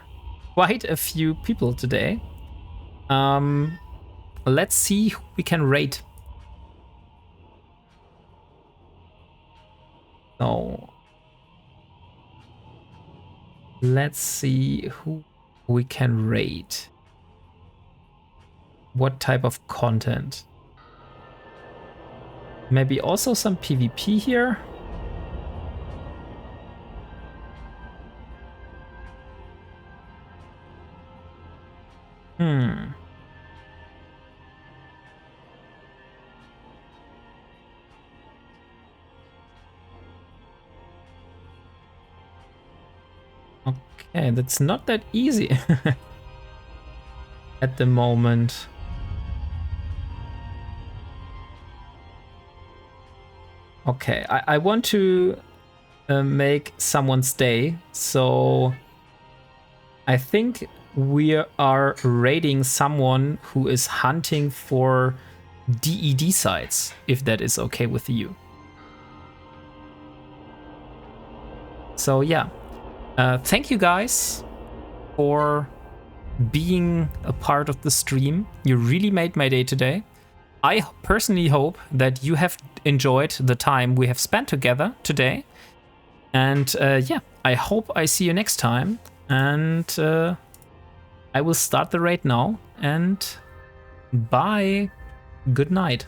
quite a few people today, let's see who we can rate. So let's see who we can rate. What type of content? Maybe also some PvP here. Okay, that's not that easy at the moment. Okay, I want to make someone's day, so I think we are raiding someone who is hunting for DED sites, if that is okay with you. So yeah, thank you guys for being a part of the stream. You really made my day today. I personally hope that you have enjoyed the time we have spent together today. And yeah, I hope I see you next time. And I will start the raid now. And bye. Good night.